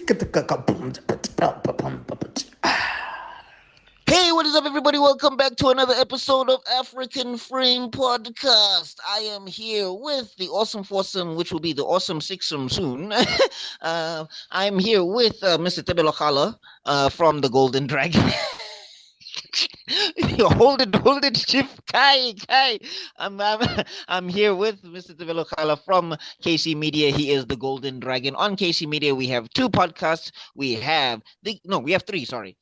Hey, what is up, everybody? Welcome back to another episode of African Frame Podcast. I am here with the awesome foursome, which will be the awesome sixsome soon. I'm here with Mr. Tebelokala from the Golden Dragon. Hold it, Chief Kai. I'm here with Mr. Tebelokala from KC Media. He is the Golden Dragon. On KC Media, we have two podcasts. We have three. Sorry,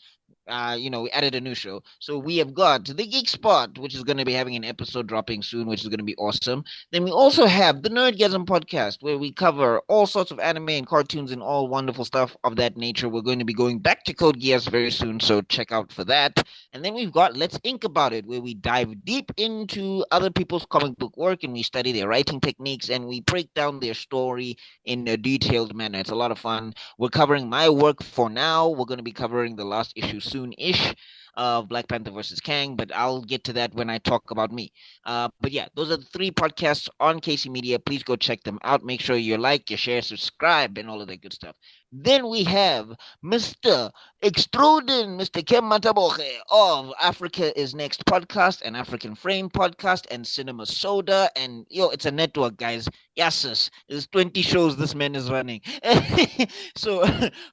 we added a new show. So we have got the Geek Spot, which is going to be having an episode dropping soon, which is going to be awesome. Then we also have the Nerdgasm podcast, where we cover all sorts of anime and cartoons and all wonderful stuff of that nature. We're going to be going back to Code Geass very soon, so check out for that. And then we've got Let's Ink About It, where we dive deep into other people's comic book work and we study their writing techniques and we break down their story in a detailed manner. It's a lot of fun. We're covering my work for now. We're going to be covering the last issue soon-ish of Black Panther versus Kang, but I'll get to that when I talk about me. But yeah, those are the three podcasts on KC Media. Please go check them out. Make sure you like, you share, subscribe, and all of that good stuff. Then we have Mr. Extrudin, Mr. Kem Mataboche of Africa is Next podcast and African Frame podcast and Cinema Soda. And it's a network, guys. Yes, there's 20 shows this man is running. So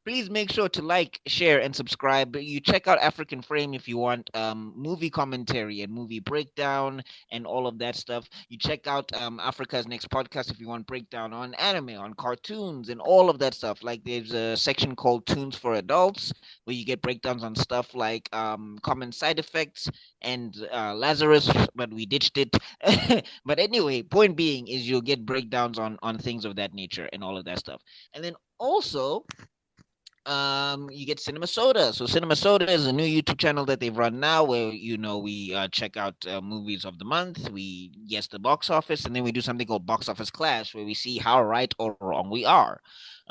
please make sure to like, share, and subscribe. You check out African Frame if you want movie commentary and movie breakdown and all of that stuff. You check out Africa's Next podcast if you want breakdown on anime, on cartoons, and all of that stuff. Like there's a section called Tunes for Adults where you get breakdowns on stuff like common side effects and Lazarus, but we ditched it. But anyway, point being is you'll get breakdowns on things of that nature and all of that stuff. And then also you get Cinema Soda. So Cinema Soda is a new YouTube channel that they've run now where we check out movies of the month, we guess the box office, and then we do something called Box Office Clash where we see how right or wrong we are.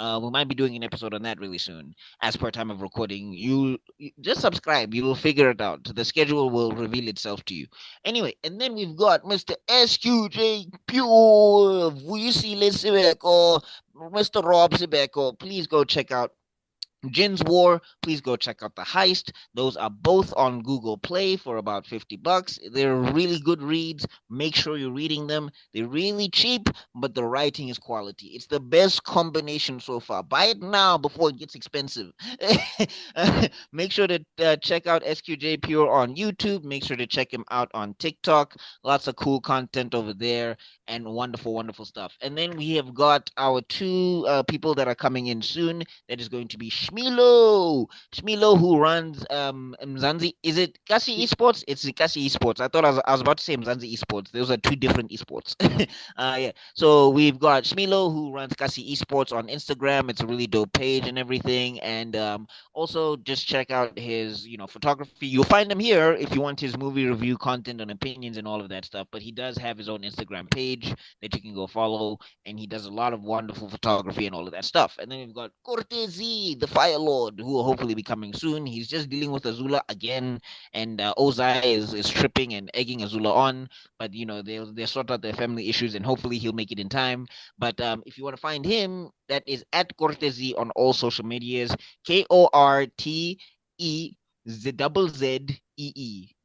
We might be doing an episode on that really soon. As per time of recording, you just subscribe. You will figure it out. The schedule will reveal itself to you. Anyway, and then we've got Mr. SQJ Pure Vuisi Sibeko, Mr. Rob Sibeko. Please go check out Jin's War. Please go check out The Heist. Those are both on Google Play for about $50. They're really good reads. Make sure you're reading them. They're really cheap, but the writing is quality. It's the best combination so far. Buy it now before it gets expensive. Make sure to check out SQJ Pure on YouTube. Make sure to check him out on TikTok. Lots of cool content over there and wonderful, wonderful stuff. And then we have got our two people that are coming in soon. That is going to be Shmilo, who runs Mzansi. Is it Kasi Esports? It's Kasi Esports. I was about to say Mzansi Esports. Those are two different esports. Yeah. So we've got Shmilo, who runs Kasi Esports on Instagram. It's a really dope page and everything. And also just check out his photography. You'll find him here if you want his movie review content and opinions and all of that stuff. But he does have his own Instagram page that you can go follow, and he does a lot of wonderful photography and all of that stuff. And then we've got Cortezi, the Fire Lord, who will hopefully be coming soon. He's just dealing with Azula again, and Ozai is tripping and egging Azula on, but they'll sort out their family issues, and hopefully he'll make it in time. But if you want to find him, that is at Cortezi on all social medias, Kortezee.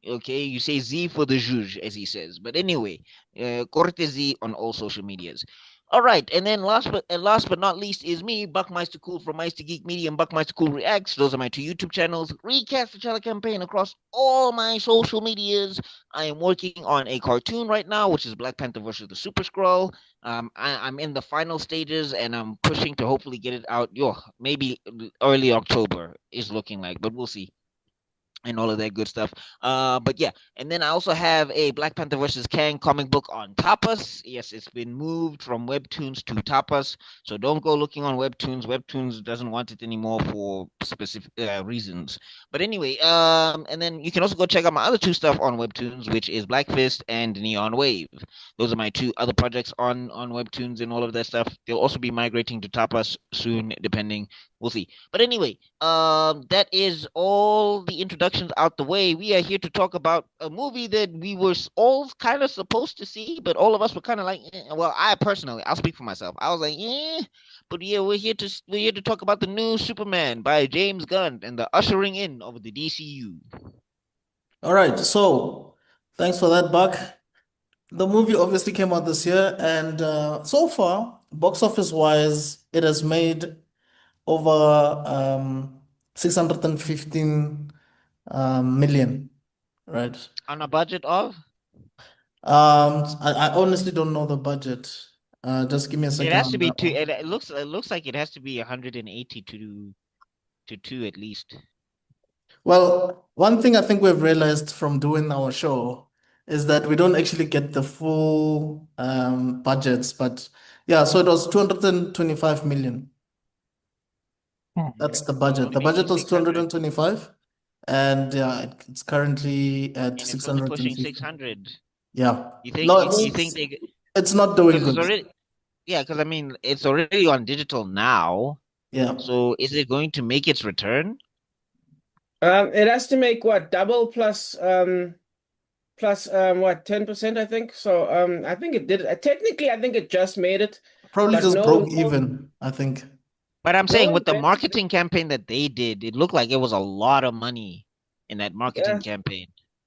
Okay, you say Z for the juge, as he says. But anyway, Cortezi on all social medias. All right, and then last but not least is me, Buckmeister Cool from Meister Geek Media and Buckmeister Cool Reacts. Those are my two YouTube channels. Recast the Chala campaign across all my social medias. I am working on a cartoon right now, which is Black Panther versus the Super Skrull. I'm in the final stages, and I'm pushing to hopefully get it out. Maybe early October is looking like, but we'll see. And all of that good stuff. But yeah, and then I also have a Black Panther versus Kang comic book on Tapas. Yes, it's been moved from Webtoons to Tapas, so don't go looking on Webtoons. Webtoons doesn't want it anymore for specific reasons. But anyway, and then you can also go check out my other two stuff on Webtoons, which is Black Fist and Neon Wave. Those are my two other projects on Webtoons and all of that stuff. They'll also be migrating to Tapas soon, depending We'll see. But anyway, that is all the introductions out the way. We are here to talk about a movie that we were all kind of supposed to see, but all of us were kind of like, well, I personally, I'll speak for myself. I was like, but yeah, we're here to talk about the new Superman by James Gunn and the ushering in of the DCU. All right, so thanks for that, Buck. The movie obviously came out this year, and so far, box office wise, it has made over 615 million, right? On a budget of, I honestly don't know the budget. Just give me a it second has to on be that two. one. It looks like it has to be 180 to two at least. Well, one thing I think we've realized from doing our show is that we don't actually get the full budgets, but yeah, so it was 225 million. That's the So budget. The maybe budget was 600. 225, and yeah, it's currently at And it's only pushing 650. 600. Yeah. You think No, you think they it's not doing because it's good. already yeah, because I mean it's already on digital now. Yeah. So is it going to make its return? It has to make what double plus what 10%, I think. So I think it did. Technically, I think it just made it, Probably but just no, broke even, I think. But I'm no saying with the investor. marketing campaign that they did, it looked like it was a lot of money in that marketing Yeah, campaign.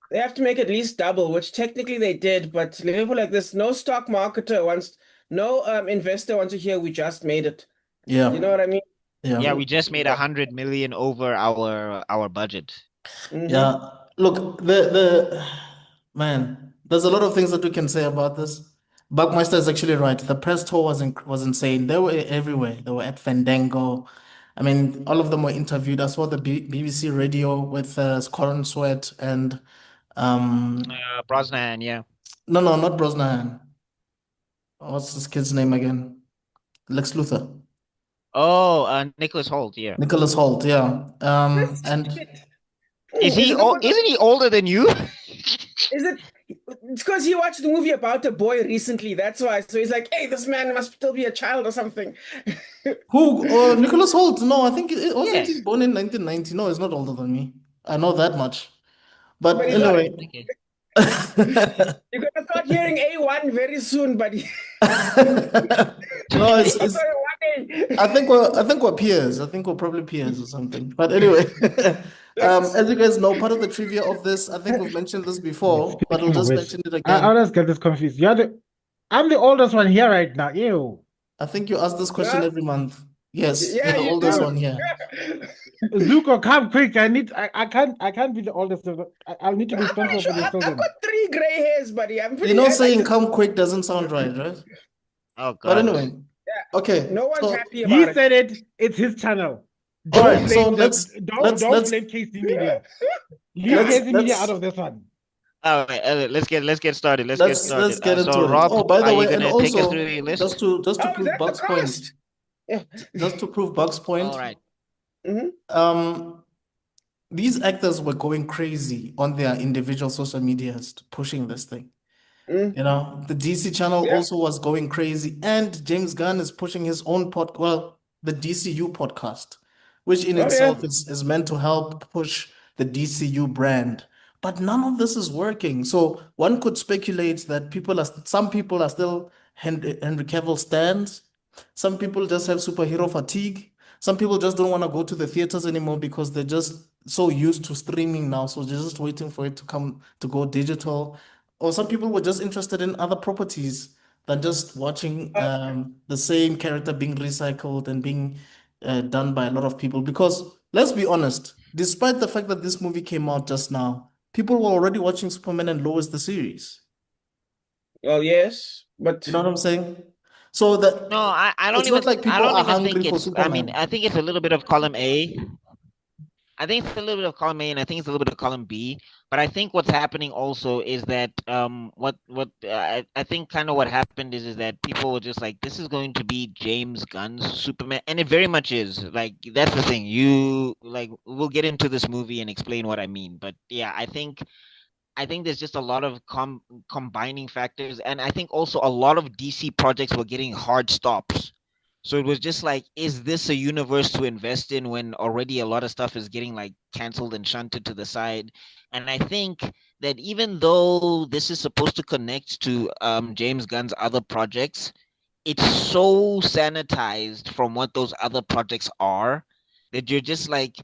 they have to make at least double, which technically they did. But let me put it like this: no stock marketer wants, no investor wants to hear we just made it. You know Yeah. what I mean? Yeah, Yeah. we just made 100 million over our budget. Mm-hmm. Yeah. Look, the man, there's a lot of things that we can say about this. Buckmeister is actually right. The press tour was insane. They were everywhere. They were at Fandango. I mean, all of them were interviewed. I saw the BBC radio with Corin Sweat and Brosnan, yeah. no, no, not Brosnan. What's this kid's name again? Lex Luthor. Oh, Nicholas Holt, yeah. Nicholas Holt, yeah. This And shit. Is it because Isn't he older than you? is it? It's because he watched the movie about a boy recently. That's why. So he's like, "Hey, this man must still be a child or something." who? Nicholas Holt. No, I think it wasn't Yeah. he born in 1990. No, he's not older than me. I know that much. But But he's All not. right. anyway. Okay. You're gonna start hearing A1 very soon, buddy. No, it's Sorry, one day. I think we're peers. I think we're probably peers or something. But anyway, as you guys know, part of the trivia of this, I think we've mentioned this Wait, before, but I'll speaking of just which, mention it I again. always get this confused. I'm the oldest one here right now. Ew. I think you ask this question No? every month. Yes, you're Yeah, the you oldest do. one here. Zuko, come quick. I can't be the oldest. I'll need to be I'm pretty responsible sure for the I've children. got three gray hairs, buddy. I'm You pretty know, like saying this. come quick doesn't sound right, right? Oh But God. anyway, Yeah, okay. no one's So, happy He about it. said it. It's his channel. all Don't right. So blame the let's don't let's don't let's blame KC Media. Leave God. let's KC Media out let's of this one. All right, let's get started. Let's get let's started. get So into it. Rob, Oh, by are the you way, and gonna take us through also your list? just to Oh, is prove that the Buck's point, cast? Yeah. just to prove Buck's All point, right. hmm um, these actors were going crazy on their individual social medias pushing this thing. mm You know, the DC channel Yeah. also was going crazy, and James Gunn is pushing his own well, the DCU podcast, which in Oh, yeah. itself is meant to help push the DCU brand. But none of this is working. So one could speculate that some people are still Henry Cavill stands. Some people just have superhero fatigue. Some people just don't want to go to the theaters anymore because they're just so used to streaming now. So they're just waiting for it to come to go digital. Or some people were just interested in other properties than just watching the same character being recycled and being done by a lot of people. Because let's be honest, despite the fact that this movie came out just now, people were already watching Superman and Lois the series. Well, yes, You but know what I'm saying? So that No, it's not like I people don't are even hungry think for it's I mean, Superman. I think it's a little bit of column A. I think it's a little bit of column A, and I think it's a little bit of column B. But I think what's happening also is that I think kind of what happened is that people were just like, this is going to be James Gunn's Superman, and it very much is. Like that's the thing. You like we'll get into this movie and explain what I mean. But yeah, I think there's just a lot of combining factors, and I think also a lot of DC projects were getting hard stops So it was just like, is this a universe to invest in when already a lot of stuff is getting like canceled and shunted to the side? And I think that even though this is supposed to connect to James Gunn's other projects, it's so sanitized from what those other projects are that you're just like,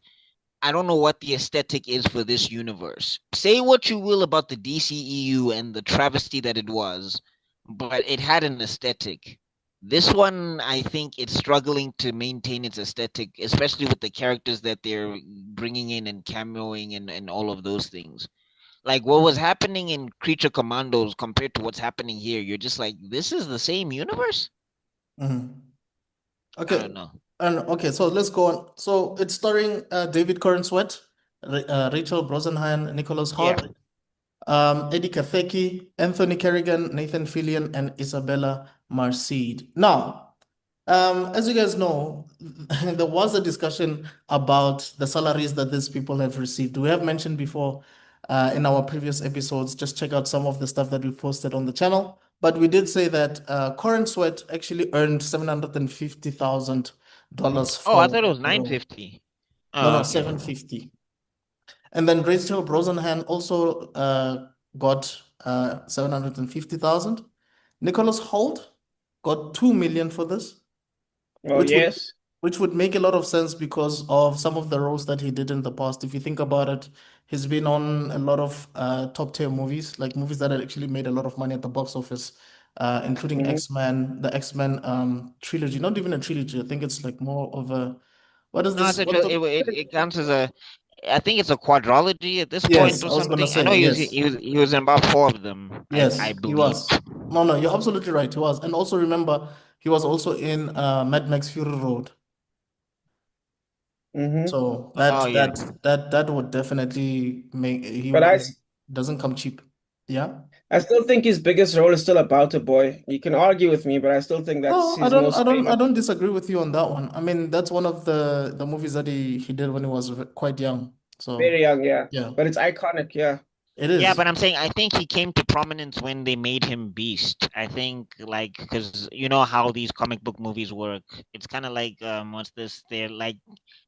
I don't know what the aesthetic is for this universe. Say what you will about the DCEU and the travesty that it was, but it had an aesthetic. This one, I think it's struggling to maintain its aesthetic, especially with the characters that they're bringing in and cameoing and all of those things. Like what was happening in Creature Commandos compared to what's happening here, you're just like, this is the same universe? Mhm. I Okay, don't know. and okay, so let's go on. So it's starring David Corn Sweat, Rachel Brosnahan, Nicholas Yeah. Hoult, Eddie Katheki, Anthony Kerrigan, Nathan Fillion, and Isabella Marcid. Now, as you guys know, there was a discussion about the salaries that these people have received. We have mentioned before in our previous episodes. Just check out some of the stuff that we posted on the channel. But we did say that Corin Sweat actually earned $750,000 Oh, I for thought it was the role. 950. No, Oh, no, okay. 750. And then Rachel Brosnahan also got 750,000. Nicholas Hoult got 2 million for this, Oh, which would yes. which would make a lot of sense because of some of the roles that he did in the past. If you think about it, he's been on a lot of top tier movies, like movies that had actually made a lot of money at the box office, including Mhm. X-Men, the X-Men trilogy. Not even a trilogy. I think it's like more of a what is No, this? it's What's a, the it counts as a. I think it's a quadrology at this point Yes, or I was gonna something. I know say yes. he was in about four of them. I Yes, he believe. was. No, no, you're absolutely right. He was. And also remember, he was also in Mad Max Fury Road. Mhm. So Oh yeah. that would definitely make But he doesn't come cheap. Yeah. I still think his biggest role is still About a Boy. You can argue with me, but I still think that's No, his most I famous. don't disagree with you on that one. I mean, that's one of the movies that he did when he was quite young. So Very young, yeah. yeah, But it's iconic, yeah. it Yeah, is. but I'm saying I think he came to prominence when they made him Beast. I think like because you know how these comic book movies work. It's kind of like what's this? They're like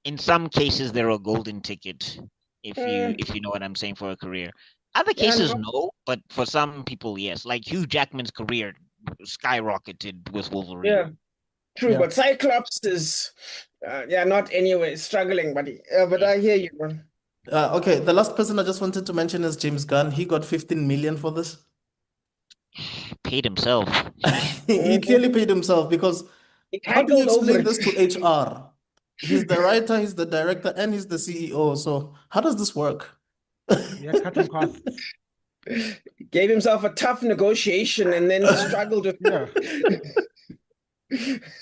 in some cases they're a golden ticket Mm, if you know what I'm saying for a career. Other yeah, cases no. no, but for some people yes. Like Hugh Jackman's career skyrocketed with Wolverine. Yeah, true. Yeah. But Cyclops is, yeah, not anyway, struggling, buddy. But Yeah. I hear you, man. Okay, the last person I just wanted to mention is James Gunn. He got 15 million for this. Paid himself. Sheesh. He Mhm. clearly paid himself because He how do you haggled over explain it. this to HR? He's the writer, he's the director, and he's the CEO. So how does this work? Yeah, cutting costs. Gave himself a tough negotiation and then struggled with Yeah.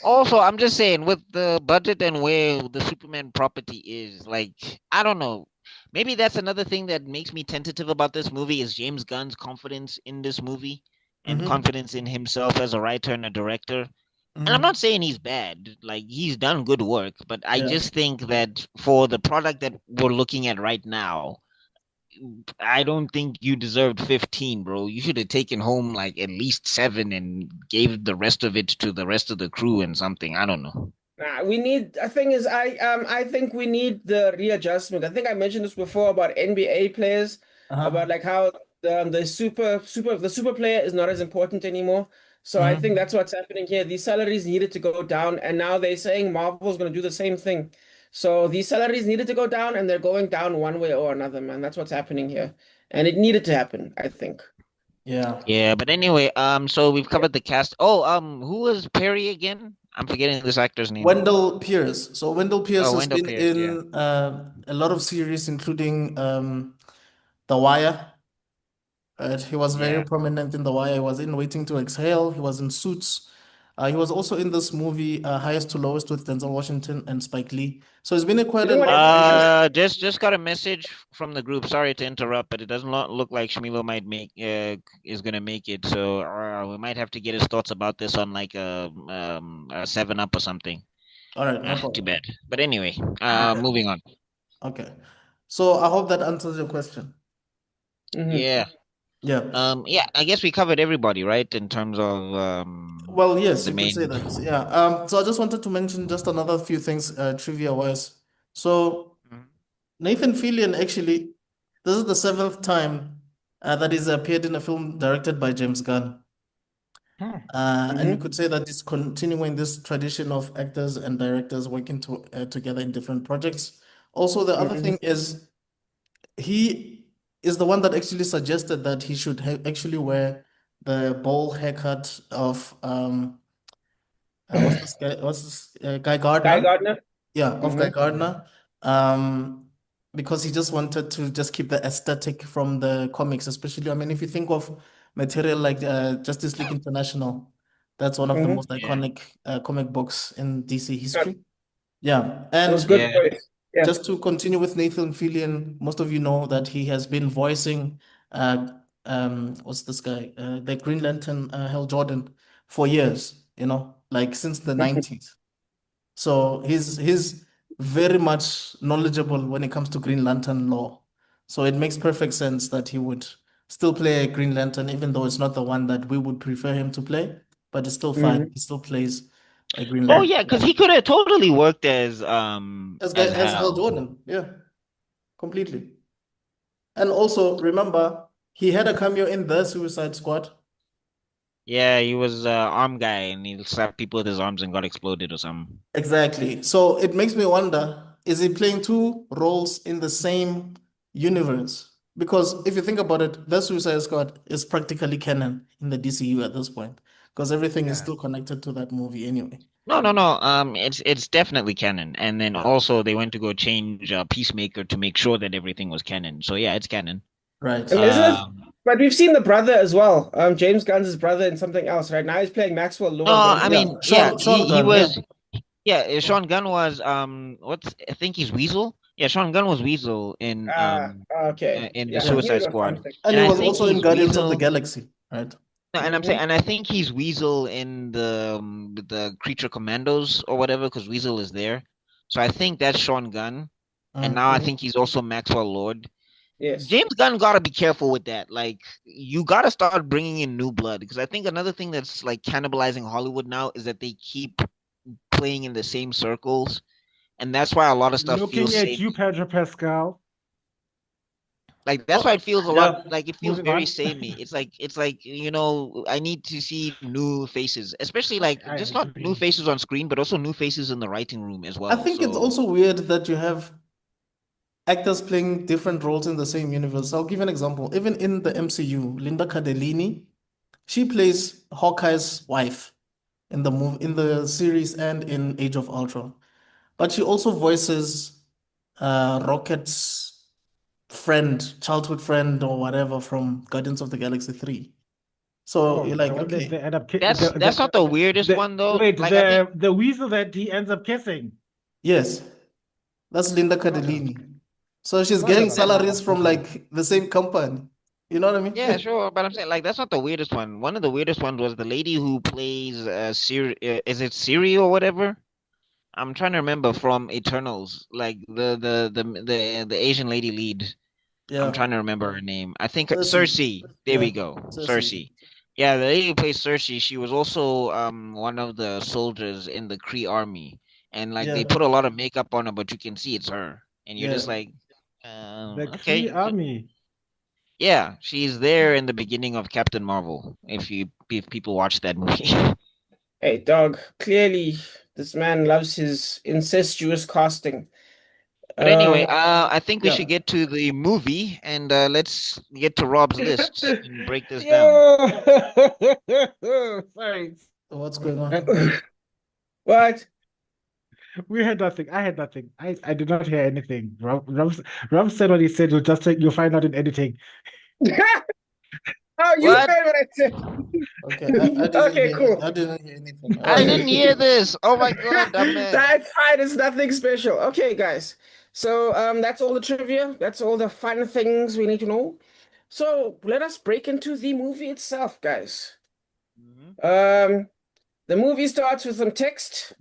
Also, I'm just saying, with the budget and where the Superman property is, like, I don't know. Maybe that's another thing that makes me tentative about this movie is James Gunn's confidence in this movie and Hmm. confidence in himself as a writer and a director. And I'm Hmm. not saying he's bad. Like, he's done good work, but I Yeah. just think that for the product that we're looking at right now, I don't think you deserved 15, bro. You should have taken home like at least 7 and gave the rest of it to the rest of the crew and something. I don't know. We need. The thing is, I think we need the readjustment. I think I mentioned this before about NBA players, Uh-huh. about like how the super player is not as important anymore. So I think Hmm. that's what's happening here. These salaries needed to go down, and now they're saying Marvel's going to do the same thing. So these salaries needed to go down, and they're going down one way or another, man. That's what's happening here, and it needed to happen, I think. Yeah. Yeah, but anyway, so we've covered the cast. Oh, who was Perry again? I'm forgetting this actor's name. Wendell Pierce. So Wendell Pierce Oh, has Wendell been Pierce. Yeah, in a lot of series, including The Wire. He was very yeah. prominent in The Wire. He was in Waiting to Exhale. He was in Suits. He was also in this movie, Highest to Lowest, with Denzel Washington and Spike Lee. So he's been in quite You a know what? lot of movies. Just got a message from the group. Sorry to interrupt, but it doesn't look like Shmilo might make is gonna make it. So we might have to get his thoughts about this on like a 7 Up or something. All right, no Too problem. bad. But anyway, Okay. moving on. Okay. So I hope that answers your question. Mhm. Yeah. Yeah. Yeah, I guess we covered everybody, right? In terms of Well, yes, the you could say main. that. Yeah. So I just wanted to mention just another few things, trivia-wise. So Mhm. Nathan Fillion actually, this is the seventh time that he's appeared in a film directed by James Gunn. Hmm. And you Mhm. could say that it's continuing this tradition of actors and directors working together in different projects. Also, the other Mhm. thing is he is the one that actually suggested that he should actually wear the bowl haircut of what's this guy? What's this Guy Guy Gardner? Gardner. Yeah, of Guy Mhm. Gardner. Um, because he just wanted to just keep the aesthetic from the comics, especially. I mean, if you think of material like Justice League International, that's one of the Mhm. most Yeah. iconic comic books in DC Yeah, history. Yeah, it was and good Yeah. choice. Yeah. just to continue with Nathan Fillion, most of you know that he has been voicing uh what's this guy? The Green Lantern Hal Jordan for years, like since the 90s. So he's very much knowledgeable when it comes to Green Lantern lore. So it makes perfect sense that he would still play a Green Lantern, even though it's not the one that we would prefer him to play, but it's still fine. Mhm. He still plays a Green Oh Lantern. yeah, because he could have totally worked as As Hal Hal. Jordan. Yeah, completely. And also remember, he had a cameo in the Suicide Squad. Yeah, he was arm guy and he slapped people with his arms and got exploded or something. Exactly. So it makes me wonder, is he playing two roles in the same universe? Because if you think about it, the Suicide Squad is practically canon in the DCU at this point, because everything is Yeah. still connected to that movie anyway. No, no, no. It's definitely canon. And then Yeah. also they went to go change Peacemaker to make sure that everything was canon. So yeah, it's canon. Right. And isn't it? Um, But we've seen the brother as well. James Gunn's brother in something else, right? Now he's playing Maxwell no, Lord. What is I it? Yeah. mean, yeah, Sean he Gunn. Yeah. was. Yeah, Sean Gunn was what's I think he's Weasel. Yeah, Sean Gunn was Weasel Okay. in the Yeah, I Yeah. knew Suicide it was Squad, something. And and he I was think also in he's Guardians of the Weasel. Galaxy, right? No, Hmm. and I think he's Weasel in the Creature Commandos or whatever, because Weasel is there. So I think that's Sean Gunn, and now I Hmm. think he's also Maxwell Lord. Yes. James Gunn gotta be careful with that. Like, you gotta start bringing in new blood, because I think another thing that's like cannibalizing Hollywood now is that they keep playing in the same circles, and that's why a lot of stuff Looking feels at you, samey. Pedro Pascal. Like that's why Oh, it feels a lot yeah. like it feels Moving very on. samey. It's like I need to see new faces, especially I, like I just not new agree. faces on screen, but also new faces in the writing room as I well. think it's So also weird that you have actors playing different roles in the same universe. I'll give an example. Even in the MCU, Linda Cardellini, she plays Hawkeye's wife in the series and in Age of Ultron. But she also voices Rocket's friend, childhood friend or whatever from Guardians of the Galaxy 3. So Oh, you're the like, one that okay, they end up that's not the weirdest one though. wait, Like I think the weasel that he ends up kissing. yes, that's Linda What a Cardellini. So she's what getting a salaries from blockbuster. like the same company. You know what I yeah, mean? sure, but I'm saying like that's not the weirdest one. One of the weirdest ones was the lady who plays Siri. Is it Siri or whatever? I'm trying to remember from Eternals, like the Asian lady lead. I'm Yeah. trying to remember her name. I think Cersei. Cersei. There Yeah. we go. Cersei. Cersei. Yeah, the lady who plays Cersei, she was also one of the soldiers in the Kree army. And like they Yeah. put a lot of makeup on her, but you can see it's her. And you're just Yeah. like, The okay. Kree army. Yeah, she's there in the beginning of Captain Marvel, if people watch that movie. Hey, dog. Clearly, this man loves his incestuous casting. But anyway, Um, I think we should Yeah. get to the movie and let's get to Rob's list and break this down. Yo! Sorry. What's going on? what? We had nothing. I had nothing. I did not hear anything. Rob said what he said. You'll find out in editing. Oh, you What? heard what I said. Okay. Okay, cool. I didn't hear anything. All I right. didn't hear this. Oh my God, I'm mad. That's fine. It's nothing special. Okay, guys. So that's all the trivia. That's all the fun things we need to know. So let us break into the movie itself, guys. Mhm. Um, the movie starts with some text.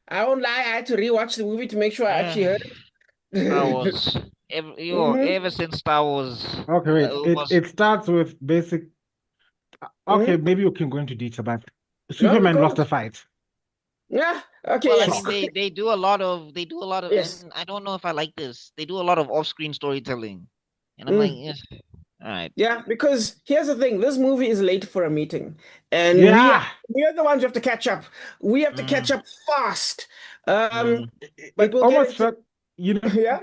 I won't lie, I had to rewatch the movie to make sure I Yeah, actually heard I it. was. ever since Star Wars, Okay, wait. was It starts with basic. Okay, maybe you can go into detail, but No, Superman go. lost a fight. Yeah. Okay. well, I mean, Yes. Shock. they do a lot of Yes. and I don't know if I like this. They do a lot of off-screen storytelling, and I'm like, Mm. all right. Yeah, because here's the thing: this movie is late for a meeting, and Yeah. we are the ones who have to catch up. We have to catch Mm, up fast. Um, mm, but It we'll get almost into felt, you know, yeah.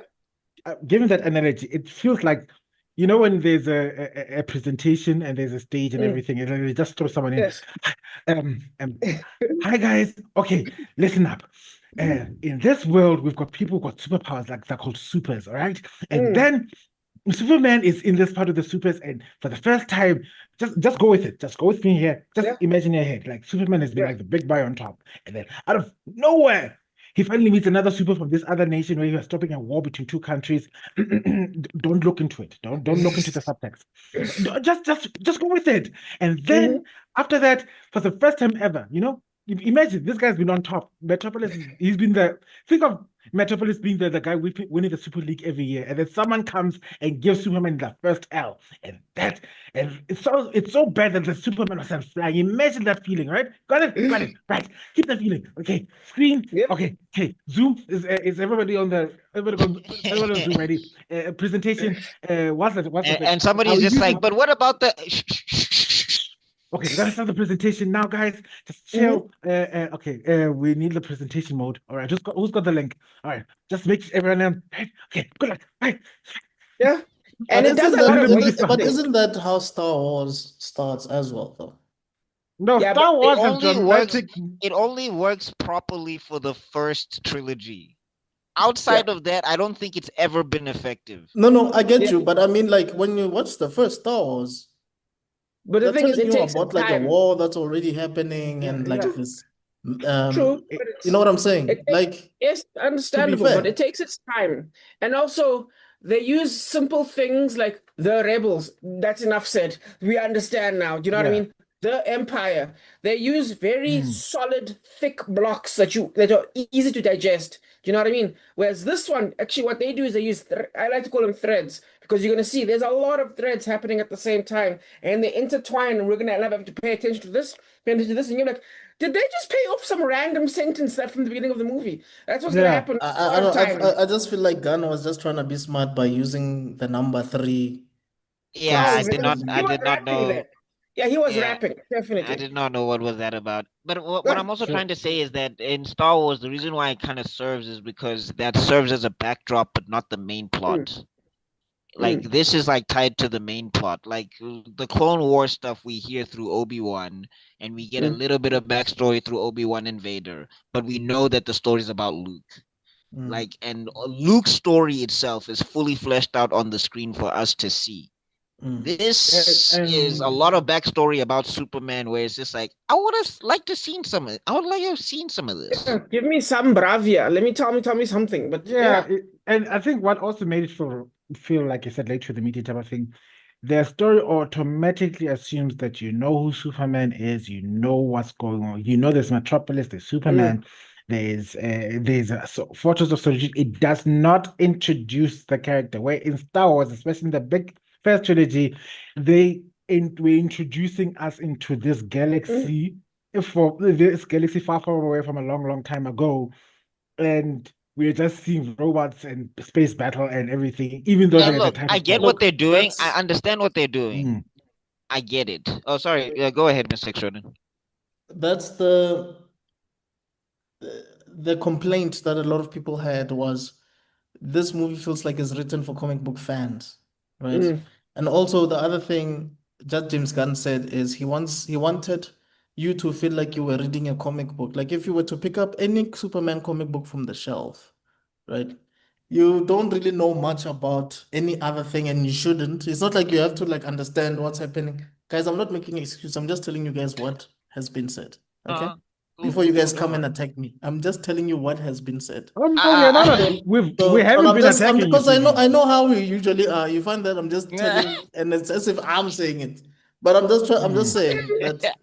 given that analogy, it feels like, when there's a presentation and there's a stage and Mm. everything, and then they just throw someone in. Yes. Um, um, Hi guys. Okay, listen up. In this world, we've got people who've got superpowers, like they're called supers, all right? And Mm. then Superman is in this part of the supers, and for the first time, just go with it. Just go with me here. Just Yeah. imagine your head. Like Superman has been Yeah. like the big boy on top, and then out of nowhere, he finally meets another super from this other nation where he was stopping a war between two countries. Don't look into it. Don't look into the subtext. Just go with it. And then Mhm. after that, for the first time ever, imagine this guy's been on top. Metropolis, he's been the think of Metropolis being the guy winning the Super League every year, and then someone comes and gives Superman the first L, and it's so bad that the Superman was sent flying. Imagine that feeling, right? Got it, right? Keep that feeling. Okay, screen. Yep. Okay. Zoom is everybody on the everybody on Zoom ready? Presentation. What's the thing? and somebody's I'll just use like, my but what about the? Okay, we gotta start the presentation now, guys. Just Mhm. chill. Okay. We need the presentation mode. All right. Who's got the link? All right. Just make everyone in. Right. Okay. Good luck. Right. Yeah. And But it does isn't a lot Cue of the that movie weight star. but lifting. isn't that how Star Wars starts as well, though? No, Yeah, but Star it Wars is only works. dramatic. It only works properly for the first trilogy. yeah, Outside of that, I don't think it's ever been effective. No, I get yeah. you, but I mean, like when you watch the first Star Wars, But the they're thing is, telling it you takes its about like a time. war that's already happening Yeah, and yeah. like this. True, Um, but you know what I'm saying? it takes Like, yes, to be understandable, but fair, it takes its time. And also they use simple things like the rebels. That's enough said. We understand now. Do you know what I Yeah. mean? The Empire. They use very Mm. solid, thick blocks that are easy to digest. Do you know what I mean? Whereas this one, actually, what they do is they use I like to call them threads because you're gonna see there's a lot of threads happening at the same time, and they intertwine, and we're gonna have to pay attention to this, pay attention to this, and you're like, did they just pay off some random sentence that from the beginning of the movie? That's what's gonna Yeah. happen I a I lot of don't times. I just feel like Gunn was just trying to be smart by using the number three Yeah, Oh, consistently. I he was did not rapping know. there. Yeah, he was Yeah, rapping, I definitely. did not know what was that about. But what I'm also trying So to say is that in Star Wars, the reason why it kind of serves is because that serves as a backdrop, but not the main Mm, plot. Like mm, this is like tied to the main plot. Like the Clone War stuff we hear through Obi-Wan, and we get a mm, little bit of backstory through Obi-Wan and Vader, but we know that the story's about Luke. Mm. Like, and Luke's story itself is fully fleshed out on the screen for us to see. Mm. This is a and lot of backstory about Superman, where it's just like I would have liked to seen some. I would like to have seen some of this. yeah, give me some bravia. Let me tell me something. But yeah, yeah. and I think what also made it feel like you said late to the media type of thing, their story automatically assumes that you know who Superman is, you know what's going on, there's Metropolis, there's Mm, Superman, there's a Fortress of Solitude. It does not introduce the character. Where in Star Wars, especially in the big first trilogy, we're introducing us into this mm. galaxy. For this galaxy far, far away from a long, long time ago, and we're just seeing robots and space battle and everything, even though And they're the look, type I of get battle. what Look, they're doing. I that's understand what they're doing. Mm. I get it. Oh, sorry. Go ahead, Mr. Extraordinary. that's the complaint that a lot of people had was this movie feels like it's written for comic book fans, right? Mm, And also the other thing that James Gunn said is he wanted you to feel like you were reading a comic book. Like if you were to pick up any Superman comic book from the shelf, right? You don't really know much about any other thing and you shouldn't. It's not like you have to like understand what's happening. Guys, I'm not making excuse. I'm just telling you guys what has been said. Okay? Uh, Before you guys don't come and worry. attack me. I'm just telling you what has been said. No, we are not. I, We And haven't I'm been just I'm attacking you, because Stephen. I know how we usually are. You find that I'm just I, telling, and it's as if I'm saying it. But I'm just Mm. saying that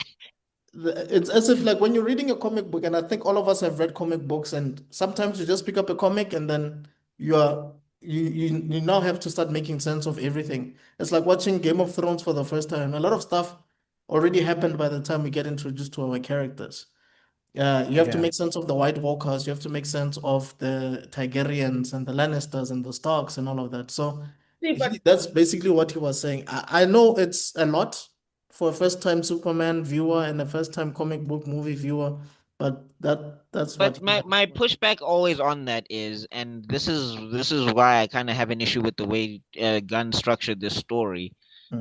it's as if like when you're reading a comic book, and I think all of us have read comic books, and sometimes you just pick up a comic and then you're you now have to start making sense of everything. It's like watching Game of Thrones for the first time. A lot of stuff already happened by the time we get introduced to our characters. You have to Yeah. make sense of the White Walkers. You have to make sense of the Targaryens and the Lannisters and the Starks and all of that. So See, but that's basically what he was saying. I know it's a lot for a first-time Superman viewer and a first-time comic book movie viewer, but that's what But he my pushback always on that is, and this is why I kind of have an issue with the way Gunn structured this story,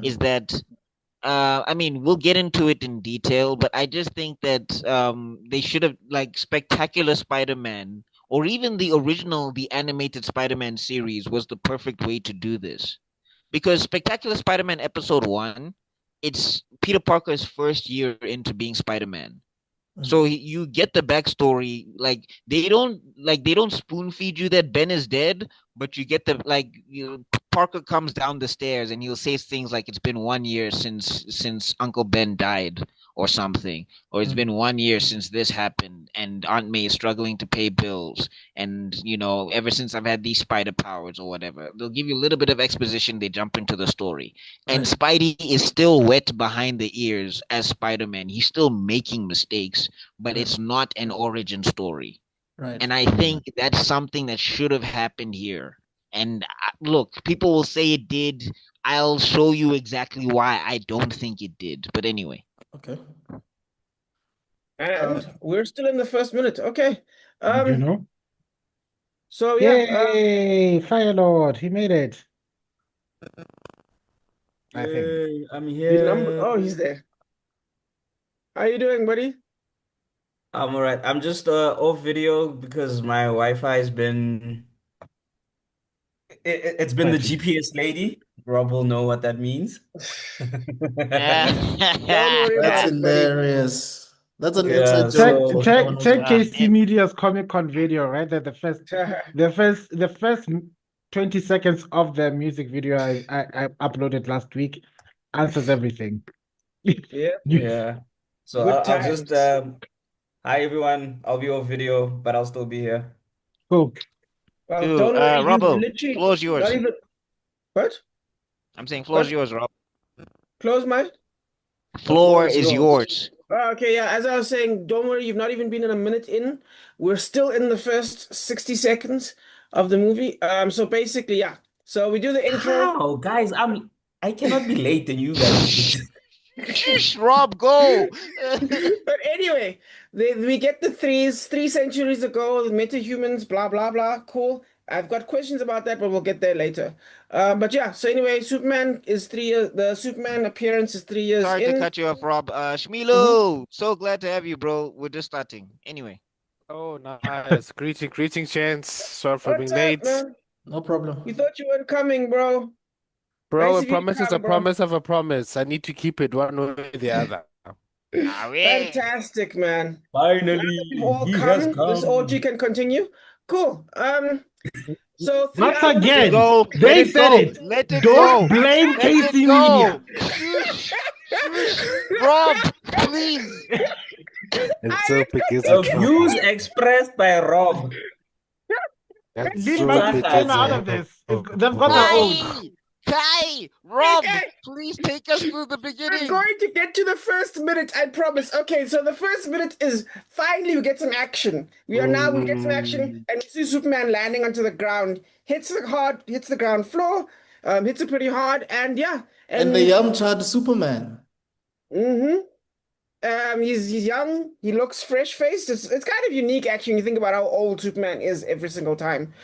is that I mean, we'll get into it in detail, but I just think that they should have, like, Spectacular Spider-Man or even the animated Spider-Man series was the perfect way to do this. Because Spectacular Spider-Man episode 1, it's Peter Parker's first year into being Spider-Man. So you get the backstory. Like they don't spoon feed you that Ben is dead, but you get Parker comes down the stairs and he'll say things like it's been 1 year since Uncle Ben died or something, or it's been 1 year since this happened, and Aunt May is struggling to pay bills, and ever since I've had these spider powers or whatever. They'll give you a little bit of exposition. They jump into the story, and Right. Spidey is still wet behind the ears as Spider-Man. He's still making mistakes, but Right. it's not an origin story. Right. And I think that's something that should have happened here. And look, people will say it did. I'll show you exactly why I don't think it did. But anyway. Okay. and we're still in the first minute. Okay. You know? So yeah, Yay! Fire Lord, he made it. I think. Yay, I'm the number. here. Oh, he's there. How you doing, buddy? I'm all right. I'm just off video because my Wi-Fi has been it's been the Patchy. GPS lady. Rob will know what that means. Don't worry That's about it, buddy. hilarious. That's an Yeah, inside Check joke so for check someone who's check not. KC Media's Comic Con video, right? That the first 20 seconds of the music video I uploaded last week answers everything. Yeah. yeah. So Good I'll just times. hi everyone. I'll be off video, but I'll still be here. Cool. Well, Cool. don't worry. You've Robbo, literally floor's yours. not even. What? I'm saying floor's yours, Rob. Close my. Floor is is yours. yours. Okay, yeah. As I was saying, don't worry. You've not even been in a minute in. We're still in the first 60 seconds of the movie. So basically, yeah. So we do the intro. How, guys? I cannot be late and you guys. Shush, Rob, go. But anyway, we get the 3 centuries ago, the metahumans, blah blah blah. Cool. I've got questions about that, but we'll get there later. But yeah. So anyway, Superman is 3 years. The Superman appearance is 3 years Sorry to in. cut you off, Rob. Shmilo, so glad to have you, bro. We're just starting. Anyway. Oh, nice. Greetings, gents. Sorry for being What's up, late. man? No problem. We thought you weren't coming, bro. Bro, Nice a of you to promise is a come, bro. promise of a promise. I need to keep it one way or the other. Fantastic, man. Finally, You've all he has come. This orgy come. can continue. Cool. So 3 Once hours. again, Go. they Let it said go. it. Let it Don't go. blame Let KC it go. Media. Shush. Shush. Rob, please. It's so because The of views expressed by Rob. That's Leave so Mikey Saka Steiner is out of this. They've got their own. Kai, Rob, Okay. please take us through the We're beginning. going to get to the first minute, I promise. Okay, so the first minute is finally we get some action. We get some action, and we see Superman landing onto the ground, hits the ground floor, hits it pretty hard, and yeah, And the Yamchad Superman. mm-hmm. He's young. He looks fresh faced. It's kind of unique actually when you think about how old Superman is every single time.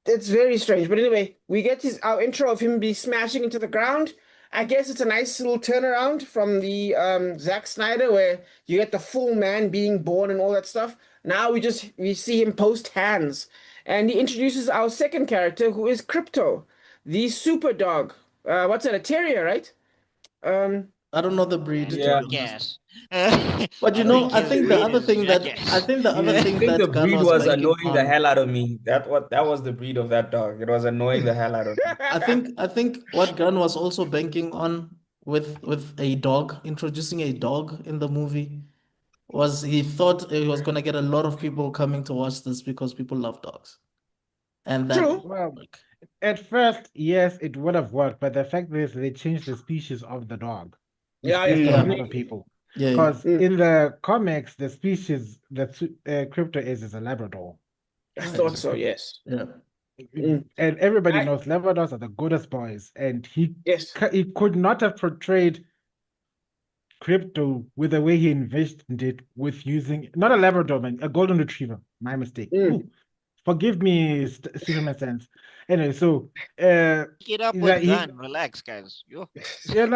It's very strange. But anyway, we get our intro of him be smashing into the ground. I guess it's a nice little turnaround from the Zack Snyder where you get the full man being born and all that stuff. Now we see him post hands, and he introduces our second character who is Crypto, the super dog. What's that? A terrier, right? I don't know the breed, to be Yeah. honest. Yes. But you know, I think the other thing that Jackass. I thing think the that Gunn breed was was banking annoying the on. hell out of me. That was the breed of that dog. It was annoying the hell out of me. I think what Gunn was also banking on with a dog, introducing a dog in the movie, was he thought he was gonna get a lot of people coming to watch this because people love dogs. And that True. won't Well, work. at first, yes, it would have worked, but the fact is they changed the species of the dog, which Yeah, pissed yeah, off a Yeah. lot of completely. people. Yeah. Because Mm. in the comics, the species that Crypto is a Labrador. I Right. thought so, yes. Yeah. Mm. And everybody I knows Labradors are the goodest boys. And yes. he could not have portrayed Crypto with the way he envisioned it with using, not a Labrador, man, a Golden Retriever. My mistake. Mm. Ooh, forgive me, Superman sense. Anyway, so Pick it up that with he gun. Relax, guys. yeah,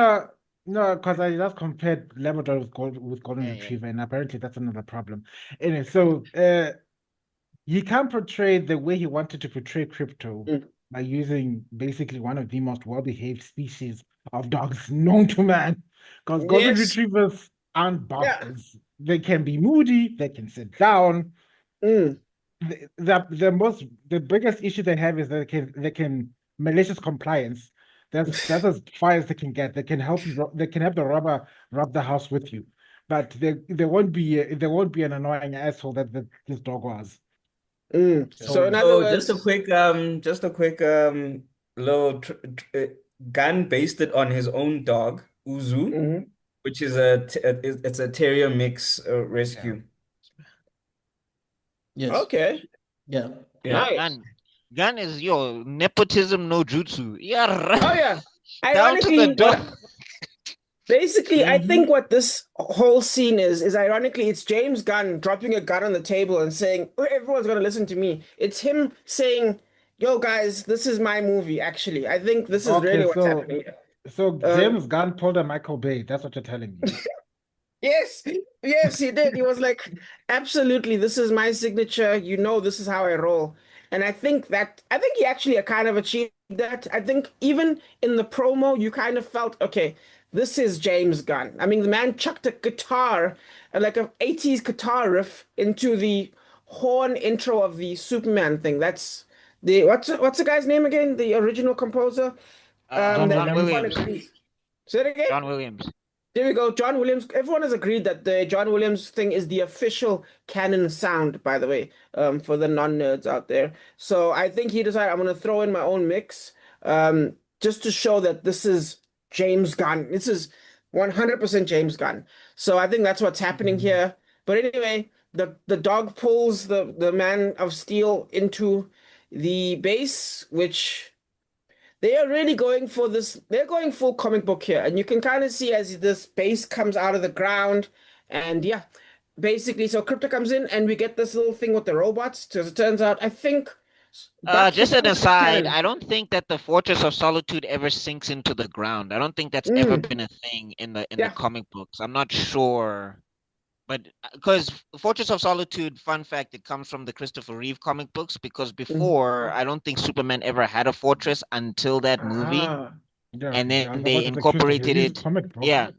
no, because I just compared Labrador with Golden Yeah. Retriever, and apparently that's another problem. Anyway, so he can portray the way he wanted to portray Crypto Mm. by using basically one of the most well-behaved species of dogs known to man. Because Golden Yes. Retrievers aren't Yeah. bastards. They can be moody, they can sit down. Mm. The biggest issue they have is that they can malicious compliance. That's as far as they can get. They can help you. They can have the robber rob the house with you, but there won't be an annoying asshole that this dog was. Mm. So in So other So words, just a quick little Gun based it on his own dog, Uzu, mhm. which is it's a terrier mix Yeah. rescue. yes. Okay, Yeah. Yeah. nice. Gun is your nepotism no jutsu. Yeah, Oh yeah. down to the Ironically, door. basically, I Mhm. think what this whole scene is ironically, it's James Gunn dropping a gun on the table and saying, "Oh, everyone's gonna listen to me." It's him saying, "Yo, guys, this is my movie." Actually, I think this is Okay, really what's so happening here. so Um, James Gunn pulled a Michael Bay. That's what you're telling me. Yes, yes, he did. He was like, absolutely, this is my signature. You know, this is how I roll. And I think he actually kind of achieved that. I think even in the promo, you kind of felt, okay, this is James Gunn. I mean, the man chucked a guitar, like an 80s guitar riff into the horn intro of the Superman thing. That's what's the guy's name again? The original composer? John That John Williams. everyone Williams. agrees. Say it again? John Williams. There we go. John Williams. Everyone has agreed that the John Williams thing is the official canon sound, by the way, for the non-nerds out there. So I think he decided I'm going to throw in my own mix, just to show that this is James Gunn. This is 100% James Gunn. So I think that's what's happening here. But anyway, the dog pulls the Man of Steel into the base, which they are really going for this. They're going full comic book here, and you can kind of see as this base comes out of the ground, and yeah, basically, so Crypto comes in, and we get this little thing with the robots. Because it turns out, I think, back to Just an back to aside, canon. I don't think that the Fortress of Solitude ever sinks into the ground. I don't think that's ever Mm, been a thing in the yeah. comic books. I'm not sure, but because Fortress of Solitude, fun fact, it comes from the Christopher Reeve comic books. Because Mhm. before, I don't think Superman ever had a fortress until that movie, Ah. Yeah, and the then they underwater the Christopher incorporated Reeves it. comic book. Yeah,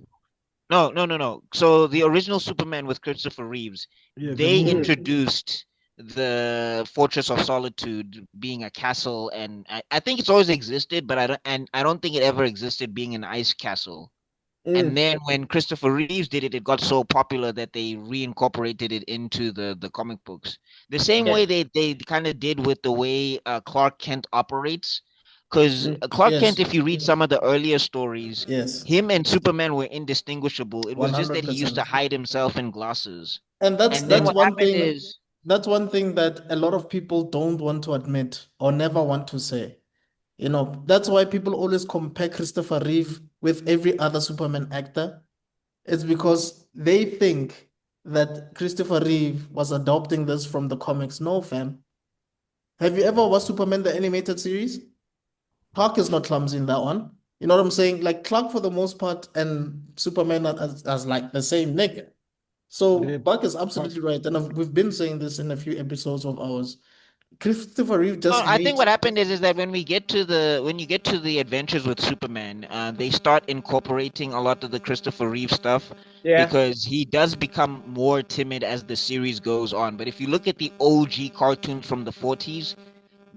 no. So the original Superman with Christopher Reeves, Yeah, the they movie. introduced the Fortress of Solitude being a castle, and I think it's always existed, but I don't think it ever existed being an ice castle. And Mm, then when Christopher Reeves did it, it got so popular that they reincorporated it into the comic books. The same yeah. way they kind of did with the way Clark Kent operates. Because Mm, Clark Kent, Yes. if you read some of the earlier stories, Yes. him and Superman were indistinguishable. It was just that he used to 100%. hide himself in glasses. And that's And then that's what one happened thing is, that's one thing that a lot of people don't want to admit or never want to say. That's why people always compare Christopher Reeve with every other Superman actor. It's because they think that Christopher Reeve was adopting this from the comics. No, fam. Have you ever watched Superman the animated series? Clark is not clumsy in that one. You know what I'm saying? Like Clark for the most part and Superman as like the same nigga. So The Buck is absolutely right. And we've been saying this in a few episodes of ours. Christopher Reeve no, just I think made what happened is that when you get to the adventures with Superman, they start incorporating a lot of the Christopher Reeve stuff yeah. because he does become more timid as the series goes on. But if you look at the OG cartoons from the 40s,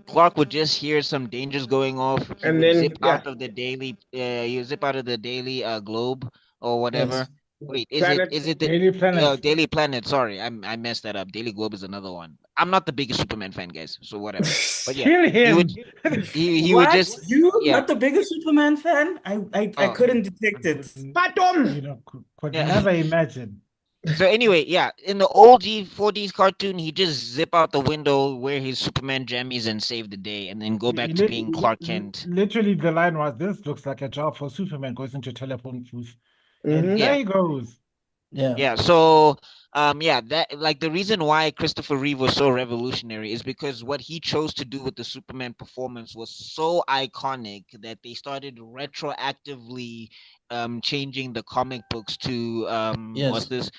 Clark would just hear some dangers going off. He And would then, zip yeah. out of the daily, he would zip out of the daily Globe or yes. whatever, Wait, Planet. is it the Daily Planet. Daily Planet? Sorry, I messed that up. Daily Globe is another one. I'm not the biggest Superman fan, guys, so whatever. But yeah, Kill he would him. he would What? just You yeah. not the biggest Superman fan? I Oh couldn't detect it. Phantom. Could yeah. never imagine. So anyway, yeah, in the old G4D's cartoon, he just zip out the window, wear his Superman jammies, and save the day, and then go back to being Clark Kent. Literally, the line was, "This looks like a job for Superman." Goes into a telephone booth, and Mhm. there Yeah, he goes. Yeah. yeah. So, yeah, that like the reason why Christopher Reeve was so revolutionary is because what he chose to do with the Superman performance was so iconic that they started retroactively changing the comic books to what's Yes. this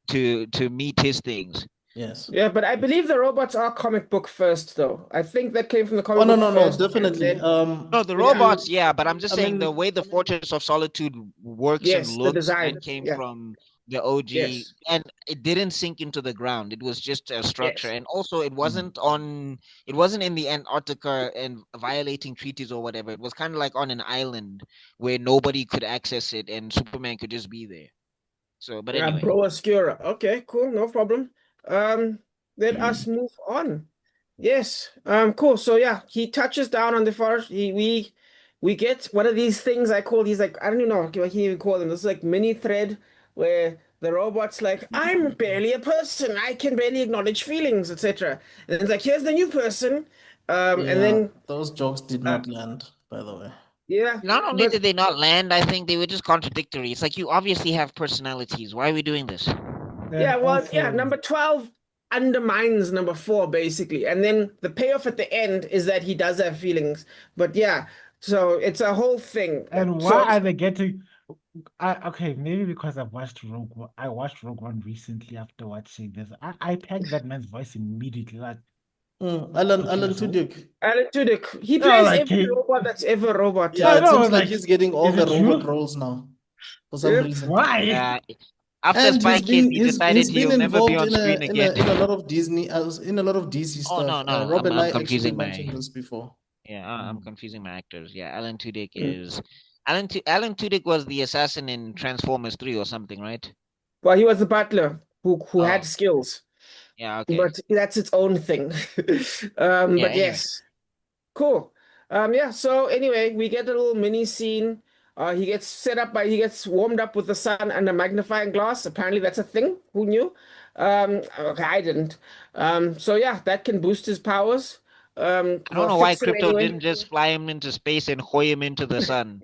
to meet his things. Yes. Yeah, but I believe the robots are comic book first, though. I think that came from the Oh comic no, book no, no, first, and definitely. then No, the yeah, robots, yeah, but I'm just I saying the mean, way the Fortress of Solitude works and yes, the looks, design. that came Yeah, from the OG, yes, and it didn't sink into the ground. It was just a structure, yes. and also it wasn't in the Antarctica and violating treaties or whatever. It was kind of like on an island where nobody could access it, and Superman could just be there. So, but Yeah, anyway, Bro Oscura. Okay, cool, no problem. Let us move on. Yes, cool. So yeah, he touches down on the forest. We get one of these things I call these, like, I don't even know what I can even call them. This is like mini thread where the robot's like, I'm barely a person. I can barely acknowledge feelings, etc. And it's like, here's the new person. And yeah, then those jokes did uh, not land, by the way. yeah, not only but did they not land, I think they were just contradictory. It's like you obviously have personalities. Why are we doing this? And yeah, well, yeah, also, number 12 undermines number 4 basically. And then the payoff at the end is that he does have feelings. But yeah, so it's a whole thing. and So why are they getting? Okay, maybe because I watched Rogue One recently after watching this. I pegged that man's voice immediately. Like, Alan okay, so Tudyk. Alan Tudyk, he no, plays like every he, robot that's ever a robot. Yeah, no, it no, seems like like, he's getting all is the it robot you? roles now for some Yep. reason. Why? After And Spy Kids, he decided he's been he'll never be involved on screen again. in a lot of Disney in a lot of DC Oh stuff. no, no, Rob and I'm I actually confusing my mentioned this before. yeah, I'm confusing my actors. Yeah, Mm. Alan Tudyk was the assassin in Transformers 3 or something, right? Well, he was the butler who had Oh, skills, yeah, okay. but that's its own thing. Yeah, But anyway. yes. Cool. Yeah, so anyway, we get a little mini scene. He gets warmed up with the sun and a magnifying glass. Apparently that's a thing. Who knew? Okay, I didn't. So yeah, that can boost his powers. I don't Well, know why fix him Crypto anyway. didn't just fly him into space and hoy him into the sun.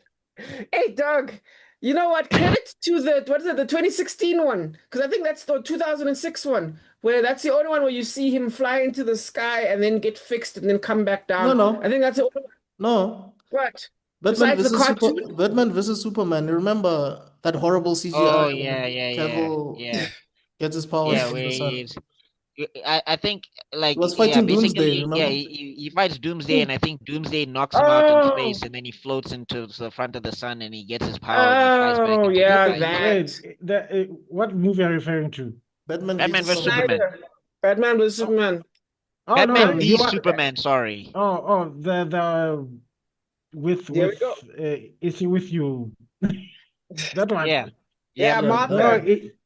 Hey, Doug, you know what? Credit to what is it, the 2016 one? Because I think that's the 2006 one, where that's the only one where you see him fly into the sky and then get fixed and then come back No, down. I no, think that's the only one. no. What? Besides the cartoon? Batman versus Superman. You remember that horrible CGI Oh yeah, when yeah, yeah, Cavill yeah, gets his powers yeah. from Where the sun? he's, I think He like was yeah, fighting Doomsday, basically yeah, remember? he fights Doomsday and I think Doomsday knocks him out in Oh, space and then he floats into the front of the sun and he gets his power and he flies back oh into the yeah, sky. that What movie are you referring to? Batman v Batman vs Superman. Superman. Snyder, Batman vs Oh, Superman. oh I Batman no, think v you you are. are. Superman. Sorry. Oh, the There we go. is he with you? That one. Yeah, yeah. Yeah, Yeah, No, no, Martha. it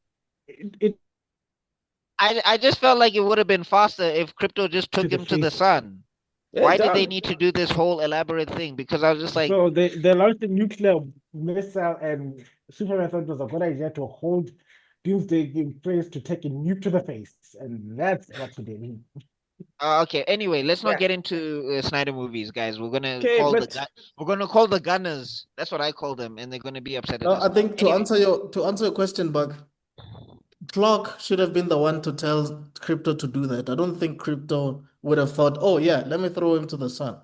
I just felt like it would have been faster if Crypto just to took the him to the face. sun. Hey, Why did they Doug. need to do this whole elaborate thing? Because I was just like, So they launched a nuclear missile, and Superman thought it was a good idea to hold Doomsday in place to take a nuke to the face, and that's what he did. okay. Anyway, let's not Yeah. get into Snyder movies, guys. Okay, but We're gonna call the gunners. That's what I call them, and they're gonna be upset at no, us. I think Anyway, to answer your question, Bug, Clark should have been the one to tell Crypto to do that. I don't think Crypto would have thought, oh yeah, let me throw him to the sun.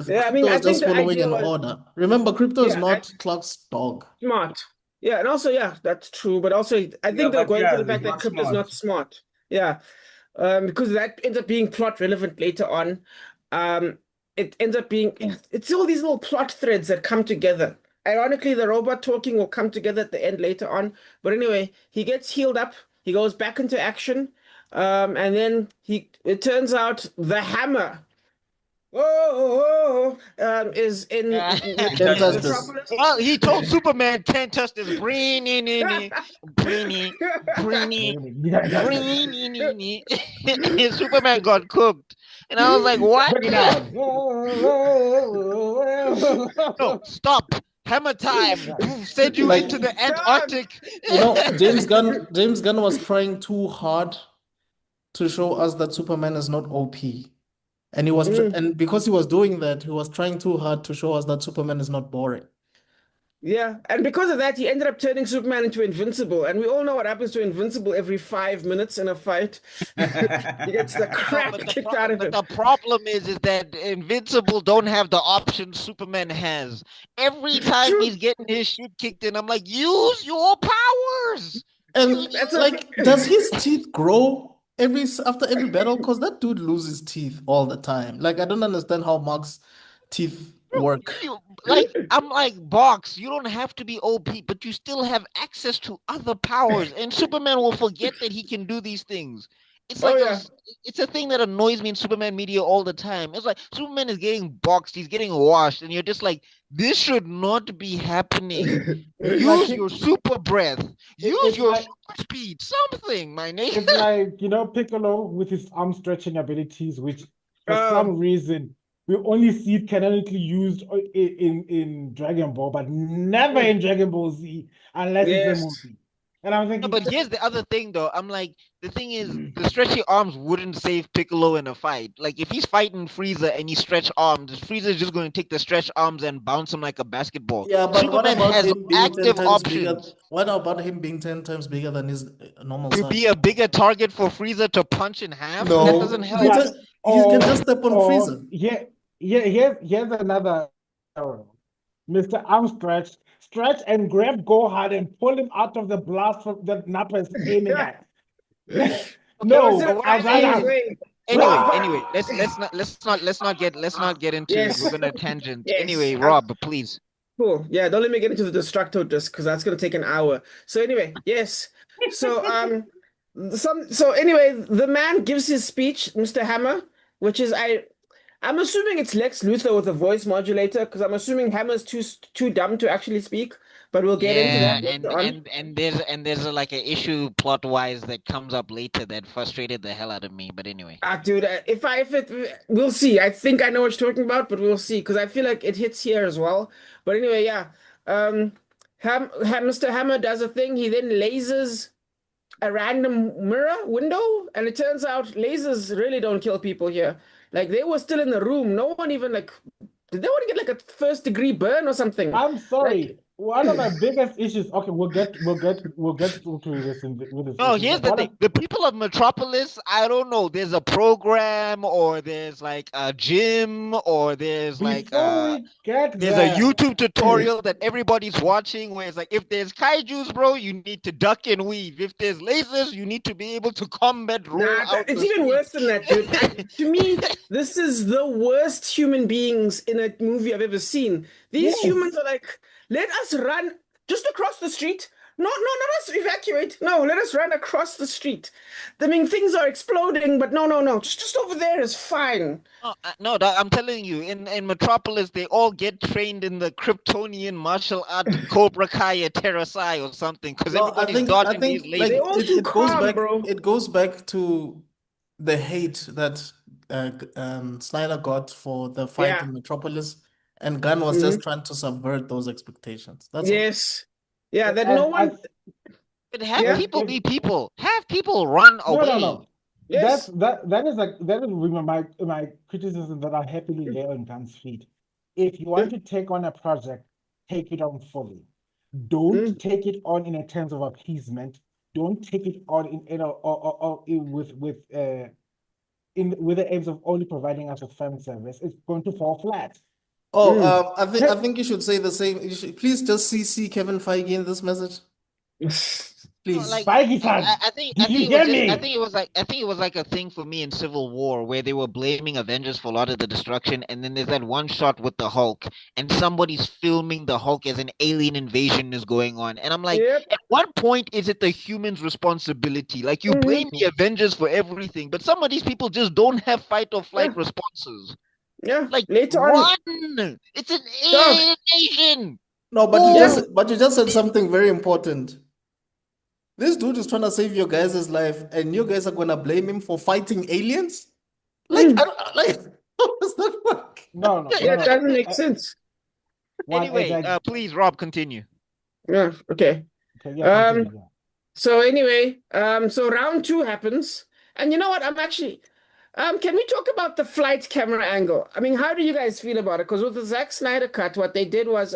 yeah, I Crypto mean, I was think just the following idea an was, order. Remember, Crypto is yeah, not Clark's dog. smart. Yeah, and also, yeah, that's true. But also, I Yeah, think they're but going for yeah, the he's fact that not crypto is smart. not smart. Yeah, because that ends up being plot relevant later on. Um, it ends up being it's all these little plot threads that come together. Ironically, the robot talking will come together at the end later on. But anyway, he gets healed up. He goes back into action. And then it turns out the hammer is in Can't touch this. Metropolis. Well, he told Superman, "Can't touch this." Brainy, brainy, brainy, brainy. Superman got cooked, and I was like, "What?" Break it down. No, stop. Hammer time. Send you Like- into the Dog. Antarctic. You know, James Gunn was trying too hard to show us that Superman is not OP. And he was and because he was doing that, he was trying too hard to show us that Superman is not boring. Yeah, and because of that, he ended up turning Superman into Invincible, and we all know what happens to Invincible every 5 minutes in a fight. He gets the crap kicked out of him. The problem is that Invincible don't have the options Superman has. Every time he's getting his shit kicked in, I'm like, use your powers. And That's like, does his teeth grow after every battle? Because that dude loses teeth all the time. Like, I don't understand how Mark's teeth work. I'm like, Box, you don't have to be OP, but you still have access to other powers, and Superman will forget that he can do these things. It's like it's a thing that annoys me in Superman media all the time. It's like Superman is getting boxed, he's getting washed, and you're just like, this should not be happening. Use your super breath. Use your super speed. Something, my name. It's like, Piccolo with his arm stretching abilities, which for some reason we only see it canonically used in Dragon Ball, but never in Dragon Ball Z unless it's a movie. And I'm thinking, but here's the other thing, though. I'm like, the thing is, the stretchy arms wouldn't save Piccolo in a fight. Like, if he's fighting Frieza and he stretch arms, Frieza's just going to take the stretch arms and bounce him like a basketball. Yeah, but Superman has active options. What about him being 10 times bigger than his normal To size? be a bigger target for Frieza to punch in half? No, That doesn't help. He can just step on Frieza. Here's another Mr. Arm stretch and grab Gohan and pull him out of the blast from that Nappa is aiming at. Anyway, let's not get into it. We're gonna tangent. Anyway, Rob, please. Cool. Yeah, don't let me get into the Destructo disc because that's gonna take an hour. So anyway, yes. So anyway, the man gives his speech, Mr. Hammer, which is I'm assuming it's Lex Luthor with a voice modulator because I'm assuming Hammer's too dumb to actually speak. But we'll get into that later on. And there's like an issue plot wise that comes up later that frustrated the hell out of me. But anyway, dude, we'll see. I think I know what you're talking about, but we'll see because I feel like it hits here as well. But anyway, yeah. Mr. Hammer does a thing. He then lasers a random mirror window, and it turns out lasers really don't kill people here. Like they were still in the room. No one even did they want to get like a first-degree burn or something? I'm sorry. One of my biggest issues. Okay, we'll get to this with this. No, here's the thing. The people of Metropolis, I don't know. There's a program, or there's like a gym, or there's a YouTube tutorial that everybody's watching where it's like, if there's kaijus, bro, you need to duck and weave. If there's lasers, you need to be able to combat roll out. It's even worse than that, dude. To me, this is the worst human beings in a movie I've ever seen. These humans are like, let us run just across the street. No, not us evacuate. No, let us run across the street. I mean, things are exploding, but no. Just over there is fine. No, I'm telling you, in Metropolis, they all get trained in the Kryptonian martial art Cobra Kai or Terasai or something, because everybody's dodging these lasers. It goes back to the hate that Snyder got for the fight in Metropolis. And Gunn was just trying to subvert those expectations. That's all. Yeah, that no one. But have people be people. Have people run away. No. Yes. That is my criticism that I happily lay on Gunn's feet. If you want to take on a project, take it on fully. Don't take it on in terms of appeasement. Don't take it on with the aims of only providing us with fan service. It's going to fall flat. I think you should say the same. Please just CC Kevin Feige in this message. Please, Feige-san. I think it was like a thing for me in Civil War where they were blaming Avengers for a lot of the destruction, and then there's that one shot with the Hulk, and somebody's filming the Hulk as an alien invasion is going on, and I'm like, at what point is it the human's responsibility? Like, you blame the Avengers for everything, but some of these people just don't have fight or flight responses. Yeah. Like, Later on. run! It's an Dog. alien nation. No, Oh, but you just said something very important. This dude is trying to save your guys' life, and you guys are gonna blame him for fighting aliens? Like, Mm. like, how does that work? No, no, Yeah, no, it no. doesn't make sense. One anyway, exact. please, Rob, continue. Yeah. Okay. Okay, yeah, continue. Yeah. So anyway, so round 2 happens, and you know what? Can we talk about the flight camera angle? I mean, how do you guys feel about it? Because with the Zack Snyder cut, what they did was,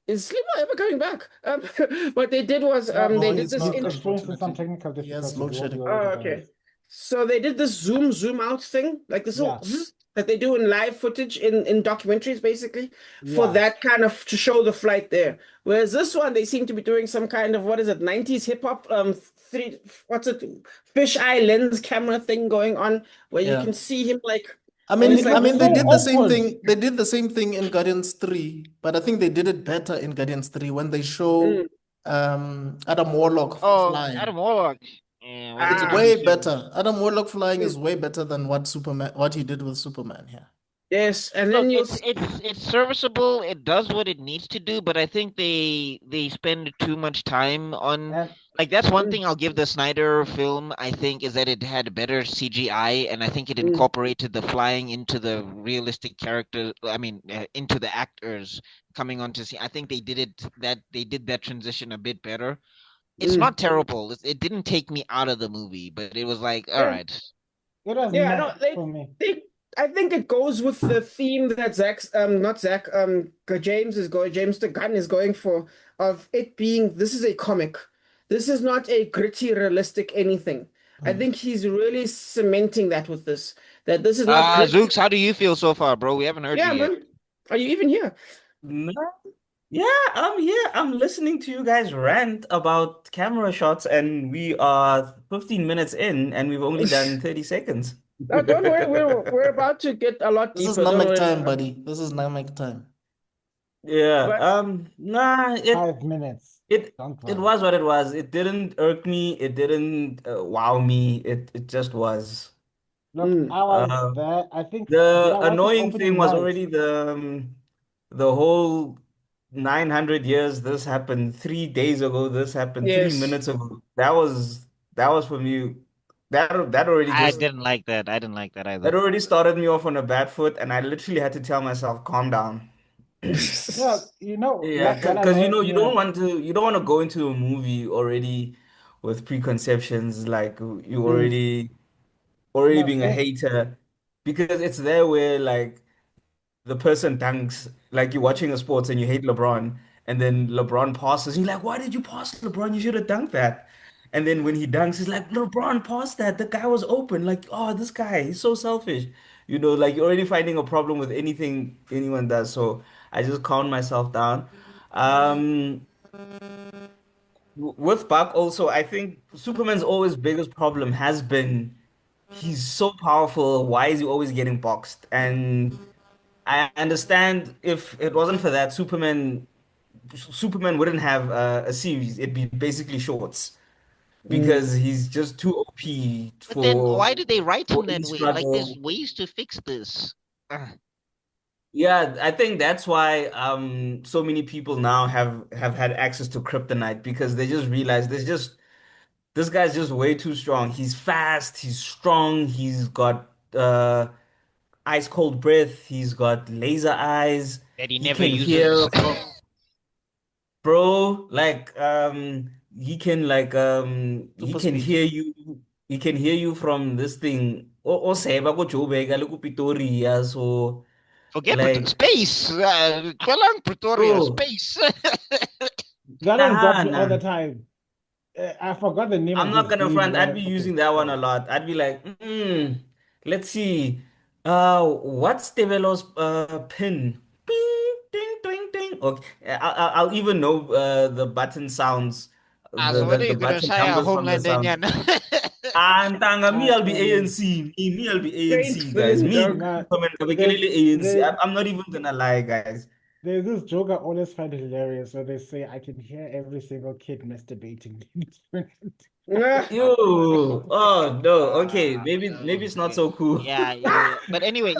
is Slimo ever coming back? What they did was, Yeah, No, they did he's this not, in. experiencing some unfortunately. technical He has difficulties. load He won't be shedding. able to Oh, join okay. us. So they did this zoom out thing, like this little Yeah, zzz that they do in live footage in documentaries, basically, for yeah, that kind of to show the flight there. Whereas this one, they seem to be doing some kind of what is it, 90s hip hop, fisheye lens camera thing going on, where you Yeah. can see him like, I and mean, it's it like, looks they so did the same awkward. thing. They did the same thing in Guardians 3, but I think they did it better in Guardians 3 when they show mm, Adam Warlock Oh, flying. Adam Warlock. Yeah, what It's did ah, he way do? better. Adam Warlock flying mm, is way better than what he did with Superman here. yes, and Look, then you'll it's serviceable. It does what it needs to do, but I think they spend too much time on And like that's one mm, thing I'll give the Snyder film, I think, is that it had better CGI, and I think it mm, incorporated the flying into the realistic character. I mean, into the actors coming onto scene. I think they did that transition a bit better. It's mm. not terrible. It didn't take me out of the movie, but it was like, all Yeah. right. it was Yeah, no, meh for me. I think it goes with the theme that not Zach, James the Gunn is going for, of it being, this is a comic. This is not a gritty, realistic anything. I Mm. think he's really cementing that with this, that this is not gritty. Zooks, how do you feel so far, bro? We haven't heard you Yeah, yet. man. Are you even here? No. Yeah, I'm here. I'm listening to you guys rant about camera shots, and we are 15 minutes in, and we've only done 30 seconds. No, don't worry. We're about to get a lot This is deeper. Don't Namek worry. time, buddy. This is Namek time. Yeah, But nah, 5 minutes. it Don't it worry. was what it was. It didn't irk me. It didn't wow me. It just was. Look, mm, I was Uh, there. I think, did the I watch it annoying thing opening was night? already the whole 900 years this happened, 3 days ago this happened, three yes. minutes ago. That was for me. That already I just didn't like that. I didn't like that that either. already started me off on a bad foot, and I literally had to tell myself, calm down. Yeah, Yeah, what because annoys you me. don't want to go into a movie already with preconceptions, like you Mm, already No, being a hater, because it's there where like the person dunks, like you're watching a sports and you hate LeBron, and then LeBron passes, you're like, why did you pass LeBron? You should have dunked that. And then when he dunks, he's like, LeBron passed that. The guy was open. Like, oh, this guy, he's so selfish. Like you're already finding a problem with anything anyone does. So I just calmed myself down. Um, with Buck also, I think Superman's always biggest problem has been he's so powerful. Why is he always getting boxed? And I understand if it wasn't for that, Superman wouldn't have a series. It'd be basically shorts mm. because he's just too OP But then for why did they write him any that way? Like, there's struggle. ways to fix this. Yeah, I think that's why so many people now have had access to kryptonite because they just realize this guy's just way too strong. He's fast, he's strong, he's got ice cold breath, he's got laser eyes, That he he never can uses. hear from bro, like he can like he Super can speed. hear you, from this thing. O seba ko Joburg le ko Pretoria, so Forget like space. Kwelang Pretoria, bro, space. that one got nah, me all nah. the time. I forgot the name I'm of not this gonna dude front. I'd where, be okay, using that one a sorry. lot. I'd be like, let's see. What's Tevelo's pin? Bing, ding, ding, ding. Okay, I'll even know the button sounds, So what are the you gonna button say? numbers from the Homeland sounds. yan. And Tanga, me, I'll be Um, ANC. Me, I'll be Saint ANC, guys. villain Me, dog. no, Superman, I'll be there's ANC. there, I'm not even gonna lie, guys. there's this joke I always find hilarious where they say I can hear every single kid masturbating. Ew. Oh no. Okay. Maybe it's not Okay. so cool. Yeah. But anyway,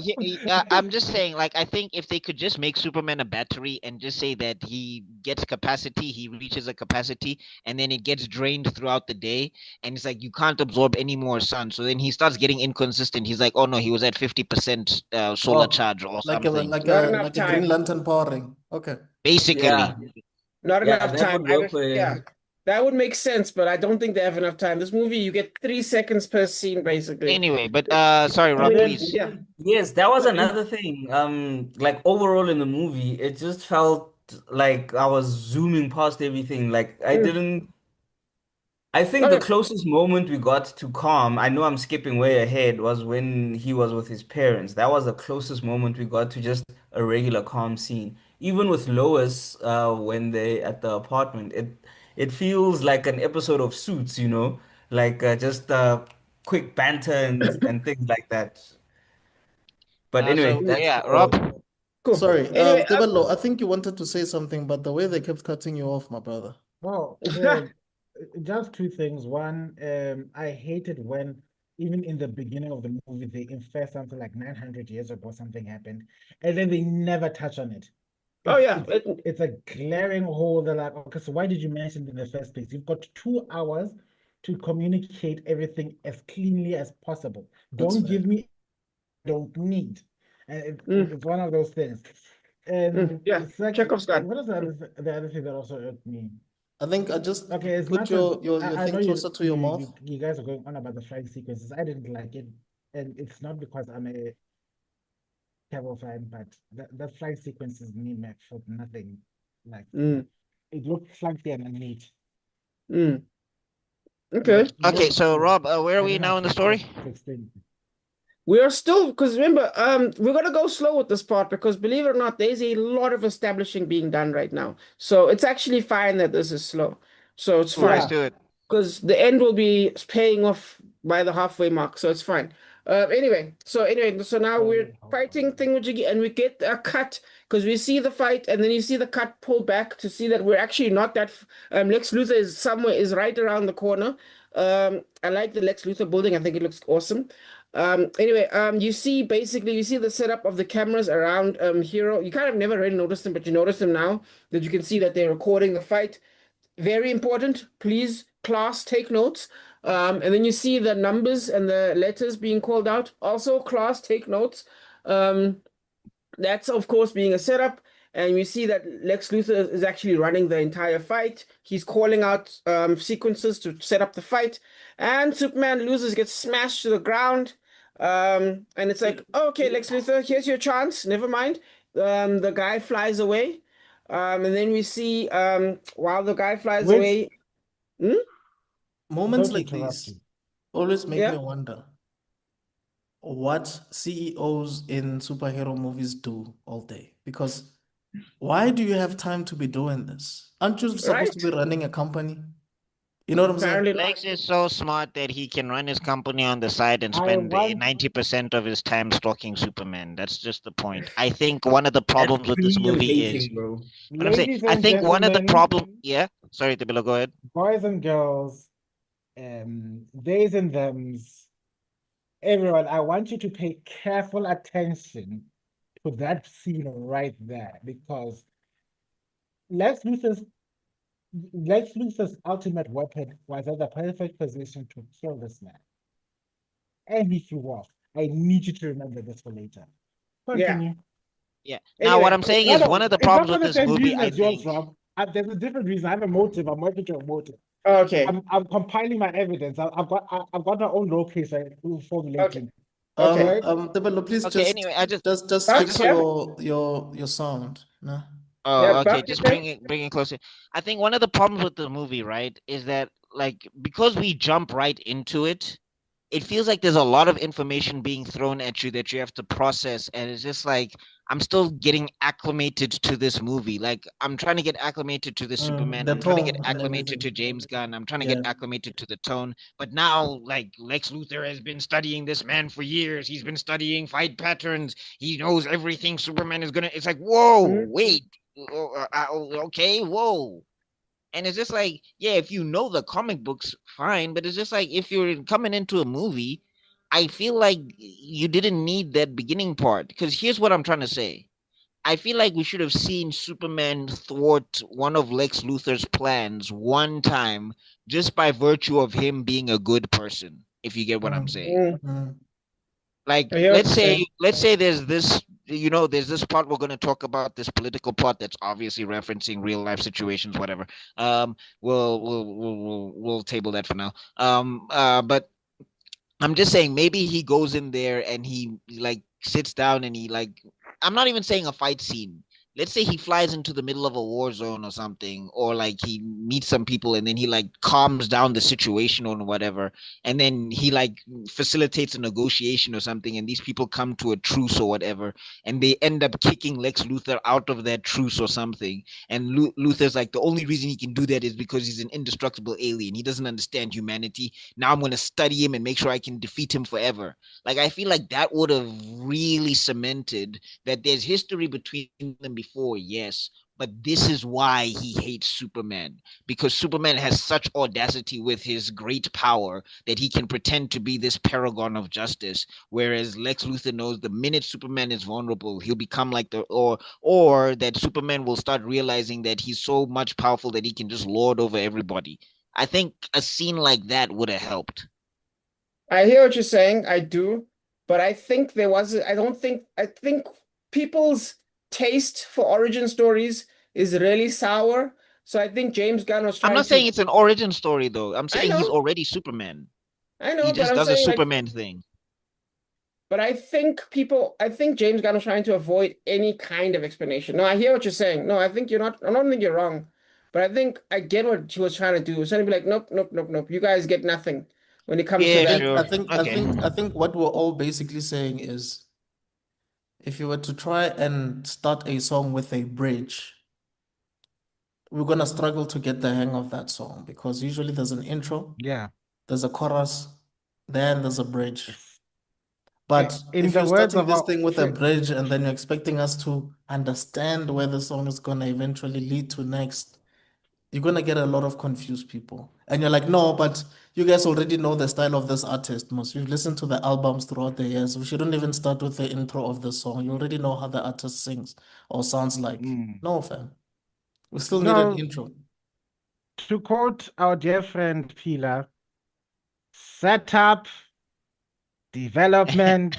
I'm just saying, like, I think if they could just make Superman a battery and just say that he gets capacity, he reaches a capacity, and then it gets drained throughout the day, and it's like you can't absorb any more sun. So then he starts getting inconsistent. He's like, oh no, he was at 50% solar Oh, charge or like a something. Not enough like a Green time. Lantern powering. Okay. Yeah. Basically, Not Yeah, enough that time. would work for Yeah, him. that would make sense, but I don't think they have enough time. This movie, you get 3 seconds per scene, basically. anyway, but sorry, And Rob, then, please. yeah. Yes, that was another thing. Like overall in the movie, it just felt like I was zooming past everything. Like I Mm. didn't. I think Oh, the yeah. closest moment we got to calm, I know I'm skipping way ahead, was when he was with his parents. That was the closest moment we got to just a regular calm scene. Even with Lois, when they at the apartment, it feels like an episode of Suits, you know, like just quick banter and things like that. But anyway, So Mm. that's yeah, for Rob. Cool. Sorry, Anyway, Tebello, I think you wanted to say something, but the way they kept cutting you off, my brother. Well, just two things. One, I hated when even in the beginning of the movie they infer something like 900 years ago something happened, and then they never touch on it. oh, It's yeah. it's it's a glaring hole. They're like, okay, so why did you mention it in the first place? You've got 2 hours to communicate everything as cleanly as possible. That's Don't fair. give me don't need. And Mm, it's one of those things. And yeah. Chekhov's gun. what is the other thing that also irked me? I think I just Okay, as put much as your I know thing closer to your mouth. you guys are going on about the flying sequences, I didn't like it, and it's not because I'm a Cavill fan, but that flying sequences me for nothing. Like Mm, it looked clunky and neat. mm. Like Okay. Okay, most, so yeah, Rob, where are I we don't know now in the story? to explain. We are still, because remember, we're gonna go slow with this part because believe it or not, there's a lot of establishing being done right now. So it's actually fine that this is slow. So it's Cool, let's fine. Yeah, do it. Because the end will be paying off by the halfway mark, so it's fine. So now we're hold fighting on. thingamajiggy, and we get a cut because we see the fight, and then you see the cut pull back to see that we're actually not that. Lex Luthor is right around the corner. I like the Lex Luthor building. I think it looks awesome. You see the setup of the cameras around Hero. You kind of never really noticed them, but you notice them now that you can see that they're recording the fight. Very important. Please, class, take notes. And then you see the numbers and the letters being called out. Also, class, take notes. Um, that's, of course, being a setup. And we see that Lex Luthor is actually running the entire fight. He's calling out sequences to set up the fight. And Superman loses, gets smashed to the ground. And it's like, okay, Lex Luthor, here's your chance. Never mind. The guy flies away. And then we see while the guy flies Which, away. Hmm? Moments sorry to like interrupt these you. always make me Yeah, wonder what CEOs in superhero movies do all day. Because why do you have time to be doing this? Aren't you supposed to right. be running a company? You know what I'm saying? Apparently not. Lex is so smart that he can run his company on the side and I spend want 90% of his time stalking Superman. That's just the point. I think one of the that's problems with this premium movie is hating, bro. what I'm saying. ladies I and think one of the gentlemen, problem. Yeah, sorry, Tabilo, go ahead. boys and girls, theys and thems, everyone, I want you to pay careful attention to that scene right there because Lex Luthor's Lex Luthor's ultimate weapon was at the perfect position to kill this man. And he flew off. I need you to remember this for later. Yeah. Continue. Yeah. Now, what Anyway, I'm saying No, is no, one of the it's not problems for with the this same movie. reason I as yours, think. Rob. There's a different reason. I have a motive. I'm working to a motive. okay. I'm compiling my evidence. I've got my own law case I'm Okay. formulating. All Okay. right. Tebello, please Okay. Anyway, I just. just I But just fix want. yeah, your sound. No? yeah, Oh, okay. but you Just say bring it closer. I think one of the problems with the movie, right, is that like because we jump right into it, it feels like there's a lot of information being thrown at you that you have to process, and it's just like I'm still getting acclimated to this movie. Like I'm trying to get acclimated to the Superman. The I'm trying to get tone and acclimated to everything. James Gunn. I'm trying to get Yeah. acclimated to the tone. But now, like Lex Luthor has been studying this man for years. He's been studying fight patterns. He knows everything Superman is gonna. It's like, whoa, mhm. wait, okay, whoa. And it's just like, yeah, if you know the comic books, fine. But it's just like if you're coming into a movie, I feel like you didn't need that beginning part. Because here's what I'm trying to say. I feel like we should have seen Superman thwart one of Lex Luthor's plans one time just by virtue of him being a good person, if you get what I'm Mm, saying. Mm, mm, Like I hear what you're saying. let's say there's this, there's this part we're going to talk about, this political part that's obviously referencing real life situations, whatever. We'll table that for now. But I'm just saying maybe he goes in there and he like sits down and he like, I'm not even saying a fight scene. Let's say he flies into the middle of a war zone or something, or like he meets some people and then he like calms down the situation or whatever, and then he like facilitates a negotiation or something, and these people come to a truce or whatever, and they end up kicking Lex Luthor out of that truce or something. And Luthor's like, the only reason he can do that is because he's an indestructible alien. He doesn't understand humanity. Now I'm going to study him and make sure I can defeat him forever. Like, I feel like that would have really cemented that there's history between them before, yes, but this is why he hates Superman, because Superman has such audacity with his great power that he can pretend to be this paragon of justice, whereas Lex Luthor knows the minute Superman is vulnerable, he'll become like or that Superman will start realizing that he's so much powerful that he can just lord over everybody. I think a scene like that would have helped. I hear what you're saying. I do, but I think there was. I don't think. I think people's taste for origin stories is really sour. So I think James Gunn was I'm trying not saying to. it's an origin story though. I'm I saying he's know, already Superman. I He know, but just I'm does a saying like. Superman thing. But I think people. I think James Gunn was trying to avoid any kind of explanation. No, I hear what you're saying. No, I think you're not. I don't think you're wrong, but I think I get what he was trying to do. He was trying to be like, nope, nope, nope, nope. You guys get nothing when it comes to Yeah, I that. think I sure. think I Okay. think I think what we're all basically saying is if you were to try and start a song with a bridge, we're gonna struggle to get the hang of that song because usually there's an intro, Yeah. there's a chorus, then there's a bridge. Yes. But In if the you're words starting of this our thing with a bridge and then you're expecting us to understand where the song is gonna eventually lead to next, you're gonna get a lot of confused people. And you're like, no, but you guys already know the style of this artist. Most you've listened to the albums throughout the years. We shouldn't even start with the intro of the song. You already know how the artist sings or sounds like. Mm. No, fam. We still need an No, intro. to quote our dear friend Pila, setup, development,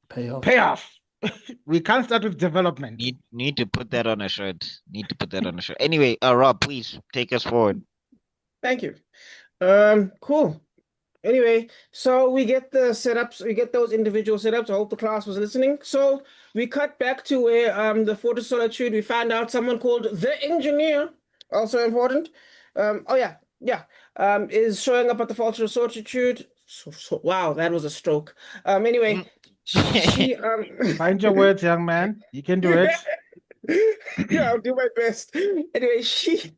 Payoff. payoff. We can't start with development. Need to put that on a shirt. Need to put that on a shirt. Anyway, Rob, please take us forward. Thank you. Cool. Anyway, so we get the setups, we get those individual setups. I hope the class was listening. So we cut back to where the Fort of Solitude, we found out someone called the engineer, also important. Oh yeah, yeah. Is showing up at the Fort of Solitude. Wow, that was a stroke. Anyway, she Find your words, young man. You can do it. yeah, I'll do my best. Anyway, she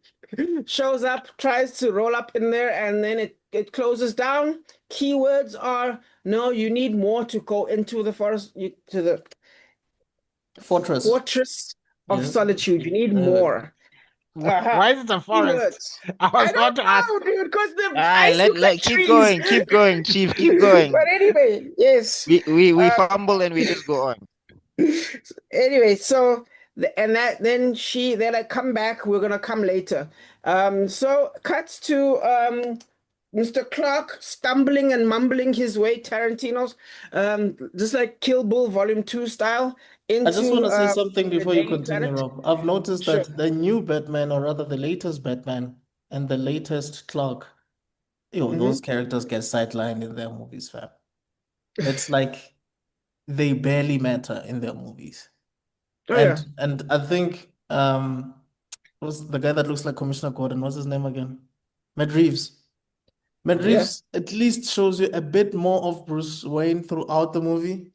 shows up, tries to roll up in there, and then it closes down. Keywords are no, you need more to go into the forest, to the Fortress. Fortress of Yeah. Solitude. You need Uh, more. Uh-huh. Why is it a forest? Keywords. I I was about don't to ask. know, dude, because Ah, I look like trees. keep going, Chief, keep going. But anyway, yes. We Uh, fumble and we just go on. Anyway, so and that then they're like, come back, we're gonna come later. So cuts to Mr. Clark stumbling and mumbling his way Tarantino's just like Kill Bill Volume 2 style I just want into to say something the before you Daily continue, Planet. Rob. I've noticed Sure. that the new Batman, or rather the latest Batman and the latest Clark, those characters get sidelined in their movies, fam. It's like they barely matter in their movies. Oh And yeah. and I think what's the guy that looks like Commissioner Gordon? What's his name again? Matt Reeves. Matt Yeah. Reeves at least shows you a bit more of Bruce Wayne throughout the movie.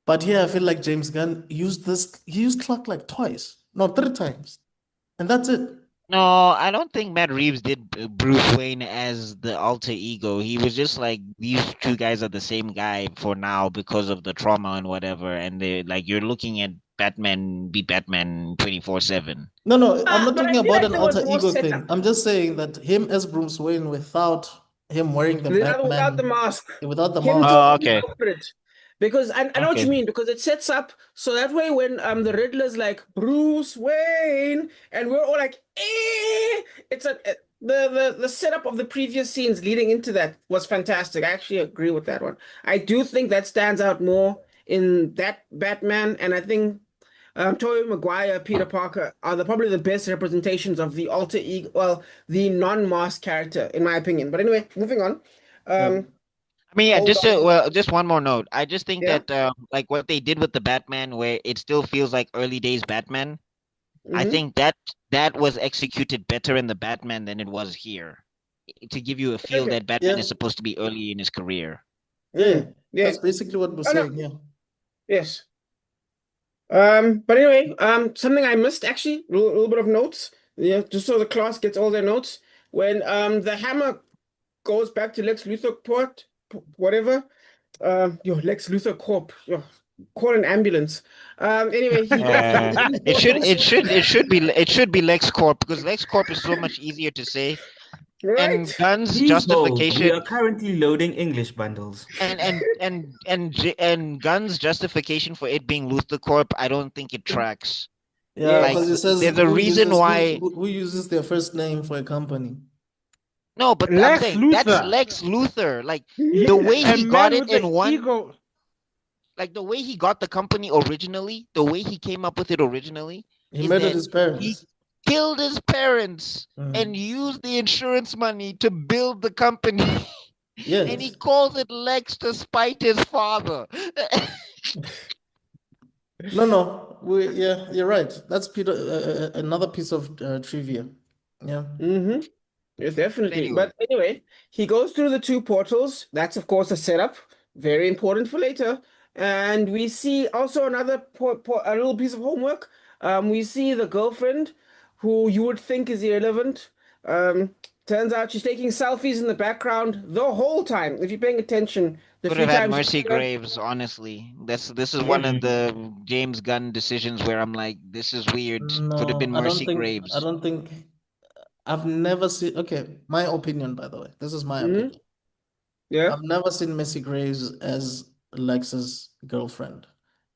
But here I feel like James Gunn he used Clark like twice, no, three times. And that's it. No, I don't think Matt Reeves did Bruce Wayne as the alter ego. He was just like, these two guys are the same guy for now because of the trauma and whatever. And they like, you're looking at Batman be Batman 24/7. No, no, I'm not But I talking feel about like an there was alter more ego setup. thing. I'm just saying that him as Bruce Wayne without him wearing the Without the Batman, mask. without the Him mask. Oh, totally okay. separate. Because I know what Okay. you mean, because it sets up so that way when the Riddler's like Bruce Wayne and we're all like, it's the setup of the previous scenes leading into that was fantastic. I actually agree with that one. I do think that stands out more in that Batman, and I think Tobey Maguire, Peter Parker are probably the best representations of the alter ego, well, the non-mask character, in my opinion. But anyway, moving on. Yeah. I mean, yeah, Hold on. just one more note. I just think Yeah. that like what they did with the Batman, where it still feels like early days Batman. I Mm-hmm. think that was executed better in the Batman than it was here, to give you a feel Okay. that Batman Yeah, is supposed to be early in his career. yeah. Yeah. That's basically what we're Oh no. saying. Yeah. Yes. But anyway, something I missed actually, a little bit of notes. Yeah, just so the class gets all their notes. When the hammer goes back to Lex Luthor port, whatever. Lex Luthor Corp. Yo, call an ambulance. Anyway, he goes to the two It should portals. it should be LexCorp, because LexCorp is so much easier to say. And Right? Guns Please hold. We justification are currently loading English bundles. and Guns justification for it being Luther Corp, I don't think it tracks. Yeah, Like Yes. because it says there's a reason why. who uses their first name for a company. No, but I'm Lex saying that's Luthor. Lex Luthor. Like He, the way a he got man it with the in one, ego. like the way he got the company originally, the way he came up with it originally He is murdered that his he parents. killed his parents and Mm. used the insurance money to build the company. And he Yes. calls it Lex to spite his father. No, no. Yeah, you're right. That's Peter. Another piece of trivia. Yeah. Mm-hmm. Yes, But definitely. anyway, But anyway, he goes through the two portals. That's, of course, a setup. Very important for later. And we see also another a little piece of homework. We see the girlfriend who you would think is irrelevant. Um, Turns out she's taking selfies in the background the whole time. If you're paying attention, the could few have had times you Mercy see her. Graves, honestly. This is one Yeah. of Mm. the James Gunn decisions where I'm like, this is weird. Could have been No, I don't Mercy think. I Graves. don't think. I've never seen. Okay, my opinion, by the way. This is my Hmm. opinion. Yeah. I've never seen Missy Graves as Lex's girlfriend.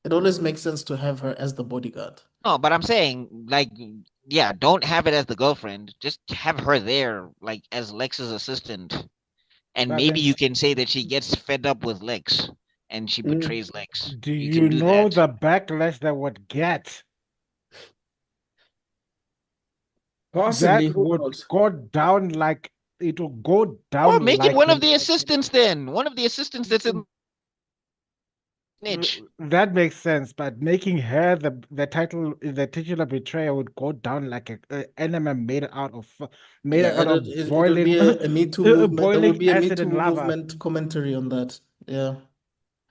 It always makes sense to have her as the bodyguard. No, but I'm saying, like, yeah, don't have it as the girlfriend. Just have her there, like, as Lex's assistant. And But maybe then, you can say that she gets fed up with Lex and she Mm. betrays Lex. do You can you do know that. the backlash that would get? That Possibly. Who would knows? go down like it will go Or down make it like one of the assistants then. One of the assistants that's in niche. that makes sense. But making her the titular betrayer would go down like a enema made Yeah, out of it would be a Me Too movement. There would boiling be a Me acid Too and lava. movement commentary on that. Yeah.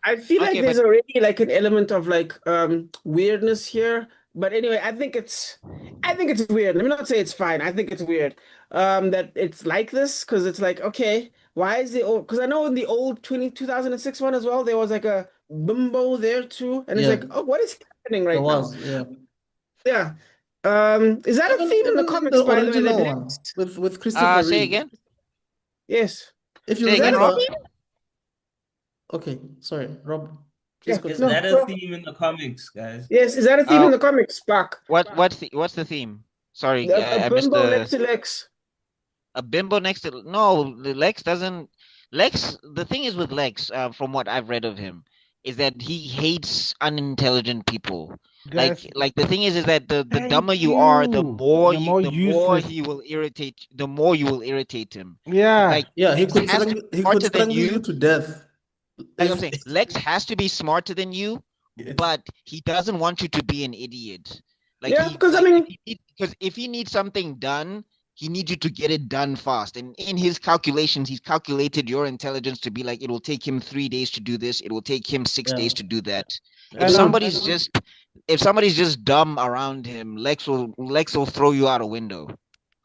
I feel like Okay, there's but already like an element of like weirdness here. But anyway, I think it's weird. Let me not say it's fine. I think it's weird. That it's like this because it's like, okay, why is the old because I know in the old 2006 one as well, there was like a bimbo there too. And it's Yeah, like, oh, what is happening there right now? was. Yeah. Yeah. Is that a theme in the Even in comics, the by the way? That original Lex? one with Christopher say Reeve. again. Yes. If you Say Is that again, a Rob. remember, theme? okay, sorry, Rob, please Yeah. Is continue. No. that a Go. theme in the comics, guys? Yes. Is that a theme Uh in the comics, Spark? what's the theme? Sorry, A I missed bimbo next to Lex. a bimbo next to no. Lex doesn't. Lex. The thing is with Lex, from what I've read of him, is that he hates unintelligent people. Guys, Like the thing is that the dumber thank you are, you. The more the more useless. he will irritate. The more you will irritate him. Yeah. Like Yeah, Lex has to be he could smarter than strangle you you. to death Like I'm if saying, Lex has to be smarter than you, it's but he doesn't want you to be an idiot. Yeah, because I mean, Because if he needs something done, he needs you to get it done fast. And in his calculations, he's calculated your intelligence to be like it will take him 3 days to do this, it will take him 6 days yeah. to do that. If And on somebody's just dumb around him, Lex will throw you out a window.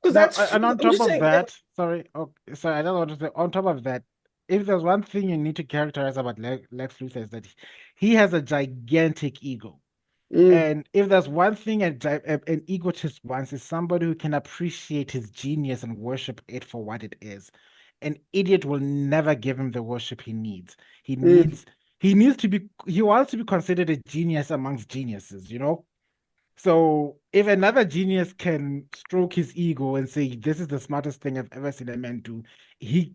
because now, that's and on I'm top just of saying. that, sorry, I don't want to say. On top of that, if there's one thing you need to characterize about Lex Luthor is that he has a gigantic ego. And if there's one thing an egotist wants, is somebody who can appreciate his genius and worship it for what it is. An idiot will never give him the worship he needs. He Mm. needs he wants to be considered a genius amongst geniuses, you know? So if another genius can stroke his ego and say, "This is the smartest thing I've ever seen a man do," he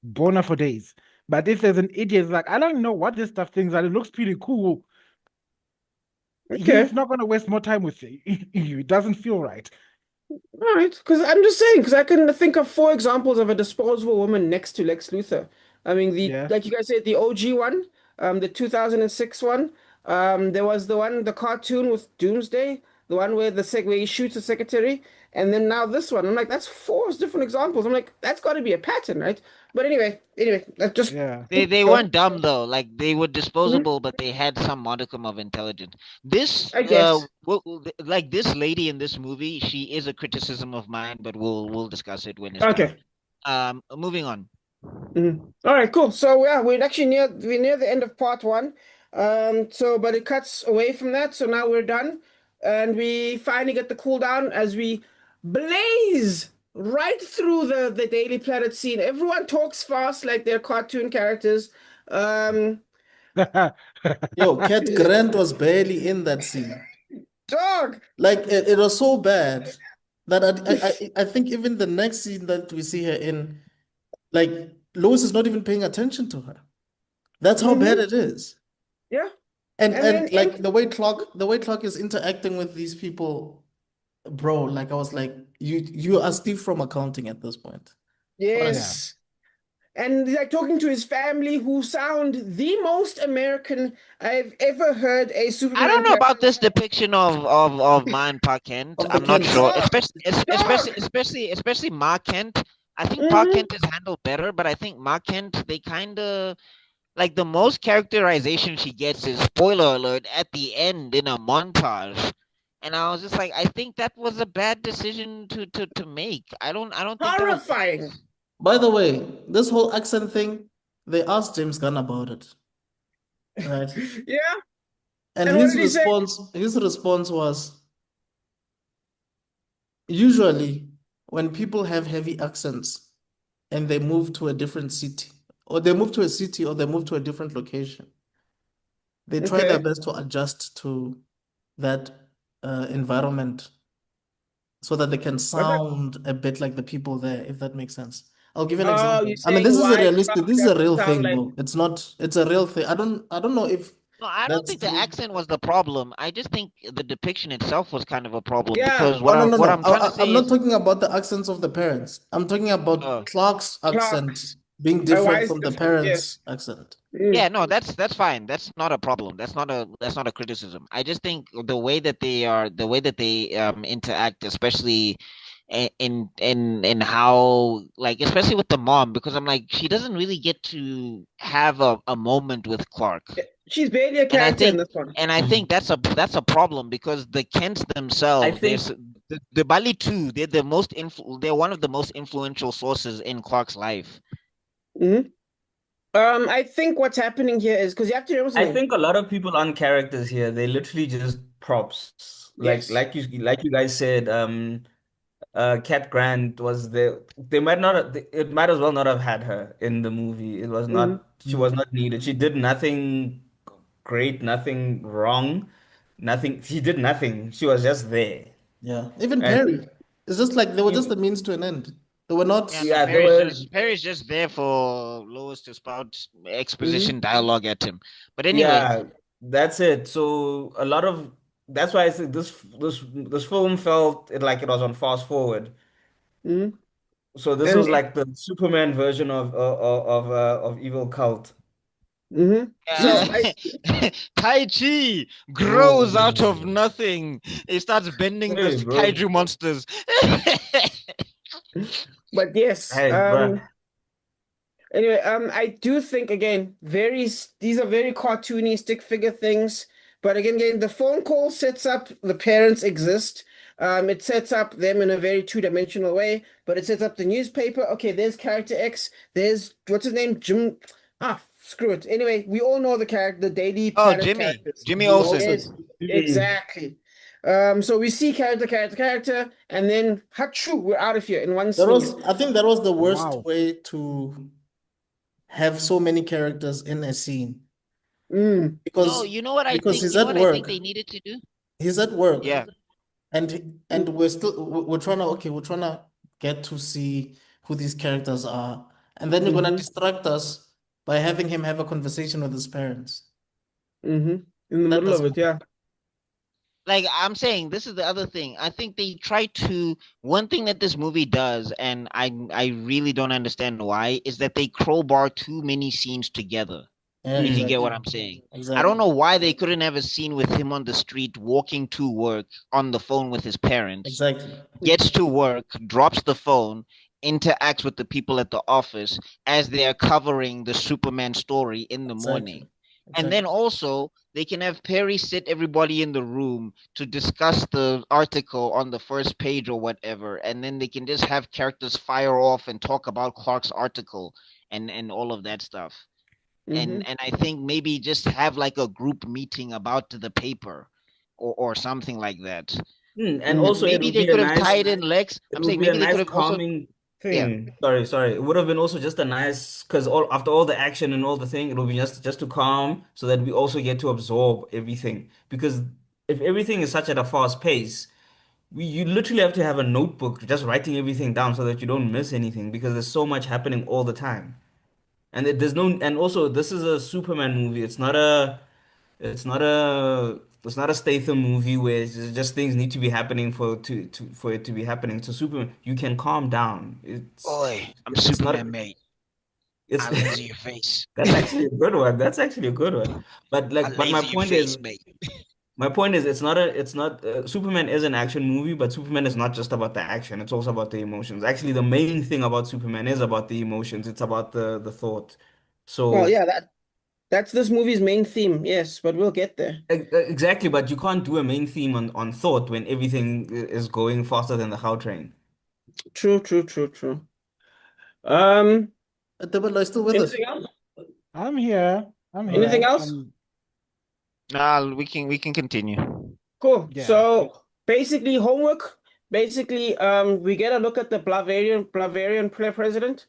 boner for days. But if there's an idiot like, "I don't know what this stuff thinks, and it looks pretty cool," Okay. he's not going to waste more time with you. It doesn't feel right. All right, because I'm just saying, because I can think of 4 examples of a disposable woman next to Lex Luthor. I mean, Yeah. like you guys said, the OG one, the 2006 one. There was the cartoon with Doomsday, the one where he shoots the secretary, and then now this one. I'm like, that's 4 different examples. I'm like, that's got to be a pattern, right? But anyway, that just Yeah. They weren't dumb though. Like they were Mhm, disposable, but they had some modicum of intelligence. This I guess. like this lady in this movie, she is a criticism of mine, but we'll discuss it when it's time. Okay. Moving on. All right, cool. So yeah, we're near the end of part one. But it cuts away from that. So now we're done, and we finally get the cooldown as we blaze right through the Daily Planet scene. Everyone talks fast like they're cartoon characters. Um, Yo, Cat Grant was barely in that scene. dog. Like it was so bad that I think even the next scene that we see her in, like Lois is not even paying attention to her. That's how bad it is. Yeah, And and then and like the way Clark is interacting with these people, bro, like I was like, you are Steve from accounting at this point. Yeah. Honestly. yes. And he's like talking to his family who sound the most American I've ever heard a I Superman don't know character. about this depiction of Man Pa Kent. Of the I'm not sure, Kents. Dog, dog. especially Ma Kent. I think Pa Mm-hmm. Kent is handled better, but I think Ma Kent they kind of like the most characterization she gets is spoiler alert at the end in a montage. And I was just like, I think that was a bad decision to make. I don't think that was Horrifying. By the way, this whole accent thing, they asked James Gunn about it, right? Yeah. And And what his did he say? response was usually when people have heavy accents and they move to a different city, or they move to a city, or they move to a different location, they try their Okay. best to adjust to that environment so that they can Okay. sound a bit like the people there, if that makes sense. I'll give you an Oh, example. you're I mean, saying why Clark this is a doesn't real sound thing like. though. It's not, it's a real thing. I don't know if no, I don't that's think the true. accent was the problem. I just think the depiction itself was kind of a problem Yeah, because Oh, no, no, what no. I'm trying to I'm say not is talking about the accents of the parents. I'm talking about Clark's accent Clark's. being Why different is from the different? parents' Yes. accent. yeah, no, that's fine. That's not a problem. That's not a criticism. I just think the way that they interact, especially in how like especially with the mom, because I'm like she doesn't really get to have a moment with Clark. She's barely a And I character in think this one. that's a problem because the Kents I themselves, think the Bali too, they're one of the most influential sources in Clark's life. Hmm. I think what's happening here is because you have to remember I something. think a lot of people on characters here, they literally just props. Yes. Like you guys said, Cat Grant was there. They might not have, it might as well not have had her in the movie. Hmm. She was not needed. She did nothing great, nothing wrong, nothing. She did nothing. She was just there. Yeah. Even And Perry. It's just like they were just a means to an end. They were not. Yeah, no, yeah, they were, Perry's just there for Lois to spout Hmm. exposition dialogue at him. But anyway, yeah, that's it. So a lot of, that's why I said this film felt like it was on fast forward. Hmm. So this And was like the Superman version of Evil Cult. so I. Tai Chi grows out of Whoa. nothing. He starts bending the Hey, bro. kaiju monsters. But yes. Hey, bro. Anyway, I do think again, these are very cartoony stick figure things. But again, the phone call sets up the parents exist. It sets up them in a very two-dimensional way, but it sets up the newspaper. Okay, there's character X. There's what's his name? Screw it. Anyway, we all know the character, the Daily Oh, Planet characters. Jimmy Jimmy Olsen. There's Olsen. Exactly. So we see character, and then hachu, we're out of here in one That sneeze. was, I think that was the worst Wow. way to have so many characters in a scene Mm. No, you know what I because think? he's You know at what I think work. they needed to do? He's at work, Yeah. and we're trying to we're trying to get to see who these characters are, and then you're gonna Mm-hmm. distract us by having him have a conversation with his parents. Mm-hmm. In the That middle of doesn't it, yeah. Like I'm saying, this is the other thing. I think they try to one thing that this movie does, and I really don't understand why, is that they crowbar too many scenes together. Yeah, If you Mm. get what exactly. I'm saying. I Exactly. don't know why they couldn't have a scene with him on the street walking to work on the phone with his parents, Exactly. gets to work, drops the phone, interacts with the people at the office as they are covering the Superman story in the morning. Exactly. And then Exactly. also, they can have Perry sit everybody in the room to discuss the article on the first page or whatever. And then they can just have characters fire off and talk about Clark's article and all of that stuff. Mm-hmm. And I think maybe just have like a group meeting about the paper or something like that. And Mm. And also, it maybe would they be a could have nice, tied in Lex. it I'm would saying be a maybe they could nice have also, calming yeah. thing. Sorry. It would have been also just a nice, because all after all the action and all the thing, it will be just to calm so that we also get to absorb everything. Because if everything is such at a fast pace, you literally have to have a notebook just writing everything down so that you don't miss anything because there's so much happening all the time. And there's no, and also this is a Superman movie. It's not a Statham movie where it's just things need to be happening for it to be happening. To Superman, you can calm down. Oi, I'm It's not Superman, mate. it's I laser your face. that's actually a good one. That's actually a good one. But I like, but laser your face, mate. my point is it's not Superman is an action movie, but Superman is not just about the action. It's also about the emotions. Actually, the main thing about Superman is about the emotions. It's about the thought. Well, So yeah, that's this movie's main theme, yes, but we'll get there. exactly, but you can't do a main theme on thought when everything is going faster than the cow train. True. Um, Tebelo is still with us. anything else? I'm here. I'm All Anything right. here. else? Nah, we can continue. Cool. Yeah. So basically, homework. Basically, we get a look at the Bavarian president.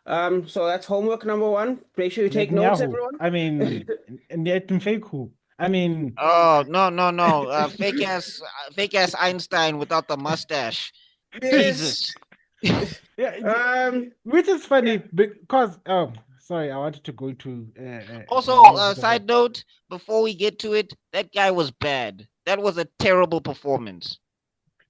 So that's homework number one. Make sure you take notes, Netanyahu. everyone. I mean, Netanyahu. I mean, Oh no. Fake ass Einstein without the mustache. Yes. Jesus. yeah, which is Yeah. funny because sorry, I wanted to go to Also, a little bit of side note, before we get to it, that guy was bad. That was a terrible performance.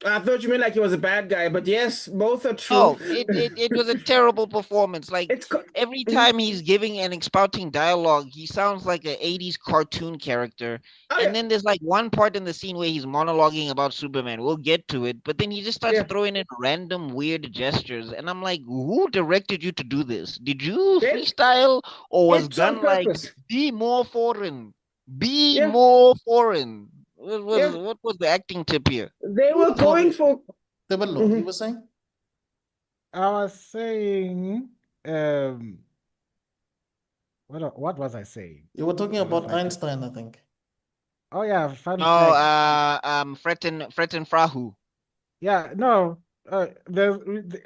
I thought you meant like he was a bad guy, but yes, both are true. Oh, it was a terrible performance. Like It's every time he's giving and expounding dialogue, he sounds like an 80s cartoon character. Oh, And yeah. then there's like one part in the scene where he's monologuing about Superman. We'll get to it, but then he just starts Yeah. throwing in random weird gestures. And I'm like, who directed you to do this? Did you It's freestyle or was it's on Gunn like, purpose. be more foreign? Be Yeah. more foreign. Yeah. What was the acting tip here? They Who were told going you? for Tebelo, you Mhm. were saying? I was saying, what was I saying? You were talking I lost about my train. Einstein, I think. Oh yeah, fun Oh, fact. Fretten Frahu. Yeah, no. I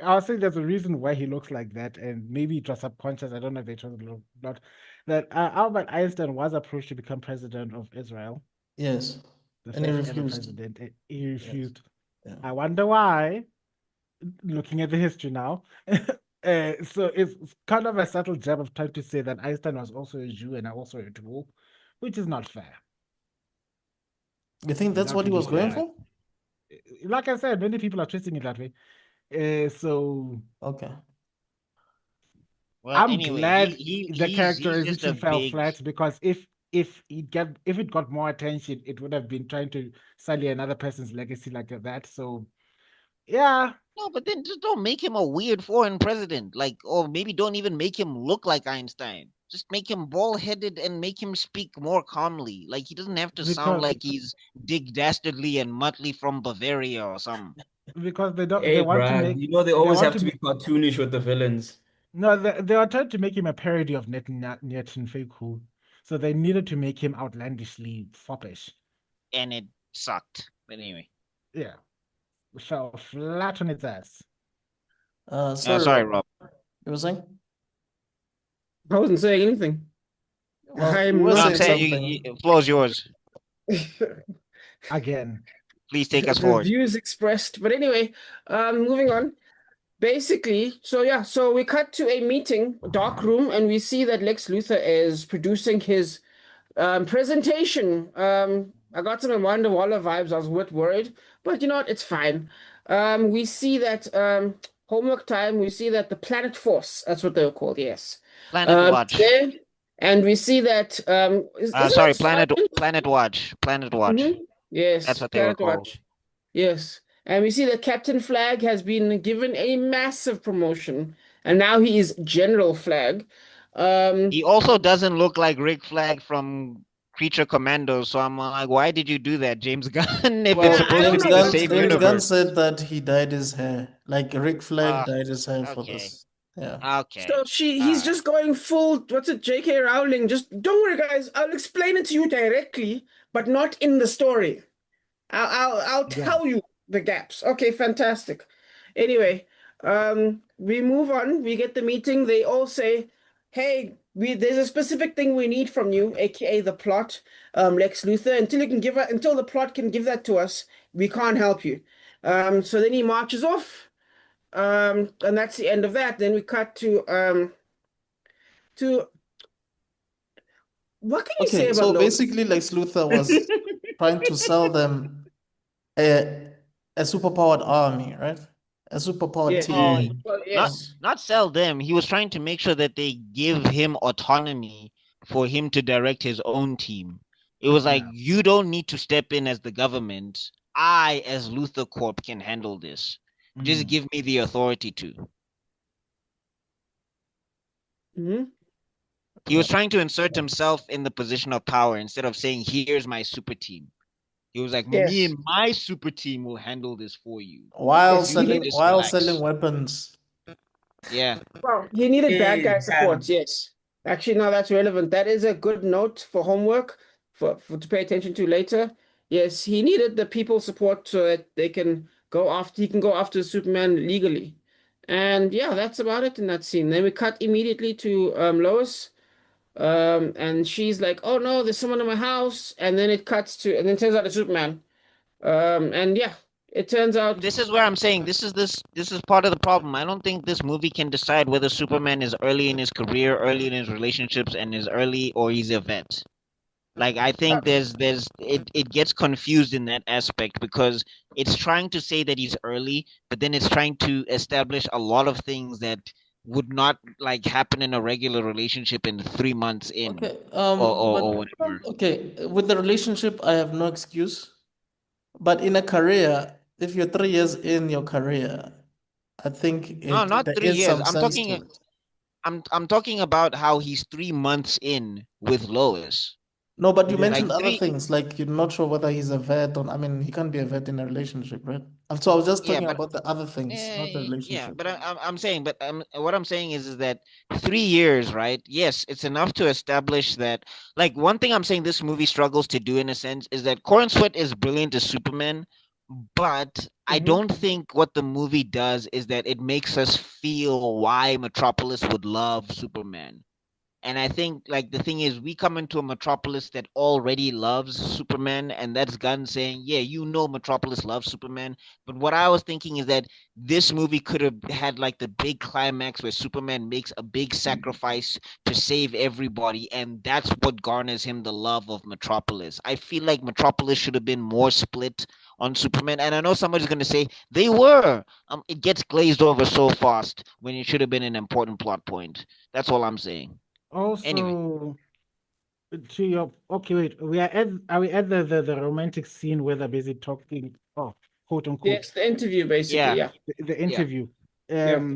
was saying there's a reason why he looks like that, and maybe it was subconscious. I don't know if it was not. That Albert Einstein was approached to become president of Israel, Yes. the And he first ever refused. president. He Yes. refused. Yeah. I wonder why. Looking at the history now, so it's kind of a subtle jab of trying to say that Einstein was also a Jew and also a tool, which is not fair. You think that's Not what he really was going fair. for? Like I said, many people are twisting it that way. So Okay. Well, I'm anyway, glad he the he's just a characterization fell big. flat because if it got more attention, it would have been trying to sully another person's legacy like that. So yeah, No, but then just don't make him a weird foreign president, like, or maybe don't even make him look like Einstein. Just make him bald-headed and make him speak more calmly. Like he doesn't have to sound because like he's Dick Dastardly and Muttley from Bavaria or something. they don't they Hey, want to Brad, make you know they they always want have to to be cartoonish with the villains. no they are trying to make him a parody of Netanyahu, so they needed to make him outlandishly foppish. and it sucked. But anyway, Yeah, fell flat on its ass. Sorry, sorry, Rob, Rob. you were saying? I wasn't saying anything. Well, you I'm were No, not I'm saying saying something. floor is yours. Again. Please take us the forward. views expressed. But anyway, moving on. Basically, so we cut to a meeting, dark room, and we see that Lex Luthor is producing his presentation. I got some Amanda Waller vibes. I was a bit worried, but you know what? It's fine. We see that homework time. We see that the Planet Force. That's what they were called. Yes. Planet It's Watch. there, and we see that isn't Sorry, that Sergeant? Planet Watch. Planet Watch. That's Yes, what they were Planet called. Watch. Yes. And we see that Captain Flag has been given a massive promotion, and now he is General Flag. Um, He also doesn't look like Rick Flag from Creature Commando, so I'm like, why did you do that, James Gunn? If it's yeah, Well, I supposed to don't James be know the Gunn, what's same James going Gunn on. universe. said that he dyed his hair. Like Rick Flag Uh, dyed his hair for okay. this. Yeah. Okay. He's Alright. just going full, what's it, J.K. Rowling? Just don't worry, guys. I'll explain it to you directly, but not in the story. I'll Yeah. tell you the gaps. Okay, fantastic. Anyway, we move on. We get the meeting. They all say, "Hey, there's a specific thing we need from you, aka the plot, Lex Luthor. Until the plot can give that to us, we can't help you." So then he marches off. And that's the end of that. Then we cut to what can you say Okay, about so Lois? basically Lex Luthor was trying to sell them a a superpowered army, right? A superpowered Yeah. team. Well, Not yes. not sell them. He was trying to make sure that they give him autonomy for him to direct his own team. It was like Yeah. you don't need to step in as the government. I, as Luther Corp, can handle this. Just Mm. give me the authority to. Mhm. He was trying to insert himself in the position of power instead of saying, "Here's my super team." He was like, "Me Yes. and my super team will handle this for you. While Yes. You can selling just while selling relax." weapons. Yeah. Well, he needed bad Hey, guy support, fam. yes. Actually, no, that's relevant. That is a good note for homework for to pay attention to later. Yes, he needed the people support so that he can go after Superman legally. And yeah, that's about it in that scene. Then we cut immediately to Lois. And she's like, "Oh no, there's someone in my house." And then and then it turns out it's Superman. And yeah, it turns And out this is where I'm saying this is part of the problem. I don't think this movie can decide whether Superman is early in his career, early in his relationships, and is early or he's a vet. Like I think it gets confused in that aspect because it's trying to say that he's early, but then it's trying to establish a lot of things that would not like happen in a regular relationship in 3 months in Okay, or but whatever. okay, with the relationship, I have no excuse. But in a career, if you're 3 years in your career, I think No, it not there three is years. some sense to it. I'm talking about how he's 3 months in with Lois. No, but you Yeah. Like mentioned other three, things, like you're not sure whether he's a vet or I mean, he can't be a vet in a relationship, right? And so I was just yeah, talking but about the other things, not the yeah, relationship. but I'm saying, what I'm saying is that 3 years, right? Yes, it's enough to establish that. Like one thing I'm saying, this movie struggles to do in a sense is that Corin Sweat is brilliant as Superman, but I Mhm. don't think what the movie does is that it makes us feel why Metropolis would love Superman. And I think like the thing is we come into a Metropolis that already loves Superman, and that's Gunn saying, yeah, Metropolis loves Superman. But what I was thinking is that this movie could have had like the big climax where Superman makes a big sacrifice to save everybody, and that's what garners him the love of Metropolis. I feel like Metropolis should have been more split on Superman. And I know somebody's gonna say they were. It gets glazed over so fast when it should have been an important plot point. That's all I'm saying. Anyway, Also, to your okay, wait, are we at the romantic scene where they're busy talking, oh, quote unquote, Yes, the interview basically, yeah, yeah. the yeah. interview. Yeah.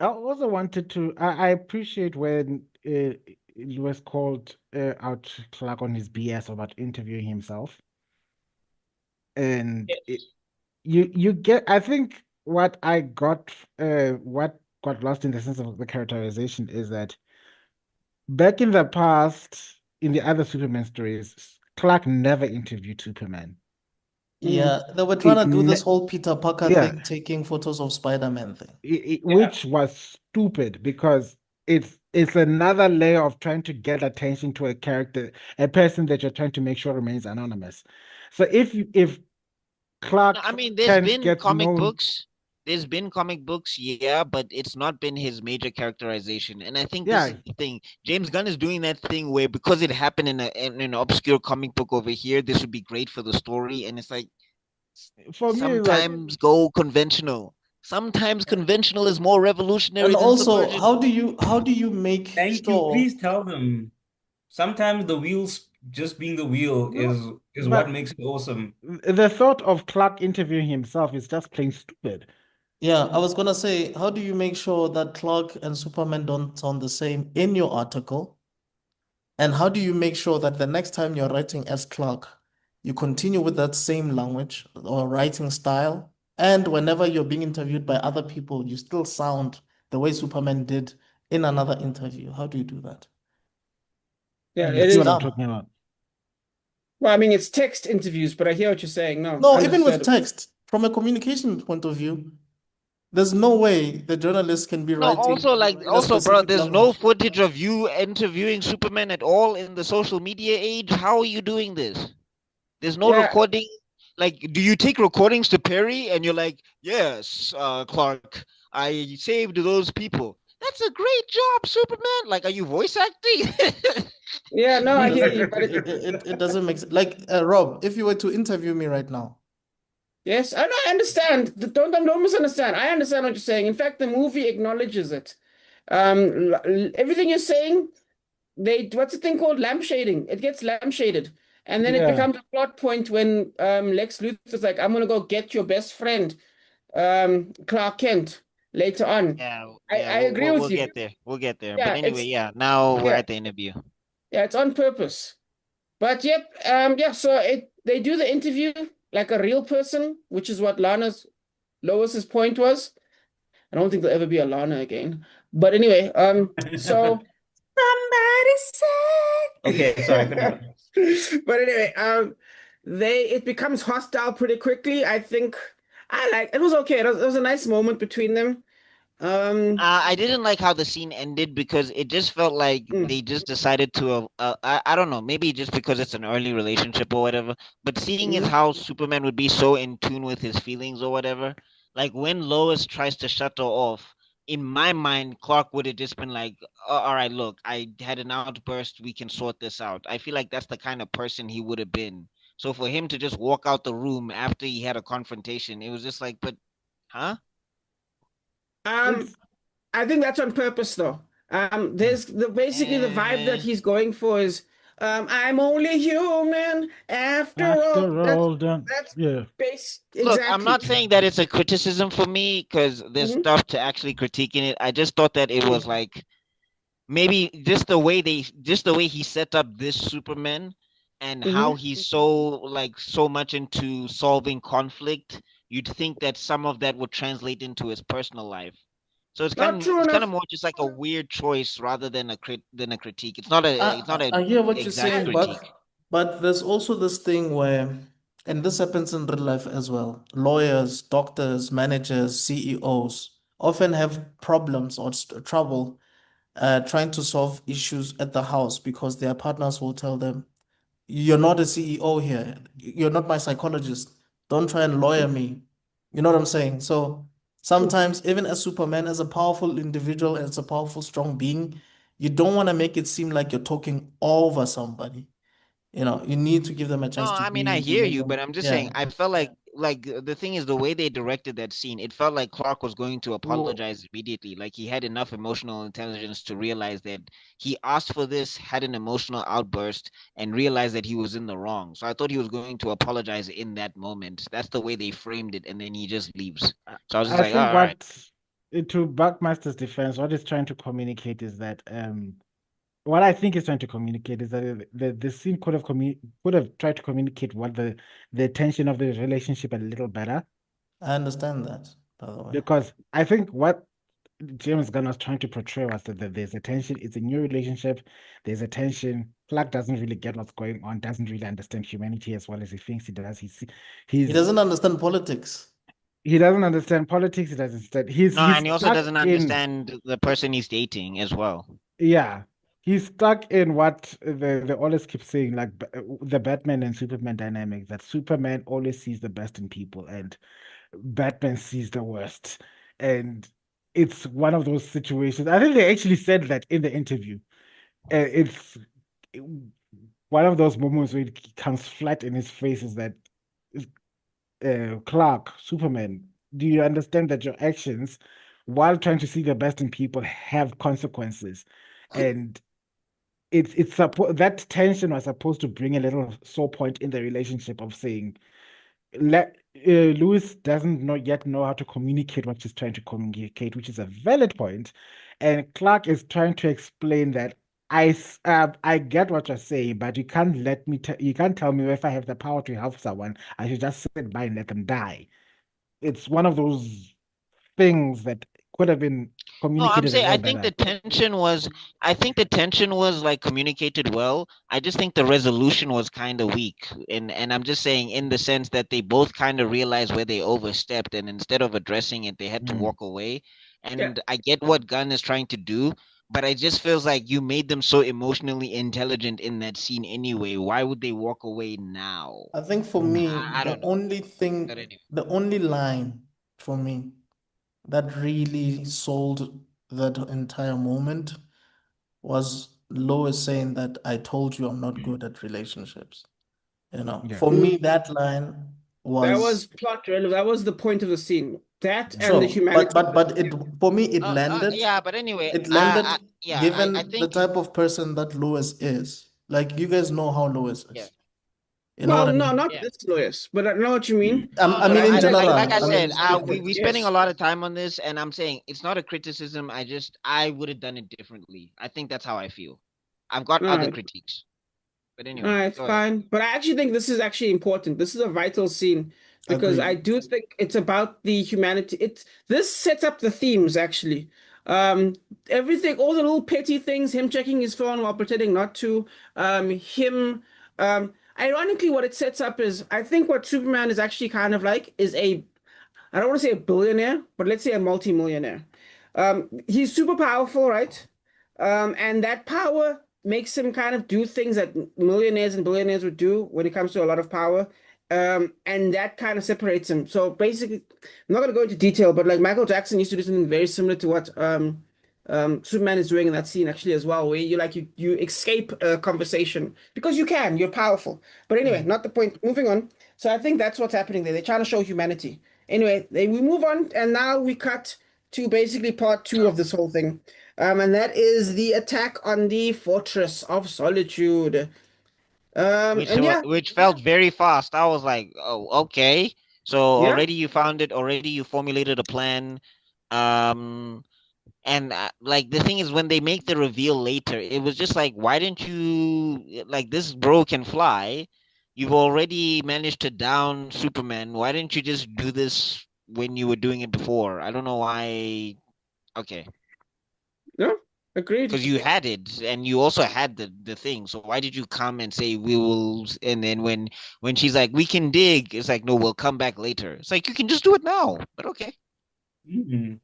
I also wanted to. I appreciate when it was called out Clark on his BS about interviewing himself, and Yes. you get. I think what got lost in the sense of the characterization is that back in the past, in the other Superman stories, Clark never interviewed Superman. Yeah, they were He trying to do ne this whole Peter Parker yeah, thing, taking photos of Spider-Man thing. Yeah. which was stupid because it's another layer of trying to get attention to a character, a person that you're trying to make sure remains anonymous. So if No, Clark I mean, Kent gets known, there's been comic books, yeah, but it's not been his major characterization. And I think this yeah, is the thing. James Gunn is doing that thing where because it happened in an obscure comic book over here, this would be great for the story. And it's like for me, like sometimes go conventional. Sometimes conventional is more revolutionary And than also, subversion. how do you make Thank you. sure? Please tell them. Sometimes the wheels just being the wheel no, is what but makes it awesome. the thought of Clark interviewing himself is just plain stupid. Yeah, I was gonna say, how do you make sure that Clark and Superman don't sound the same in your article? And how do you make sure that the next time you're writing as Clark, you continue with that same language or writing style? And whenever you're being interviewed by other people, you still sound the way Superman did in another interview. How do you do that? Yeah, You it It's see what is. I'm dumb. talking about? Well, I mean, it's text interviews, but I hear what you're saying. No, No, even with understood. text, from a communication point of view, there's no way the journalist can be No, writing in a bro, specific there's no language. footage of you interviewing Superman at all in the social media age. How are you doing this? There's no Yeah, recording. Like, do you take recordings to Perry and you're like, yes, Clark, I saved those people. That's a great job, Superman. Like, are you voice acting? yeah, no, It I hear doesn't you, but it doesn't make sense. Like Rob, if you were to interview me right now, yes, I know, I understand. Don't misunderstand. I understand what you're saying. In fact, the movie acknowledges it. Everything you're saying, they what's the thing called lampshading? It gets lampshaded, and then it Yeah. becomes a plot point when Lex Luthor's like, "I'm gonna go get your best friend, Clark Kent," later on. Yeah, I agree we'll with you. get there. We'll get there. But Yeah, anyway, it's yeah, now we're yeah, at the interview. yeah, it's on purpose. But yep, yeah. So they do the interview like a real person, which is what Lois's point was. I don't think there'll ever be a Lana again. But anyway, so somebody Okay, sorry, said. continue. But anyway, it becomes hostile pretty quickly. I think it was okay. It was a nice moment between them. Um, I didn't like how the scene ended because it just felt like mm, they just decided to. I don't know, maybe just because it's an early relationship or whatever. But seeing as mhm. how Superman would be so in tune with his feelings or whatever, like when Lois tries to shut her off, in my mind, Clark would have just been like, All right, look, I had an outburst. We can sort this out." I feel like that's the kind of person he would have been. So for him to just walk out the room after he had a confrontation, it was just like, but, huh? Um, It's I think that's on purpose though. There's basically the vibe that Eh. he's going for is I'm only human after all. after That's all done. that's Yeah. base Look, I'm exactly. not saying that it's a criticism for me because there's Hmm. stuff to actually critiquing it. I just thought that it was like maybe just the way he set up this Superman and how Hmm. he's so much into solving conflict. You'd think that some of that would translate into his personal life. So Not true it's kind of enough. more just like a weird choice rather than a critique. It's not a I hear what you're exact saying, critique. but there's also this thing where, and this happens in real life as well. Lawyers, doctors, managers, CEOs often have problems or trouble trying to solve issues at the house because their partners will tell them, "You're not a CEO here. You're not my psychologist. Don't try and lawyer me." You know what I'm saying? So True. sometimes, even as Superman, as a powerful individual, as a powerful, strong being, you don't want to make it seem like you're talking over somebody. You need to give them a No, chance to I mean I breathe and hear let you, but them, I'm just saying yeah. I felt like the thing is the way they directed that scene, it felt like Clark was going to Well, apologize immediately. Like he had enough emotional intelligence to realize that he asked for this, had an emotional outburst, and realized that he was in the wrong. So I thought he was going to apologize in that moment. That's the way they framed it, and then he just leaves. I So I was just I like, think all right. to Buckmaster's defense, what it's trying to communicate is that what I think it's trying to communicate is that the scene could have tried to communicate what the tension of the relationship a little better I understand that, by the way. because I think what James Gunn was trying to portray was that there's a tension. It's a new relationship. There's a tension. Clark doesn't really get what's going on. Doesn't really understand humanity as well as he thinks he does. He He's doesn't understand politics. he doesn't understand politics. He doesn't understand. No, He's and he also stuck doesn't in. understand the person he's dating as well. Yeah, he's stuck in what they always keep saying, like the Batman and Superman dynamic. That Superman always sees the best in people, and Batman sees the worst. And it's one of those situations. I think they actually said that in the interview. It's one of those moments where it comes flat in his face is that Clark, Superman, do you understand that your actions, while trying to see the best in people, have consequences? And that tension was supposed to bring a little sore point in the relationship of saying, Lewis doesn't yet know how to communicate what she's trying to communicate, which is a valid point. And Clark is trying to explain that I get what you're saying, but you can't you can't tell me if I have the power to help someone, I should just sit by and let them die. It's one of those things that could have been No, I'm communicated a saying little better. I think the tension was like communicated well. I just think the resolution was kind of weak. And I'm just saying in the sense that they both kind of realized where they overstepped, and instead of addressing it, they had to Mm. walk away. Yeah. And I get what Gunn is trying to do, but it just feels like you made them so emotionally intelligent in that scene anyway. Why would they walk away now? I think for Mm. me, I the don't know. only But thing, anyway. the only line for me that really sold that entire moment was Lois saying that I told you I'm not good at relationships. Yeah. For me, that line That was was plot relevant. That was the point of the scene. That and the sure, humanity. but it for me it landed. Yeah, but anyway, It landed I given the think type of person that Lois is. Like you guys know how Lois yeah. is. You know Well, what I no, mean? not Yeah. this Lois, but I know what you mean. I But mean in I like general. Like I I mean said, speaking. we spending a yes. lot of time on this, and I'm saying it's not a criticism. I would have done it differently. I think that's how I feel. I've got All other right. critiques, but All anyway, right, go ahead. fine. But I actually think this is actually important. This is a vital scene because I Agreed. do think it's about the humanity. This sets up the themes actually. Everything, all the little petty things, him checking his phone while pretending not to, him ironically what it sets up is I think what Superman is actually kind of like is I don't want to say a billionaire, but let's say a multimillionaire. He's super powerful, right? And that power makes him kind of do things that millionaires and billionaires would do when it comes to a lot of power. And that kind of separates him. So basically, I'm not going to go into detail, but like Michael Jackson used to do something very similar to what Superman is doing in that scene actually as well, where you escape a conversation because you're powerful. But anyway, not the point. Moving on. So I think that's what's happening there. They're trying to show humanity. Anyway, we move on, and now we cut to basically part two of this whole thing. And that is the attack on the Fortress of Solitude. And yeah, Which felt very fast. I was like, oh, okay. So yeah. already you found it. Already you formulated a plan. Um, and like the thing is, when they make the reveal later, it was just like, why didn't you like this bro can fly? You've already managed to down Superman. Why didn't you just do this when you were doing it before? I don't know why. Okay, No, agreed. because you had it, and you also had the thing. So why did you come and say we will? And then when she's like, we can dig, it's like, no, we'll come back later. It's like you can just do it now. But okay. Mm-hmm.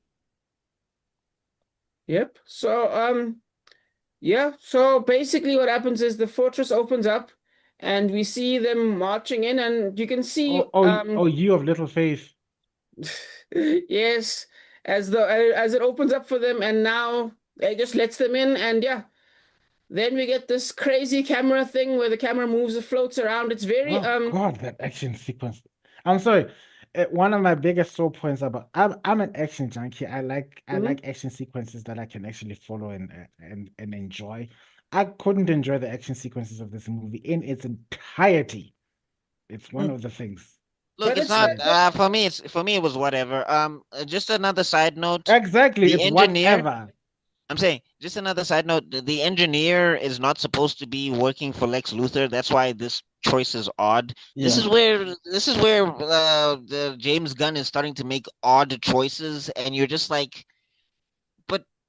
Yep. So, yeah. So basically, what happens is the fortress opens up, and we see them marching in, and you can see, You of little faith. yes, as it opens up for them, and now it just lets them in, and yeah. Then we get this crazy camera thing where the camera moves, it floats around. It's very Oh God, that action sequence. I'm sorry. One of my biggest sore points about I'm an action junkie. I mhm. like action sequences that I can actually follow and enjoy. I couldn't enjoy the action sequences of this movie in its entirety. It's one of the things. Look, But it's it's not like for me. It's for me. It was whatever. Just another side note. Exactly, The it's engineer. whatever. I'm saying just another side note. The engineer is not supposed to be working for Lex Luthor. That's why this choice is odd. This Yeah. is where the James Gunn is starting to make odd choices, and you're just like,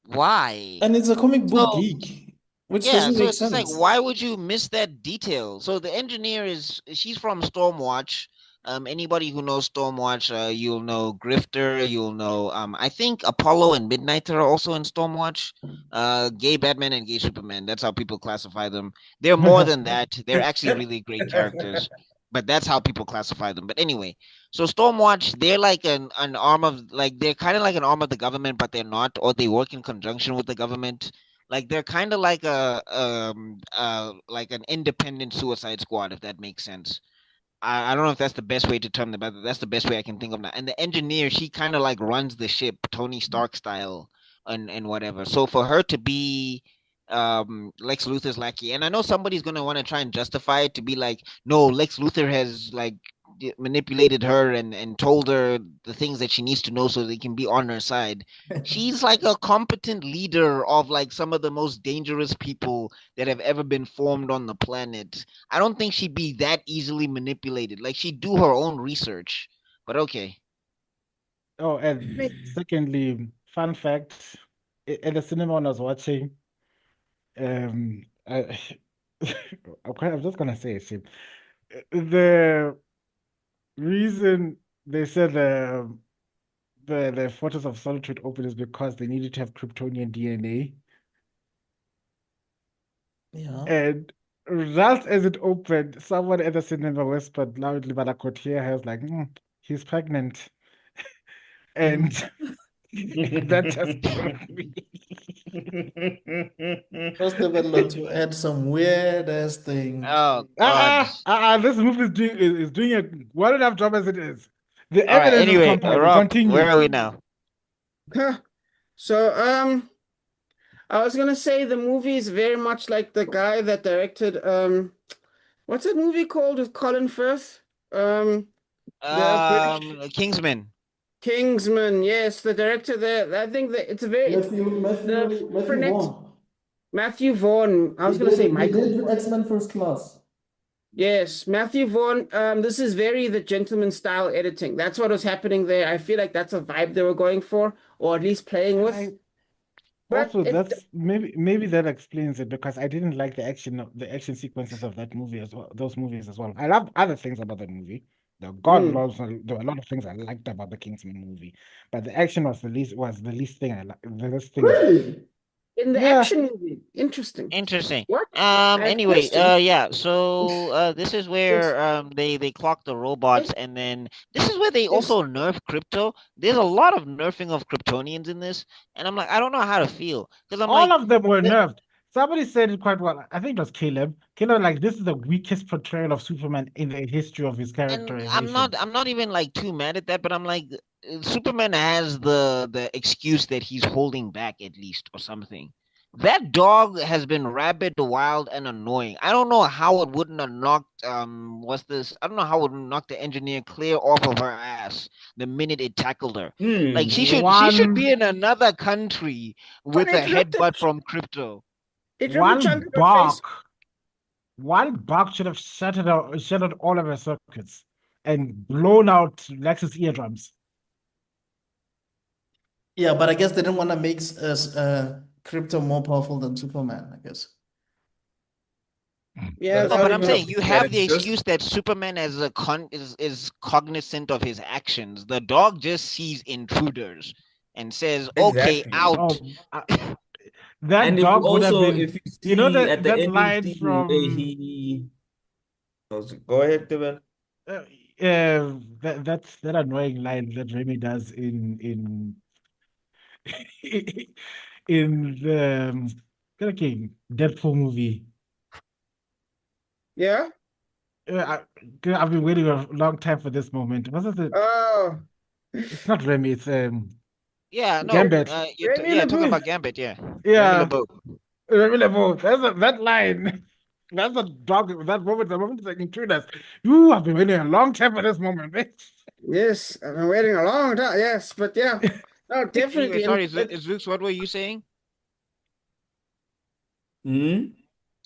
Why? And it's a comic book So geek, which yeah, doesn't so make it's just like, sense. why would you miss that detail? So the engineer she's from Stormwatch. Anybody who knows Stormwatch, you'll know Grifter, you'll know I think Apollo and Midnighter are also in Stormwatch. Gay Batman and Gay Superman. That's how people classify them. They're more than that. They're actually really great characters. But that's how people classify them. But anyway, so Stormwatch, they're like an arm of like they're kind of like an arm of the government, but they're not, or they work in conjunction with the government. Like they're kind of like an independent Suicide Squad, if that makes sense. I don't know if that's the best way to term them, but that's the best way I can think of now. And the engineer, she kind of like runs the ship, Tony Stark style, and whatever. So for her to be Lex Luthor's lackey, and I know somebody's gonna want to try and justify it to be like, no, Lex Luthor has like manipulated her and told her the things that she needs to know so they can be on her side. She's like a competent leader of like some of the most dangerous people that have ever been formed on the planet. I don't think she'd be that easily manipulated. Like she'd do her own research. But okay. Oh, and secondly, fun fact, at the cinema when I was watching, I, I'm just gonna say it. See, the reason they said the Fortress of Solitude open is because they needed to have Kryptonian DNA, Yeah. and just as it opened, someone at the cinema whispered loudly, but I could hear her was like, "He's pregnant," and that just killed me. First developed to add some weird ass things. Oh God. This movie is doing a well enough job as it is. The All right. evidence is Anyway, compelling. Rob, where Continue. are we now? So, I was gonna say the movie is very much like the guy that directed what's that movie called with Colin Firth? The British Kingsman. Kingsman. Yes, the director there. I think that it's a very it's the Matthew frenetic Vaughn. Matthew Vaughn. I He was gonna say did he Michael did Vaughn. X-Men First Class. Yes, Matthew Vaughn. This is very the gentleman style editing. That's what was happening there. I feel like that's a vibe they were going for, or at least playing And with. I But also it that's maybe that explains it because I didn't like the action sequences of that movie as well, those movies as well. I love other things about that movie. God mm, knows there were a lot of things I liked about the Kingsman movie, but the action was the least thing I like. The least thing. really in the Yeah. action movie. Interesting. Interesting. What? I have Anyway, questions. yeah, so this is Yes. where they clock the robots, Yes. and then this is where they Yes. also nerf crypto. There's a lot of nerfing of Kryptonians in this, and I'm like, I don't know how to feel. Because I'm All like, of them were the, nerfed. Somebody said it quite well. I think it was Caleb. Caleb, like, this is the weakest portrayal of Superman in the history of his and I'm not characterization. I'm not even like too mad at that, but I'm like, Superman has the excuse that he's holding back at least or something. That dog has been rabid, wild, and annoying. I don't know how it wouldn't have knocked what's this? I don't know how it would knock the engineer clear off of her ass the minute it tackled her. Like she should be One in another country But with a headbutt from crypto. it ripped the chunk one of her face. bark, one bark should have shattered all of her circuits and blown out Lex's eardrums. Yeah, but I guess they didn't want to make us Crypto more powerful than Superman, I guess. Yeah, The that No, would but funny I'm be thing saying interesting. you is that have the it's just excuse that Superman as a is cognizant of his actions. The dog just sees intruders and says, "Okay, exactly. out." Oh, that And if you dog would have also been, if you you know, see that at the that ending line scene where from he go ahead, Devin. uh, that annoying line that Remy does in in the okay, Deadpool movie. Yeah. I've been waiting a long time for this moment. What's it? Oh, It's not Remy. It's Yeah, no, Gambit. Remy yeah, talking LeBeau. about Gambit, yeah, Remy Yeah, LeBeau. Remy LeBeau. That line. That's a dog. That moment. The moment is like intruders. You have been waiting a long time for this moment, bitch. Yes, I've been waiting a long time. Yes, but yeah, no, Anyway, definitely. And sorry, Zooks, what were you saying? Hmm?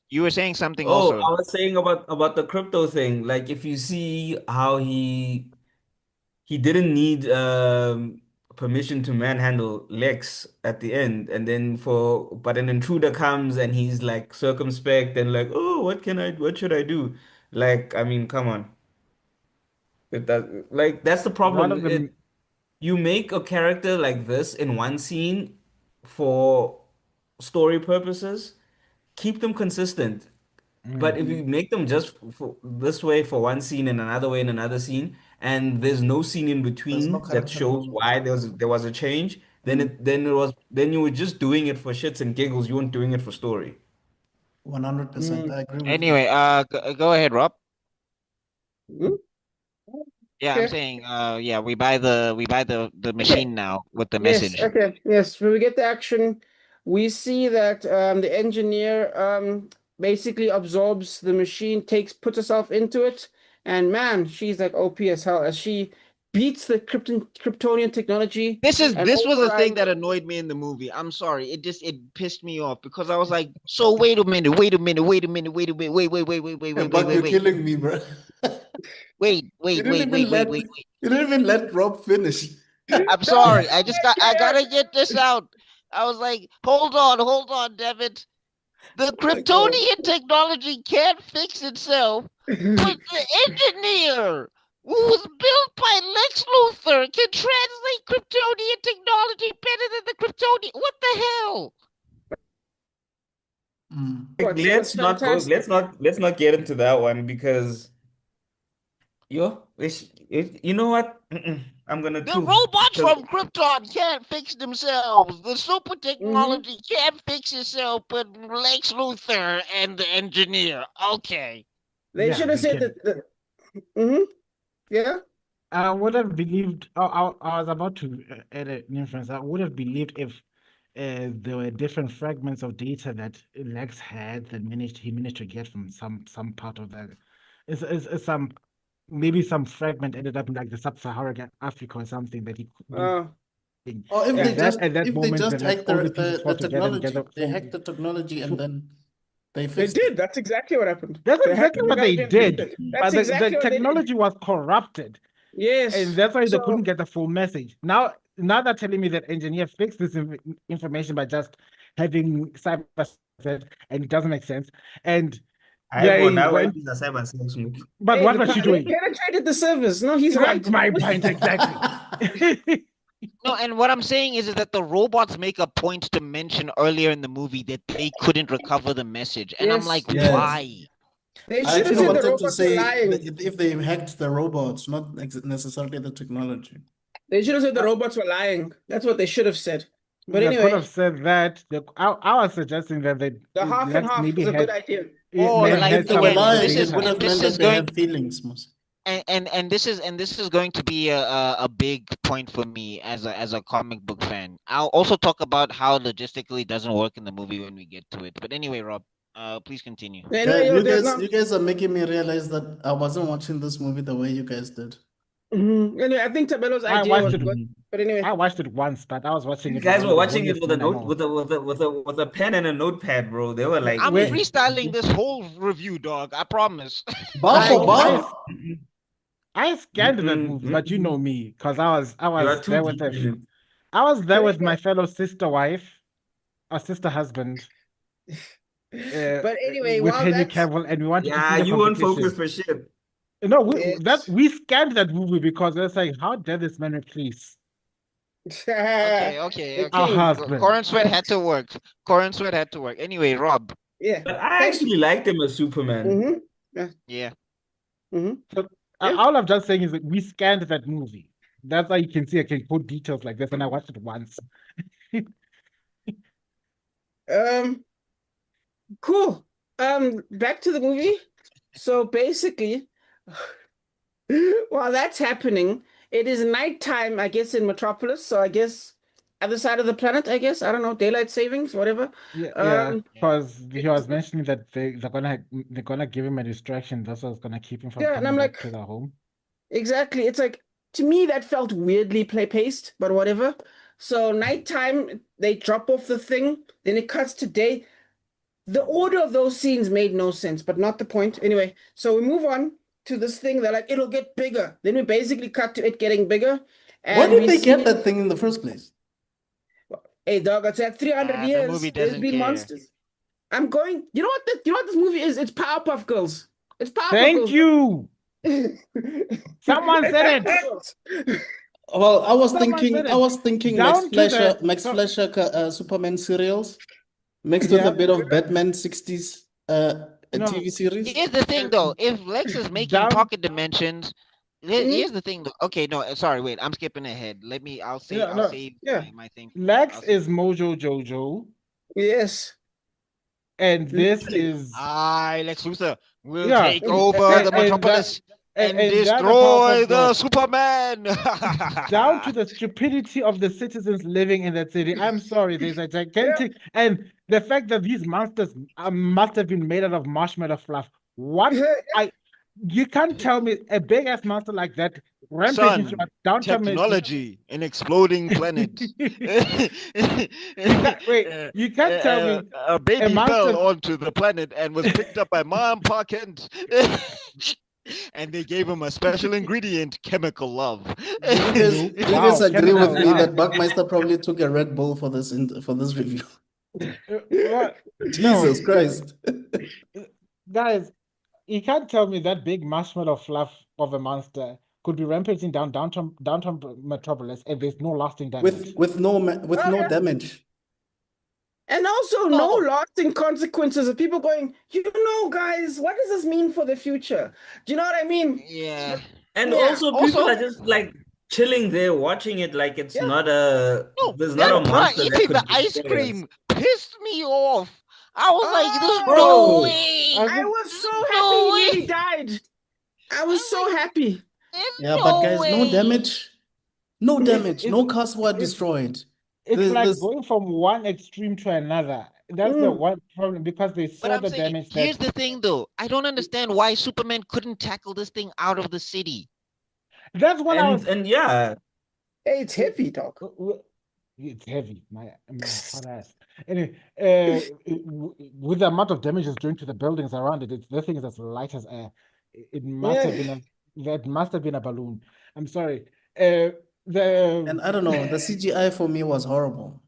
You were saying something Oh, also. I was saying about the crypto thing. Like if you see how he didn't need permission to manhandle Lex at the end, and then but an intruder comes and he's like circumspect and like, oh, what should I do? Like, I mean, come on. That's the One problem. of the You make a character like this in one scene for story purposes, keep them consistent. But if you make them just for this way for one scene and another way in another scene, and there's no scene in There's no between that character shows development. why there was a change, then you were just doing it for shits and giggles. You weren't doing it for story. 100%. I agree with you. Anyway, go ahead, Rob. Hmm? Yeah, I'm Okay. saying, yeah, we buy the machine now with the Yes, message. okay, yes. When we get the action, we see that the engineer basically absorbs the machine, puts herself into it, and man, she's like OP as hell as she beats the Kryptonian technology This and was the thing overrides. that annoyed me in the movie. I'm sorry, it pissed me off because I was like, so wait a minute, wait, But you're killing me, bro. You didn't even let you didn't even let Rob finish. I'm sorry. I gotta get this out. I was like, hold on, David. The Oh my God. Kryptonian technology can't fix itself, but the engineer who was built by Lex Luthor can translate Kryptonian technology better than the Kryptonian. What the hell? Mm. Like, It was fantastic. let's not get into that one because you know what? I'm gonna The too robots because from Krypton can't fix themselves. The super technology can't fix itself, but Lex Luthor and the engineer. Okay. They yeah, should have they said can. that. Yeah. I would have believed. I was about to add an inference. I would have believed if there were different fragments of data that Lex had that he managed to get from some part of the, it's some maybe some fragment ended up in like the sub-Saharan Africa or something that he could be. Uh, Or if Yeah. they just At that if they moment, just then like hack all the pieces the fall together and technology, gather they form. hacked the technology and So then they they fixed it. did. That's exactly what happened. that's They hacked exactly the what they technology and fixed did. it. But That's the exactly what they did. technology was corrupted. And Yes. that's why they So couldn't get the full message. Now they're telling me that engineer fixed this information by just having cyber set, and it doesn't make sense. And I go they that way. went, These are cyber sex moves. but hey, what was she they doing? penetrated the service. No, he's right. My point exactly. No, and what I'm saying is that the robots make a point to mention earlier in the movie that they couldn't recover the message. And I'm like, Yes. Yes. why? They I should have actually said the wanted to robots were say lying. if they hacked the robots, not necessarily the technology. They should have said the robots were lying. That's what they should have said. But They could anyway, have said that. I was suggesting that they the half and Lex half maybe is a good had idea. Or But like if had they were some again, lying, it would data. have meant this that is they going have feelings, Mos. and this is going to be a big point for me as a comic book fan. I'll also talk about how logistically it doesn't work in the movie when we get to it. But anyway, Rob, please continue. Anyway, yo, there's You guys are making me realize that I wasn't watching this movie the way you guys did. Anyway, I think Tabelo's I idea was watched it. good. But anyway, I watched it once, but I was watching You it with guys one were of the watching it holiest with a men I note know. with a pen and a notepad, bro. They were like, I'm Wait. freestyling this whole review, dog. I promise. Bar for bar? I scanned that mm-mm, movie, but you know mm-mm. me, because I You are was too there with deep in it. I was there But with my anyway- fellow sister wife, or sister husband, but anyway, with while Henry that's Cavill, and we wanted to see Yeah, the you weren't competition. focused for shit. No, It's- we scanned that movie because it's like, how dare this man replace Okay. the our king. husband? Corin Sweat had to work. Corin Sweat had to work. Anyway, Rob. Yeah. But I Thanks. actually liked him as Superman. Yeah. So Yeah. all I'm just saying is that we scanned that movie. That's why you can see I can put details like this, and I watched it once. Cool. Back to the movie. So basically, while that's happening, it is nighttime, I guess, in Metropolis. So I guess other side of the planet, I guess. I don't know, daylight savings, whatever. Yeah, because he was mentioning that they're gonna give him a distraction. That's what's gonna keep him from Yeah, and I'm coming back like, to the home. exactly. It's like, to me, that felt weirdly play-paced, but whatever. So nighttime, they drop off the thing, then it cuts to day. The order of those scenes made no sense, but not the point. Anyway, so we move on to this thing. They're like, it'll get bigger. Then we basically cut to it getting bigger. Where And did we they see, get that thing in the first place? hey dog, it's at 300 The movie years. There's doesn't been care. monsters. I'm going. You know what? You know what this movie is? It's Powerpuff Girls. It's Powerpuff Thank Girls. you. Someone It's said it. Powerpuff Girls. Well, I was Someone thinking, said I it. was thinking Down to the Max so Fleischer, Superman serials, mixed with yeah. a bit of Batman 60s a No. TV series. Here's the thing, though. If Lex is making Down. pocket dimensions, Mhm. here's the thing, though. Okay, no, sorry, wait. I'm skipping ahead. I'll Yeah, no. save Yeah. my thing. Lex I'll save- is Mojo Jojo, Yes. and this Literally. is Lex Luthor will yeah. take over the And that metropolis and and that the destroy Powerpuff the Girls. Superman. Down to the stupidity of the citizens living in that city. I'm sorry, there's a gigantic and the fact that these monsters must have been made out of marshmallow fluff. What you can't tell me a big ass monster like that rampaging through Son, a downtown. technology, an exploding planet. You can't tell me a baby monster- fell onto the planet and was picked up by Mom, Pa, Kent. And they gave him a special ingredient, chemical love. Do you guys, do you Wow, guys agree chemical with me love. that Buckmeister probably took a Red Bull for this review? What? Jesus Christ. Guys, you can't tell me that big marshmallow fluff of a monster could be rampaging downtown Metropolis and there's no lasting damage. With no damage. And also No. no lasting consequences of people going, guys, what does this mean for the future? Do you know what I mean? Yeah. And Yeah. also people Also- are just like chilling there watching it like it's Yeah. not No, there's not a that bruh monster that eating could the ice destroy us. cream pissed me off. I was like, there's Oh, no bro. way. I was so There's happy no he way. nearly died. I was so happy. There's Yeah, no but guys, way. no damage. No damage. No It's- cars were it's- destroyed. It's There's- like there's- going from one extreme to another. That's the one problem because they But saw I'm the saying, damage here's that the thing, though. I don't understand why Superman couldn't tackle this thing out of the city. that's what I was. And yeah, Hey, it's heavy, dog. It's heavy, my hot ass. Anyway, with the amount of damage it's doing to the buildings around it, the thing is as light as air. It must have been that must have been a balloon. I'm sorry. and I don't know, the CGI for me was horrible.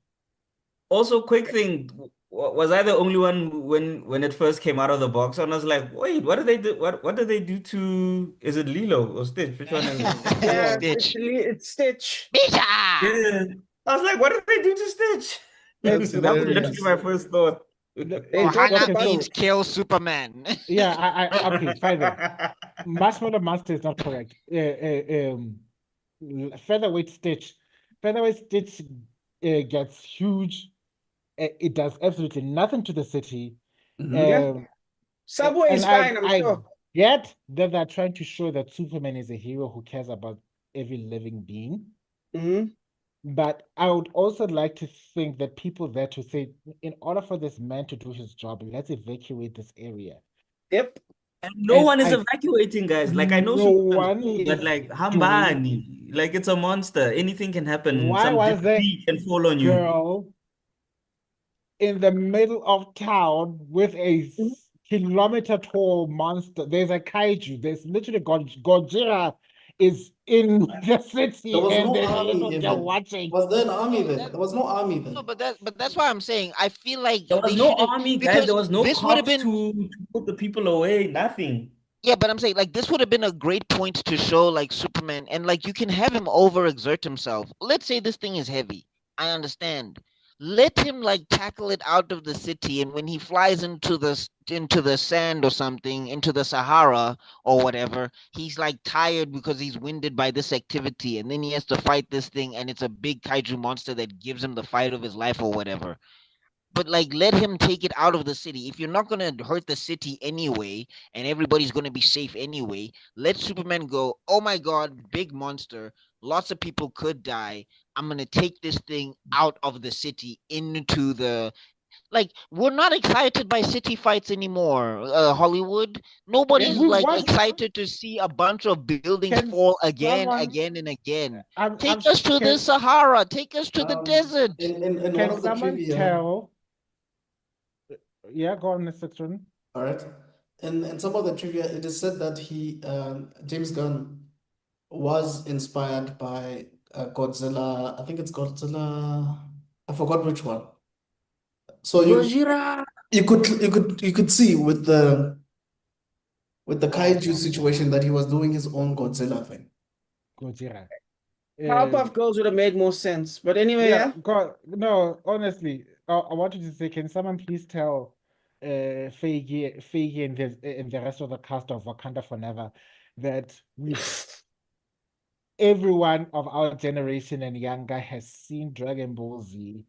also quick thing, was I the only one when it first came out of the box? And I was like, wait, what did they do? What did they do to? Is it Lilo or Stitch? Which one is it? Yeah, Stitch. it's Stitch. Misha! Yeah. I was like, what did they do to Stitch? That's That was hilarious. literally my first thought. Ohana okay, so- means kill Superman. Yeah, I okay, fine then. Marshmallow Monster is not correct. Featherweight Stitch. Featherweight Stitch gets huge. It does absolutely nothing to the city. Mhm. Subway is and I- fine, I'm I sure. get that they're trying to show that Superman is a hero who cares about every living being. Mhm. But I would also like to think that people there to say, in order for this man to do his job, let's evacuate this area. Yep. And no And one is I- evacuating, guys. Like I know No Superman's one cool, but is like Hambani, like it's a monster. Anything can happen. Why Some was there debris can fall on you. girl in the middle of town with a kilometer tall monster? There's a kaiju. There's literally Godzilla is in the city, There was and no there's a army little girl even. watching. Was there an army there? There was no army there. No, but that's why I'm saying I feel like There was they no should've- army, guys. because There was no this would have cops been to put the people away. Nothing. Yeah, but I'm saying like this would have been a great point to show like Superman and like you can have him overexert himself. Let's say this thing is heavy. I understand. Let him like tackle it out of the city, and when he flies into the sand or something, into the Sahara or whatever, he's like tired because he's winded by this activity, and then he has to fight this thing, and it's a big kaiju monster that gives him the fight of his life or whatever. But like let him take it out of the city. If you're not gonna hurt the city anyway, and everybody's gonna be safe anyway, let Superman go, oh my god, big monster, lots of people could die. I'm gonna take this thing out of the city into the like we're not excited by city fights anymore, Hollywood. Nobody's We like watched- excited to see a bunch of buildings Can fall again, someone- again and again. I'm Take us to the can- Sahara, take us to the desert. In one Can of the someone trivia, tell? Yeah, go on, Mr. Tron. all right. In some of the trivia, it is said that James Gunn was inspired by Godzilla. I think it's Godzilla. I forgot which one. So Gojira. you could see with the Bad kaiju job. situation that he was doing his own Godzilla thing. Gojira. Powerpuff Girls would have made more sense. But anyway, Yeah, yeah. God, no, honestly, I wanted to say, can someone please tell Feige and the rest of the cast of Wakanda Forever that everyone of our generation and younger has seen Dragon Ball Z.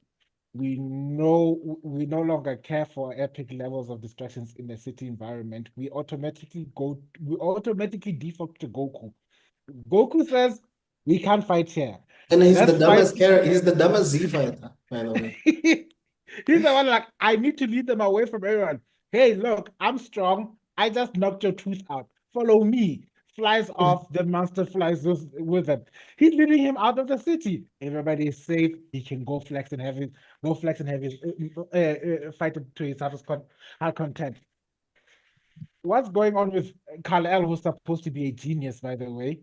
We know we no longer care for epic levels of distractions in the city environment. We automatically default to Goku. Goku says we can't fight here. And he's the Let's fight. dumbest character. He's the dumbest Z fighter, by the way. He's the one like, I need to lead them away from everyone. Hey, look, I'm strong. I just knocked your tooth out. Follow me. Flies off. The monster flies with him. He's leading him out of the city. Everybody is safe. He can go flex and have his fight to his heart content. What's going on with Kal-El, who's supposed to be a genius, by the way?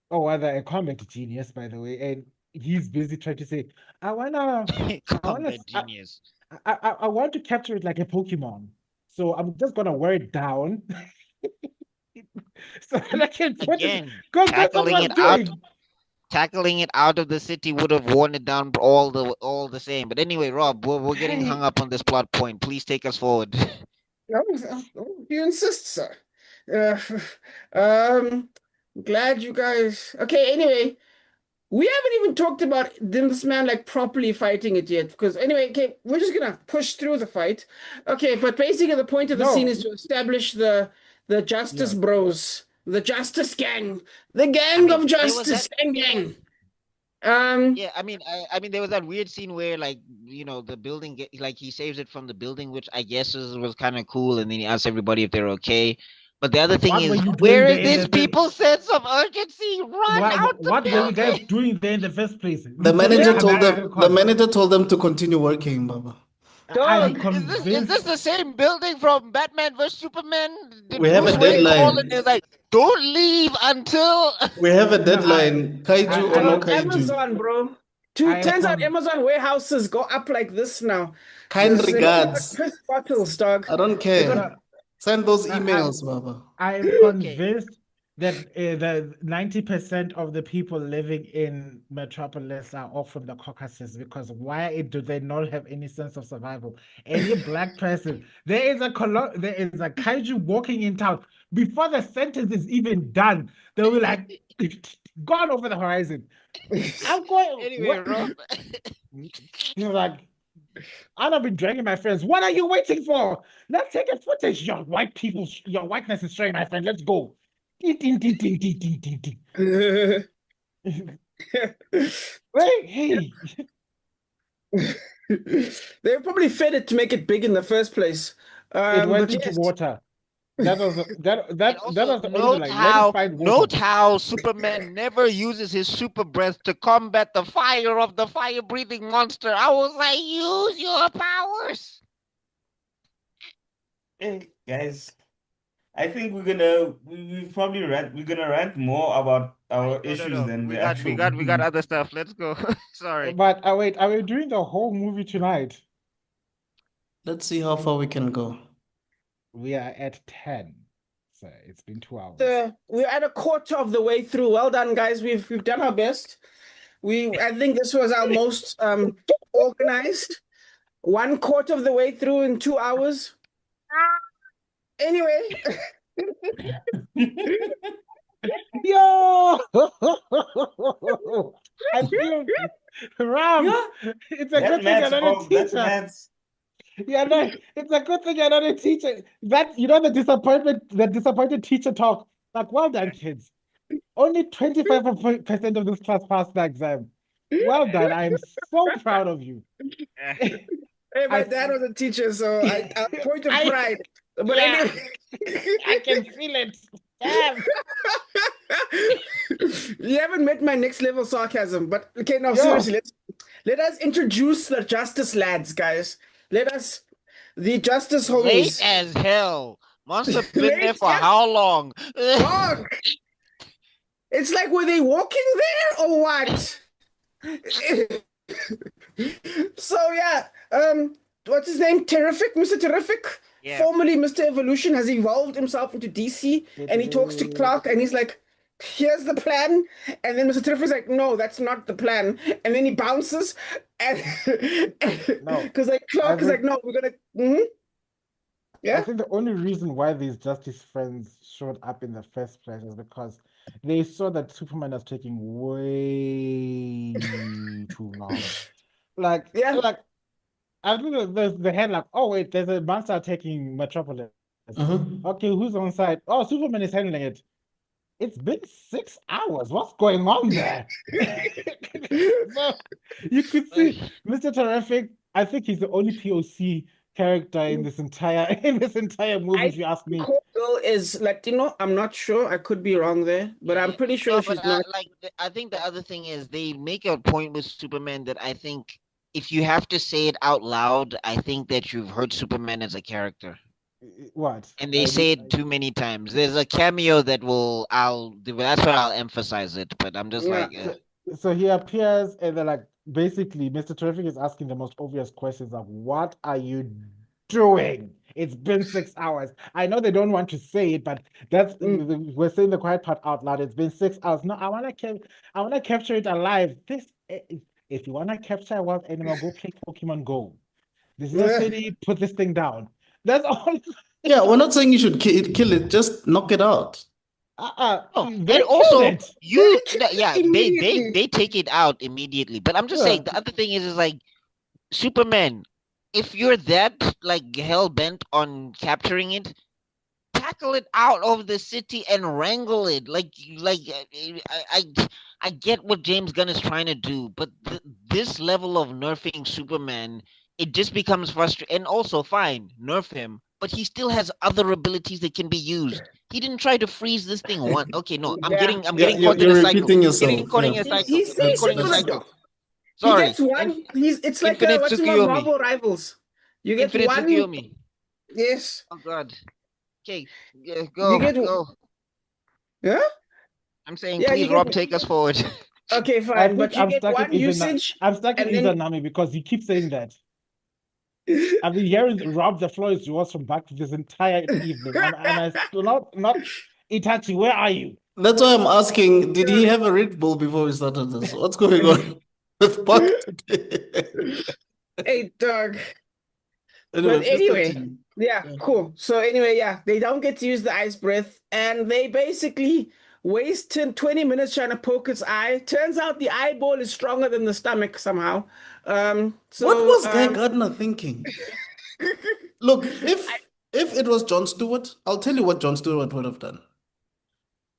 Or rather, a combat genius, by the way, and he's busy trying to say, I wanna, Combat genius. I want to capture it like a Pokemon. So I'm just gonna wear it down. So that I can put Again, it. Because that's what tackling I'm it out. doing. Tackling it out of the city would have worn it down all the same. But anyway, Rob, we're getting hung up on this plot point. Please take us forward. You insist, sir. Glad you guys. Okay, anyway, we haven't even talked about this man like properly fighting it yet. Because anyway, okay, we're just gonna push through the fight. Okay, but basically the point of the scene is to establish the Justice Bros, the Justice Gang, the gang of Justice, gang. Yeah, I mean, there was that weird scene where, like, the building, like, he saves it from the building, which I guess was kind of cool, and then he asks everybody if they're okay. But the other thing What were is, you doing where there is in this the people's sense of urgency? Run out the What were you guys building! doing there in the first place? The manager told them to continue working, Baba. I'm Dog, Is this convinced. the same building from Batman vs Superman? Did We have a Bruce Wayne call deadline. and they're like, "Don't leave until." We have a deadline. Kaiju or no dog, kaiju. Amazon, bro. I am Turns out con- Amazon warehouses go up like this now. Kind They're regards. piss bottles, dog. I don't They got care. Send those I, emails, Baba. I am convinced that the 90% of the people living in Metropolis are all from the Caucasus, because why do they not have any sense of survival? Any black person, there is a kaiju walking in town. Before the sentence is even done, they'll be like, gone over the horizon. I'm going. Anyway, Rob. You're like, I've been dragging my friends. What are you waiting for? Let's take a footage. Your whiteness is showing, my friend. Let's go. Hey. They probably fed it to make it big in the first place. It went But into yes. water. That was that And also, was the only like, let it find water. note how Superman never uses his super breath to combat the fire of the fire-breathing monster. I was like, use your powers. Hey, guys, I think we're gonna rant more about our issues than the actual We got movie. other stuff. Let's go. Sorry. But wait, are we doing the whole movie tonight? Let's see how far we can go. We are at 10. So it's been 2 hours. We're at a quarter of the way through. Well done, guys. We've done our best. I think this was our most organized. 1/4 of the way through in 2 hours. Anyway. Yo! I feel Ram. It's a good thing you're not a teacher. It's a good thing you're not a teacher. That the disappointed teacher talk. Like, well done, kids. Only 25% of this class passed the exam. Well done. I am so proud of you. Hey, my dad was a teacher, so I point of pride. But anyway, I can feel it. Damn. You haven't met my next level sarcasm, but okay, no, seriously, let us introduce the Justice lads, guys. The Justice homies. Late as hell. Monster been there for how long? It's like, were they walking there or what? So yeah, what's his name? Terrific, Mr. Terrific, Yeah. formerly Mr. Evolution, has evolved himself into DC, and he talks to Clark, and he's like, "Here's the plan," and then Mr. Terrific's like, "No, that's not the plan," and then he bounces, and No, because like I Clark is like, think "No, we're gonna," I yeah, think the only reason why these Justice Friends showed up in the first place is because they saw that Superman was taking way too long. Like, yeah, like I think the head like, oh wait, there's a monster attacking Metropolis. Mhm. Okay, who's on side? Oh, Superman is handling it. It's been 6 hours. What's going on there? So you could see Mr. Terrific. I think he's the only POC character in this entire movie, I if you ask think me. Hawk Girl is Latino. I'm not sure. I could be wrong there, but I'm Yeah. pretty No, sure but she's not. I think the other thing is they make a point with Superman that I think if you have to say it out loud, I think that you've heard Superman as a character. What? And they say it too many times. There's a cameo that that's why I'll emphasize it, but I'm just Yeah. like So he appears and they're like, basically, Mr. Terrific is asking the most obvious questions like, what are you doing? It's been 6 hours. I know they don't want to say it, but that's Mm. we're saying the quiet part out loud. It's been 6 hours. No, I wanna capture it alive. If you wanna capture a wild animal, go play Pokemon Go. This is a Yeah. city, put this thing down. That's all. Yeah, we're not saying you should kill it, just knock it out. oh, They and killed also it. yeah, Immediately. they take it out immediately. But I'm just Yeah. saying the other thing is like Superman, if you're that like hell bent on capturing it, tackle it out of the city and wrangle it. I get what James Gunn is trying to do, but this level of nerfing Superman, it just becomes frustrating. And also, fine, nerf him, but he still has other abilities that can be used. He didn't try to freeze this thing one. Okay, no, Yeah. I'm Yeah, getting caught in you're a cycle. repeating Getting yourself. caught Yeah, in a cycle. He's Getting he's caught in a similar that's though. cycle. He Sorry, gets one. It's like Infinite what's it called? Tsukuyomi. Marvel Rivals. You get Infinite one. Tsukuyomi. Yes. Oh God. Okay, yeah, You go, get. go. Yeah. I'm saying, Yeah. You please, get. Rob, take us forward. Okay, I fine. think But you get one usage, I'm stuck in and then. Izanami because you keep saying that. I've been hearing Rob the floor is yours from back this entire evening, and I still not Itachi. Where are you? that's why I'm asking, did he have a Red Bull before we started this? What's going on with Buck today? Hey, dog. Anyway, But please anyway, continue. yeah, Yeah. cool. So anyway, yeah, they don't get to use the ice breath, and they basically waste 20 minutes trying to poke its eye. Turns out the eyeball is stronger than the stomach somehow. Um, What so was Guy um, Gardner thinking? Look, if it was Jon Stewart, I'll tell you what Jon Stewart would have done.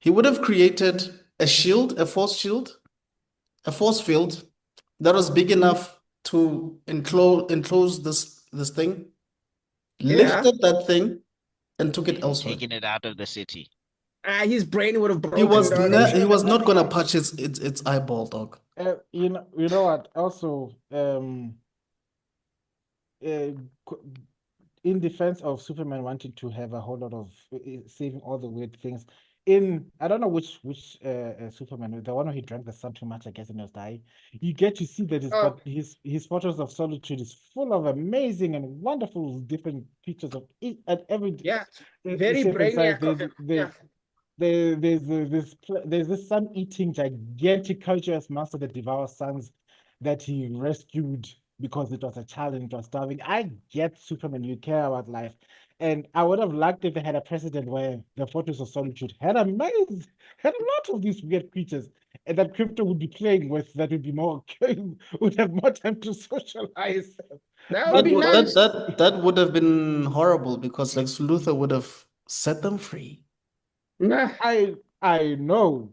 He would have created a shield, a force shield, a force field that was big enough to enclose this thing, yeah, lifted that thing, and took it And elsewhere. taking it out of the city. his brain would have He broken, was dog. I'm he sure was that's not gonna patch its eyeball, dog. You know what? Also, uh, in defense of Superman wanting to have a whole lot of saving all the weird things. I don't know which Superman, the one where he drank the sun too much, I guess, and he was dying. You get to see that he's Oh, got his photos of solitude is full of amazing and wonderful different pictures of each at every yeah, very shape and size. brainiac of him. Yeah. There's this sun-eating gigantic culturous monster that devours suns that he rescued because it was a child and it was starving. I get Superman, you care about life. And I would have liked if they had a precedent where the Fortress of Solitude had had a lot of these weird creatures and that Crypto would be playing with that would be more would have more time to socialize. That would But be nice. That would have been horrible because Lex Luthor would have set them free. Nah, I know.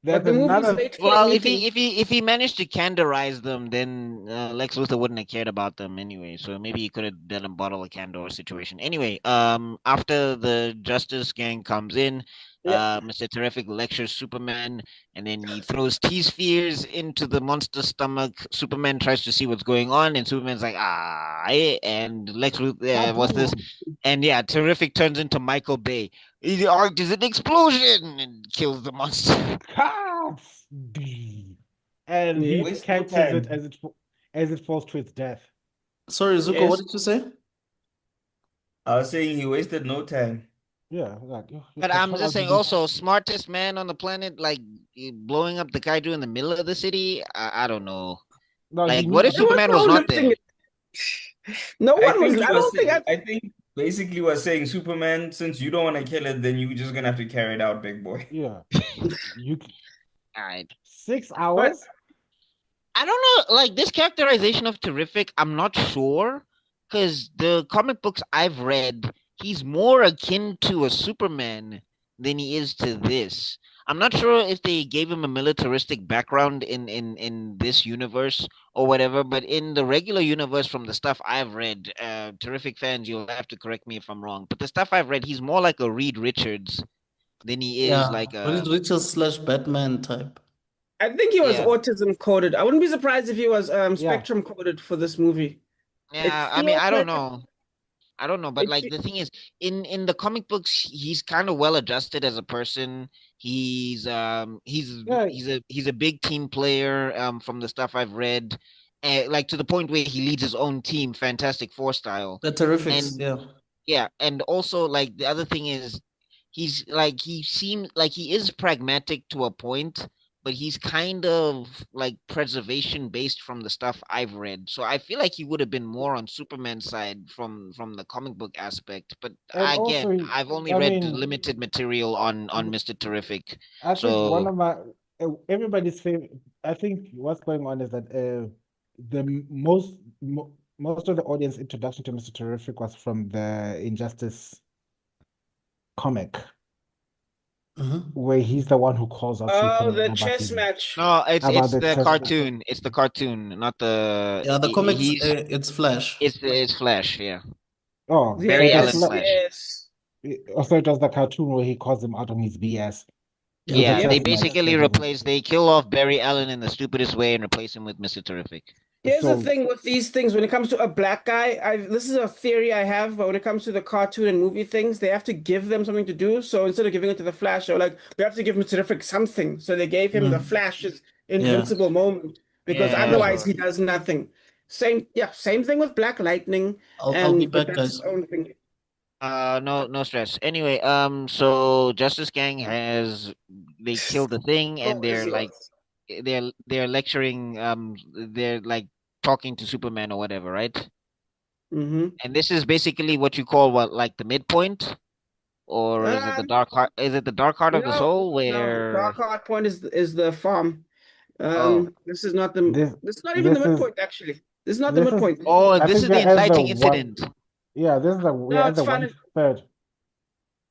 but There's the movie's another late for a Well, meeting. if he managed to candorize them, then Lex Luthor wouldn't have cared about them anyway. So maybe he could have done a bottle of candor situation. Anyway, after the Justice Gang comes in, Yeah. Mr. Terrific lectures Superman, and then he throws T-spheres into the monster stomach. Superman tries to see what's going on, and Superman's like, and Lex Luthor, what's this? And yeah, Terrific turns into Michael Bay. The arc is an explosion and kills the monster. cards. and Yeah. he Waste no captures it time. as it falls to its death. Sorry, Zuko, what Yes. did you say? I was saying he wasted no time. Yeah, like you But I'm control just alt saying, delete. also smartest man on the planet, like blowing up the kaiju in the middle of the city. I don't know. No, Like, you what need if to There was Superman no was not lifting there? it. No I one was. think he I was don't think. saying, I think basically was saying, Superman, since you don't want to kill it, then you're just gonna have to carry it out, big boy. yeah. You All right. 6 But hours? I don't know, like this characterization of Terrific, I'm not sure. Because the comic books I've read, he's more akin to a Superman than he is to this. I'm not sure if they gave him a militaristic background in this universe or whatever, but in the regular universe from the stuff I've read, Terrific fans, you'll have to correct me if I'm wrong. But the stuff I've read, he's more like a Reed Richards than he is Yeah, like Reed a Richards slash Batman type. I think he was yeah. autism coded. I wouldn't be surprised if he was Yeah. spectrum coded for this movie. It Yeah, I mean, feels I don't like know. I don't know, but it. like the thing is, in the comic books, he's kind of well adjusted as a person. Yeah. He's a big team player. From the stuff I've read, like to the point where he leads his own team, Fantastic Four style. The Terrifics, And yeah. yeah, and also like the other thing is, he seems like he is pragmatic to a point, but he's kind of like preservation based from the stuff I've read. So I feel like he would have been more on Superman's side from the comic book aspect. But And again, also, I've only I read mean, limited material on Mr. Terrific. I think one So of my everybody's favorite. I think what's going on is that most of the audience introduction to Mr. Terrific was from the Injustice comic, Mhm. where he's the one who calls out Oh, Superman the chess match. no, about it's the the chess. cartoon. It's the cartoon, not the Yeah, the comics, he's it's Flash. it's Flash, yeah. Oh, Barry it was Allen Yes, Flash. yes, also it was the cartoon where he calls him out on his BS Yeah, with the the Yeah, yep. they chess match. basically they kill off Barry Allen in the stupidest way and replace him with Mr. Terrific. Here's the So thing with these things. When it comes to a black guy, this is a theory I have. But when it comes to the cartoon and movie things, they have to give them something to do. So instead of giving it to the Flash, they're like, we have to give him Terrific something. So they gave him the Mm, Flash's yeah, invincible moment because Yeah, otherwise sure. he does nothing. Same thing with Black Lightning, I'll be but back, that's his guys. own thing. No stress. Anyway, so Justice Gang they killed the thing Oh, and is they're like yours. they're lecturing they're like talking to Superman or whatever, right? Mm-hmm. And this is basically what you call what, like the midpoint, or is it the Um, dark heart? Is it the dark heart of the no, soul no. where? Dark Heart Point is the farm. Oh, This is not the. this This is not even the this is midpoint actually. This is not the this is midpoint. oh, and I this think is we're the at the inciting one. incident. Yeah, this is the we're No, at it's the fun. 1/3.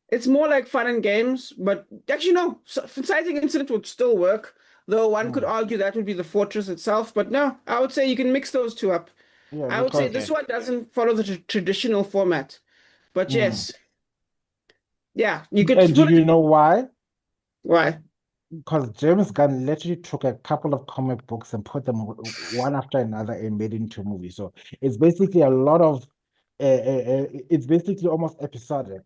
It's more like fun and games, but actually no. So, inciting incident would still work, though one could Mm. argue that would be the fortress itself. But no, I would say you can mix those two up. Yeah, I would say because this Okay. one doesn't follow the traditional format, but mm. yes, yeah, you could And do put you it. know why? Why? Because James Gunn literally took a couple of comic books and put them one after another and made it into a movie. So it's basically a lot of it's basically almost episodic.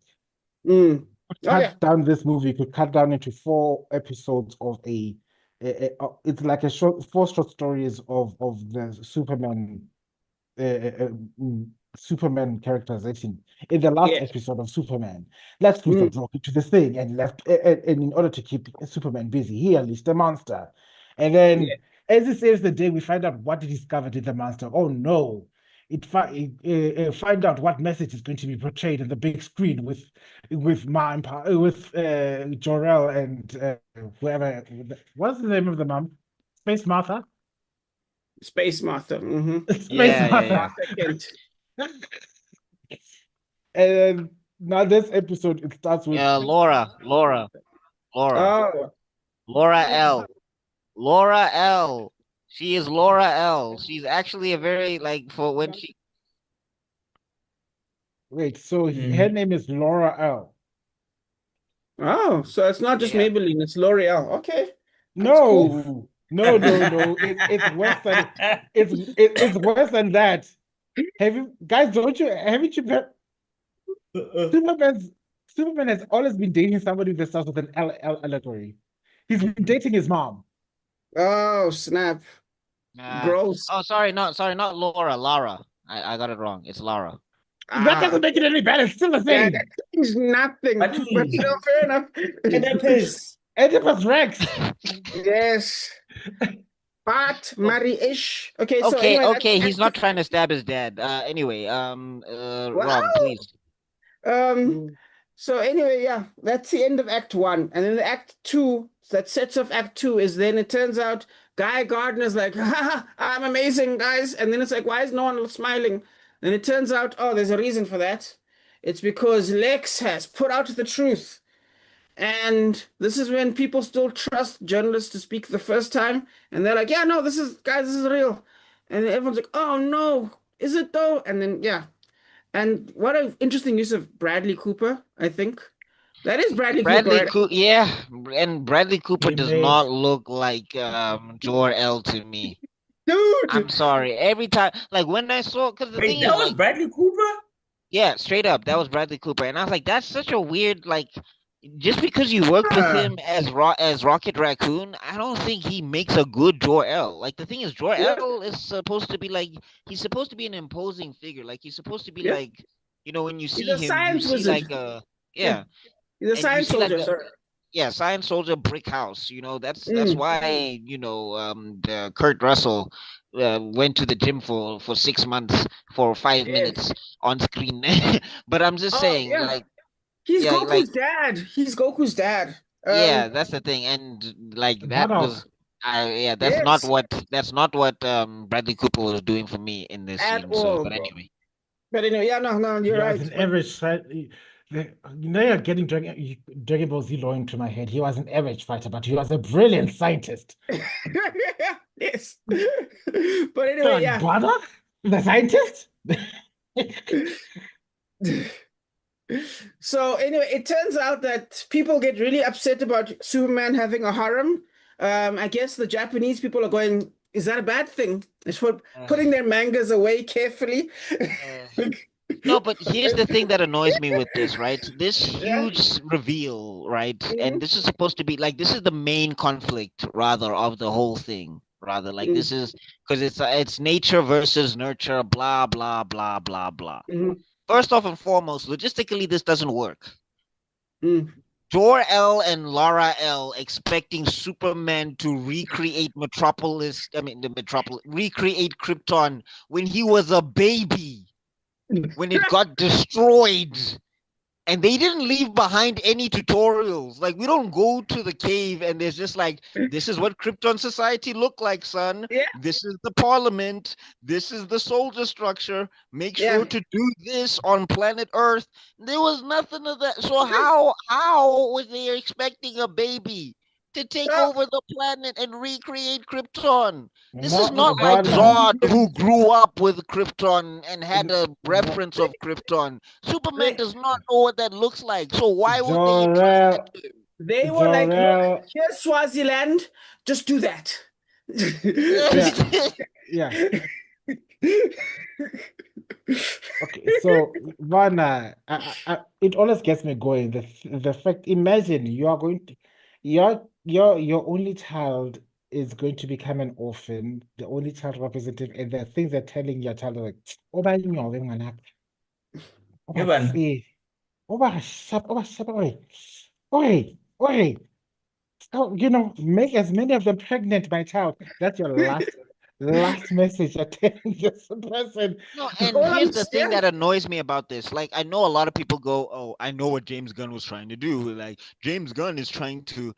Mm. Oh yeah, Cut down this movie, could cut down into 4 episodes of it's like a short 4 short stories of the uh, uh, mm, Superman characterization. In the last yeah. episode of Superman, Lex Luthor Mm. broke into the thing and left, and in order to keep Superman busy, he unleashed the monster. And Yeah. then, as he saves the day, we find out what he discovered in the monster. Oh no! Find out what message is going to be portrayed on the big screen with mom, with Jor-El and whoever. What's the name of the mom? Space Martha. Space Martha. Mm-hmm. Space Yeah. Martha. Martha Kent. And now this episode it starts with Yeah, Laura, Oh, Laura L. Laura L. She is Laura L. She's actually a very like for when she. wait, so her Mm. name is Laura L. oh, so it's not just Yeah. Maybelline, it's L'Oreal. Okay, that's cool. No. It's worse than it's worse than that. Have you guys? Don't you haven't you been, Superman's Superman has always been dating somebody that starts with an L allegory. He's been dating his mom. Oh, snap. Uh, Gross. oh, sorry, not Laura, Lara. I got it wrong. It's Lara. That Ah, doesn't make it any better. It's still the yeah, same. that means nothing. But Buttons. fair enough. Oedipus. Oedipus Rex. Yes. But Mary-ish. Okay, so Okay, anyway, that's okay, he's act. not trying to stab his dad. Anyway, Ron, Wow. please. Um, so anyway, yeah, that's the end of Act One. And then the Act Two, that sets off Act Two is then it turns out Guy Gardner's like, ha, I'm amazing, guys. And then it's like, why is no one smiling? And it turns out, oh, there's a reason for that. It's because Lex has put out the truth. And this is when people still trust journalists to speak the first time. And they're like, yeah, no, this is, guys, this is real. And everyone's like, oh, no, is it though? And then, yeah. And what an interesting use of Bradley Cooper, I think. That is Bradley Cooper, Bradley right? Cooper, yeah, and Bradley Cooper He does made not look like Jor-El to me. I'm Dude! sorry. Every time, like when I saw, because the Wait, thing that is, was like, Bradley Cooper? yeah, straight up, that was Bradley Cooper, and I was like, that's such a weird, like, just because you worked with Ah, him as Rocket Raccoon, I don't think he makes a good Jor-El. Like the thing is, Yeah, Jor-El is supposed to be like he's supposed to be an imposing figure. Like he's supposed to be yeah. like, when you He's see a him, you science see wizard. like Yeah, yeah, he's a and you science see like soldier. the Sorry. yeah, Science Soldier Brick House. That's Mm, why the Kurt Russell went to the gym for 6 months for five yes. minutes on screen. But I'm just Oh, saying, yeah. like, He's yeah, like, Goku's dad. He's Goku's dad. yeah, that's the thing, and like that was. Bardock. Yeah, Yes, that's not what Bradley Cooper was doing for me in this at scene. So, all, but bro. anyway, But anyway, yeah, no, no, He you're was right. an But average. You're getting Dragon Ball Z law into my head. He was an average fighter, but he was a brilliant scientist. yes. But anyway, yeah. Bardock, the scientist. So anyway, it turns out that people get really upset about Superman having a harem. I guess the Japanese people are going, is that a bad thing? It's for uh, putting their mangas away carefully. uh, no, but here's the thing that annoys me with this, right? This Yeah. huge reveal, right? And Mhm. this is supposed to be like this is the main conflict, rather, of the whole thing. Rather, like Mhm. this is because it's nature versus nurture, blah blah blah blah blah. Mhm. First off and foremost, logistically, this doesn't work. Mhm. Jor-El and Lara L expecting Superman to recreate recreate Krypton when he was a baby, when it got destroyed. And they didn't leave behind any tutorials. Like we don't go to the cave and there's just like, this is what Krypton society look like, son. Yeah, This is the parliament. This is the soldier structure. Make yeah. sure to do this on planet Earth. There was nothing of that. So how was they expecting a baby to take Oh, over the planet and recreate Krypton? This is not like Bardock. Zod, who grew up with Krypton and had a Zo- reference of Krypton. Superman they does not know what that looks like. So why would they entrust that Jor-El, to him? they were like, look, Jor-El, here's Swaziland, just do that. yeah, yeah. Okay, so Vana, it always gets me going. The fact, imagine you are going to, your only child is going to become an orphan, the only child representative, and the things they're telling your child are like, "O ba nyobe ngwanaka, o ba Evan. tse, o ba shapa, oi, oi." So, make as many of them pregnant, my child. That's your last message you're telling this person. No, and All I'm here's the thing yeah, that annoys me about this. Like, I know a lot of people go, "Oh, I know what James Gunn was trying to do." Like, James Gunn is trying to,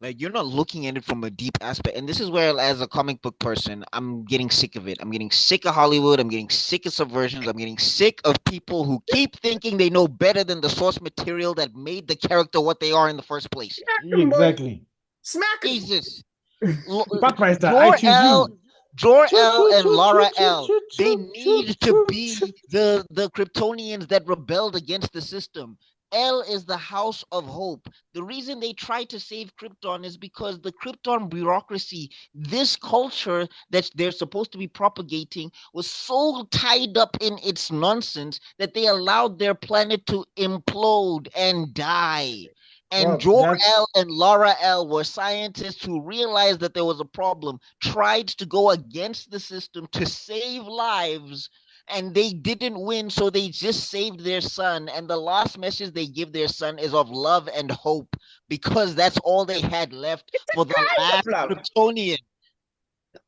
like you're not looking at it from a deep aspect. And this is where, as a comic book person, I'm getting sick of it. I'm getting sick of Hollywood. I'm getting sick of subversions. I'm getting sick of people who keep thinking they know better than the source material that made the character what they are in the first place. smack 'em, boy. Exactly. Smack 'em. Jesus. Buckmeister, I choose Jor-El, you. Choo, Jor-El choo, and choo, choo, Lara choo, L. choo, They choo, choo, need to choo, choo. be the Kryptonians that rebelled against the system. L is the House of Hope. The reason they tried to save Krypton is because the Krypton bureaucracy, this culture that they're supposed to be propagating, was so tied up in its nonsense that they allowed their planet to implode and die. And Well, Jor-El and Lara-El were scientists who realized that there was a problem, tried to go against the system to save lives, and they didn't win, so they just saved their son. And the last message they give their son is of love and hope, because that's all they had left for the last love. Kryptonian.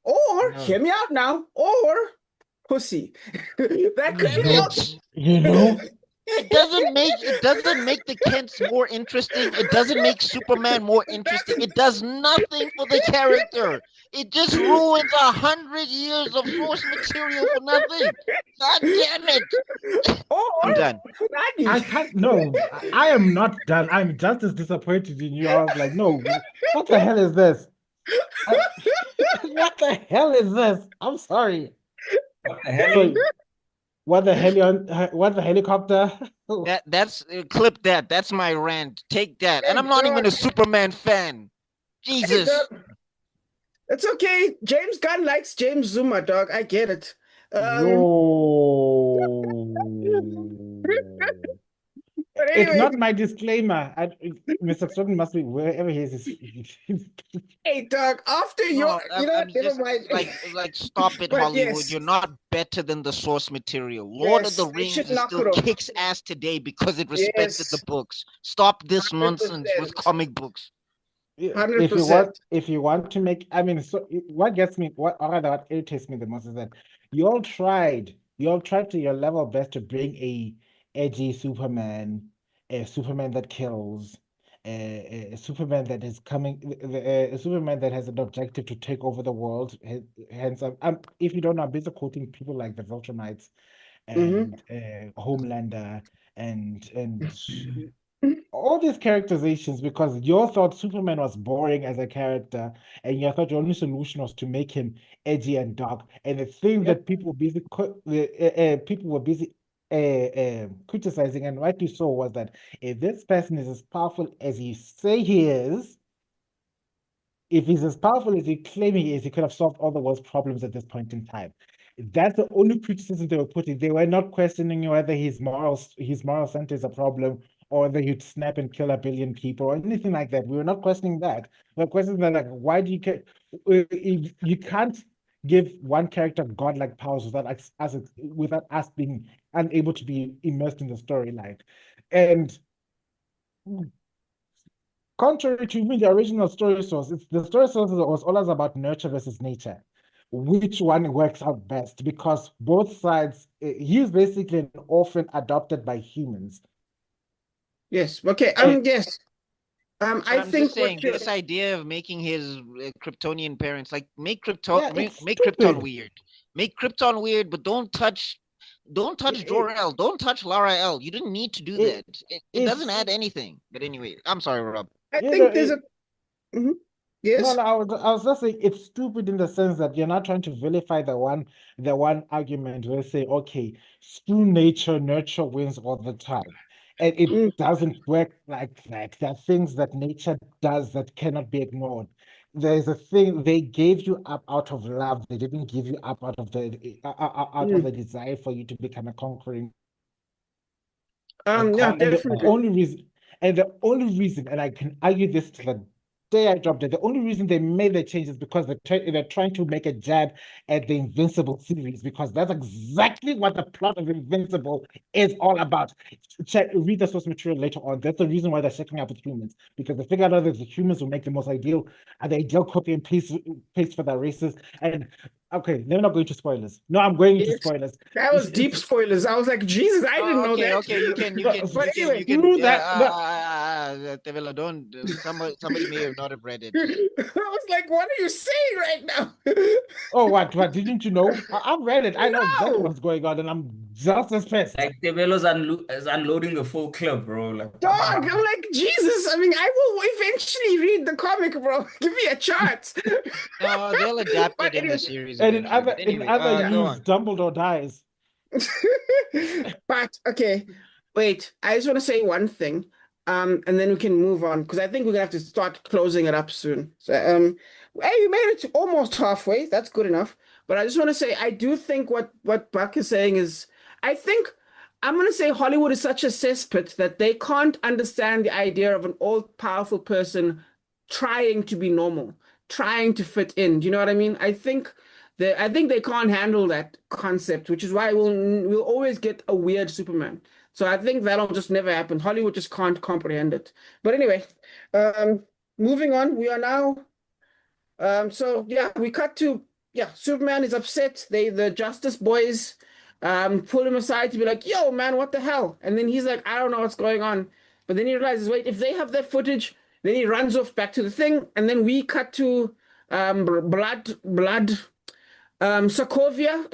Or, No. hear me out now, or pussy. That could be the option. You know, It doesn't make the Kents more interesting. It doesn't make Superman more interesting. It does nothing for the character. It just ruins 100 years of source material for nothing. God damn it! Or I'm done. I can't. No, I am not done. I'm just as disappointed in you. I was like, no, what the hell is this? What the hell is this? I'm sorry. What the hell? So, what the helicopter? That's clip that. That's my rant. Take that. And I'm not even a Superman fan. Jesus. It's okay. James Gunn likes James Zuma, dog. I get it. But It's anyway, not my disclaimer. Mr. Stoughton must be wherever he is. hey, dog. After No, your, I'm never just mind. like stop it, But Hollywood. yes. You're not better than the source material. Lord of Yes, the they Rings should is knock still it off. kicks ass today because it respected the Yes. books. Stop this nonsense with 100%. comic books. If you 100%. want to make, I mean, so what gets me, or rather what irritates me the most is that you all tried to your level best to bring a edgy Superman, a Superman that kills, a Superman that is coming, a Superman that has an objective to take over the world. Hence, if you don't know, I'm busy quoting people like the Viltrumites and Homelander and all these characterizations, because you thought Superman was boring as a character, and you thought your only solution was to make him edgy and dark. And the thing that people were busy criticizing, and rightly so, was that if this person is as powerful as you say he is, if he's as powerful as he claim he is, he could have solved all the world's problems at this point in time. That's the only criticism they were putting. They were not questioning whether his moral center is a problem, or whether he'd snap and kill 1 billion people or anything like that. We were not questioning that. We were questioning that, like, why do you care? You can't give one character godlike powers without us being unable to be immersed in the storyline. And contrary to even the original story source, the story source was always about nurture versus nature. Which one works out best? Because both sides, he's basically an orphan adopted by humans. Yes. Okay. Yes. But I I'm think just saying this idea of making his Kryptonian parents, like, make Krypton weird. Make Krypton weird, but don't touch Jor-El, don't touch Lara-El. You didn't need to do that. It doesn't add anything. But anyway, I'm sorry, Rob. I think there's a yes. No, I was just saying it's stupid in the sense that you're not trying to vilify the one argument where say, okay, screw nature, nurture wins all the time. And it doesn't work like that. There are things that nature does that cannot be ignored. There's a thing they gave you up out of love. They didn't give you up out of the desire for you to become a conquering. Yeah, definitely. The only reason, and I can argue this to the day I dropped it, the only reason they made the change is because they're trying to make a jab at the Invincible series, because that's exactly what the plot of Invincible is all about. Read the source material later on. That's the reason why they're checking out with humans, because they figured out that the humans will make the most ideal copy and paste for their races. And okay, they're not going to spoilers. No, I'm going into spoilers. That was deep spoilers. I was like, Jesus, I didn't know that. Okay, you can. But anyway, You can. do that. Tevela, don't. Somebody may have not have read it. I was like, what are you saying right now? Oh, what? Didn't you know? I've read it. I know exactly what's going on, and I'm just as pissed. Like Tevelo's is unloading a full clip, bro. Like, Dog, I'm like, Jesus. I mean, I will eventually read the comic, bro. Give me a chance. No, they'll adapt it in the series. And in eventually. other go news, on. Dumbledore dies. But okay, wait. I just want to say one thing, and then we can move on, because I think we're gonna have to start closing it up soon. So, hey, you made it almost halfway. That's good enough. But I just want to say, I do think what Buck is saying is, I think I'm going to say Hollywood is such a cesspit that they can't understand the idea of an all-powerful person trying to be normal, trying to fit in. Do you know what I mean? I think they can't handle that concept, which is why we'll always get a weird Superman. So I think that'll just never happen. Hollywood just can't comprehend it. But anyway, um, moving on, we are now so yeah, we cut to Superman is upset. The Justice Boys pull him aside to be like, yo, man, what the hell? And then he's like, I don't know what's going on. But then he realizes, wait, if they have that footage, then he runs off back to the thing, and then we cut to blood Sokovia,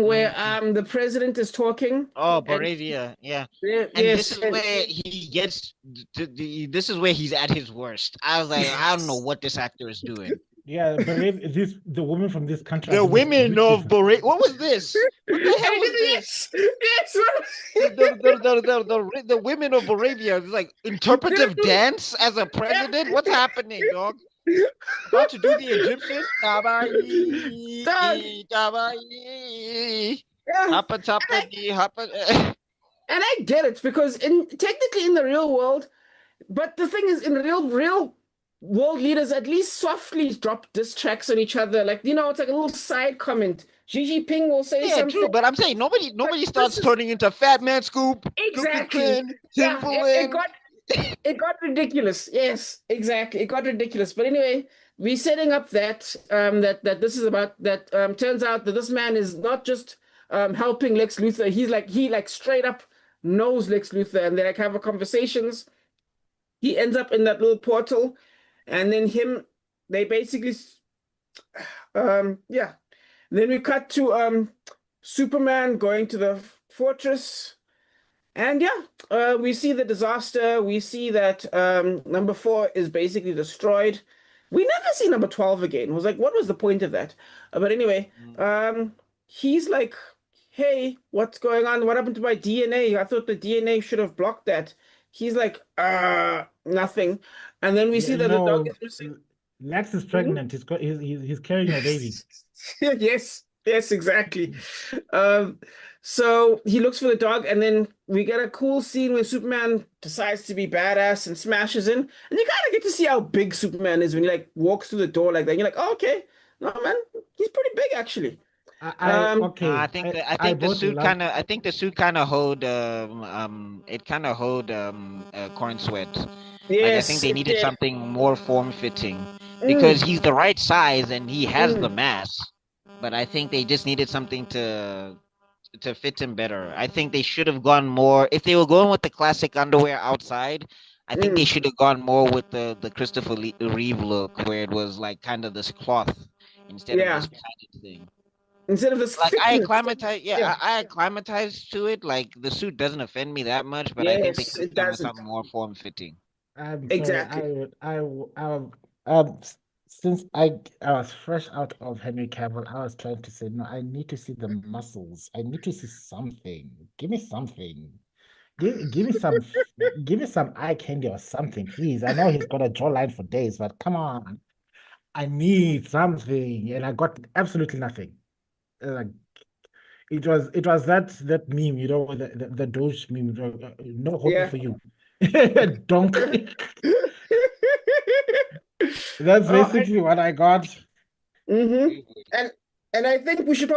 where the president is talking. Oh, And Boravia, yeah. And yes, this is where he gets this is where he's at his worst. I was like, I don't know what this actor is doing. Yeah, believe this the women from this country. The are doing women of beautiful. Boravia. What was this? What the hell was this? Yes. The women of Boravia is like interpretive dance as a president. What's happening, dog? About to do the Egyptian. And I get it because technically in the real world, but the thing is, in real world leaders at least softly drop diss tracks on each other. Like, it's like a little side comment. Xi Jinping will say something. True, but I'm saying nobody starts turning into Fat Man Scoop. Exactly. It got ridiculous. Yes, exactly. It got ridiculous. But anyway, we're setting up that that this is about that. Turns out that this man is not just helping Lex Luthor. He straight up knows Lex Luthor, and they like have conversations. He ends up in that little portal, and then they basically yeah. Then we cut to Superman going to the fortress. And we see the disaster. We see that number 4 is basically destroyed. We never see number 12 again. It was like, what was the point of that? But anyway, he's like, hey, what's going on? What happened to my DNA? I thought the DNA should have blocked that. He's like, nothing. And then we see that the dog is missing. Lex is pregnant. He's carrying a baby. Yes, exactly. So he looks for the dog, and then we get a cool scene where Superman decides to be badass and smashes in. And you kind of get to see how big Superman is when he like walks through the door like that. And you're like, oh, okay, no man, he's pretty big actually. I think the suit kind of hold Corn Sweat. Like, I think they needed something more form fitting because he's the right size and he has the mass, but I think they just needed something to fit him better. I think they should have gone more if they were going with the classic underwear outside. I think they should have gone more with the Christopher Reeve look, where it was like kind of this cloth instead of this padded thing. Instead of this, like I acclimatized to it. Like the suit doesn't offend me that much, but I think they could have done something more form fitting. Exactly. Since I was fresh out of Henry Cavill, I was trying to say, no, I need to see the muscles. I need to see something. Give me something. Give me some eye candy or something, please. I know he's got a jawline for days, but come on. I need something. And I got absolutely nothing. Like it was that meme, the Doge meme. No hope for you. Donk. That's basically what I got. And I think we should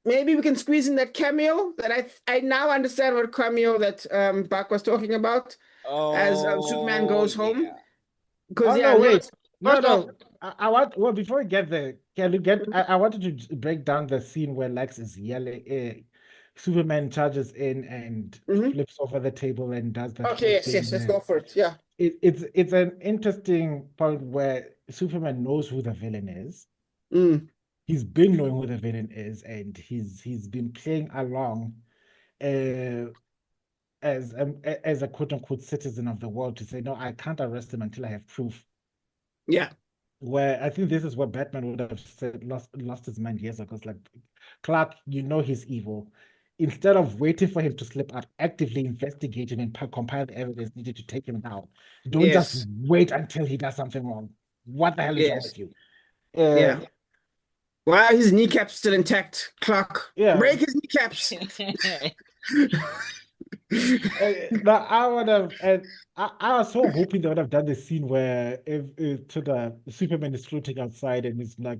maybe we can squeeze in that cameo that I now understand what cameo that Bach was talking about as Superman goes home. Because wait. No. I want before we get there, I wanted to break down the scene where Lex is yelling. Superman charges in and flips over the table and does that. Okay, yes, let's go for it. Yeah. It's an interesting point where Superman knows who the villain is. He's been knowing who the villain is, and he's been playing along as a quote unquote citizen of the world to say, no, I can't arrest him until I have proof. Yeah. Where I think this is where Batman would have said lost his mind years ago. It's like, Clark, he's evil. Instead of waiting for him to slip out, actively investigate him and compile the evidence needed to take him down. Don't just wait until he does something wrong. What the hell is wrong with you? Why are his kneecaps still intact, Clark? Yeah. Break his kneecaps. I would have, and I was so hoping they would have done the scene where if to the Superman is floating outside and he's like,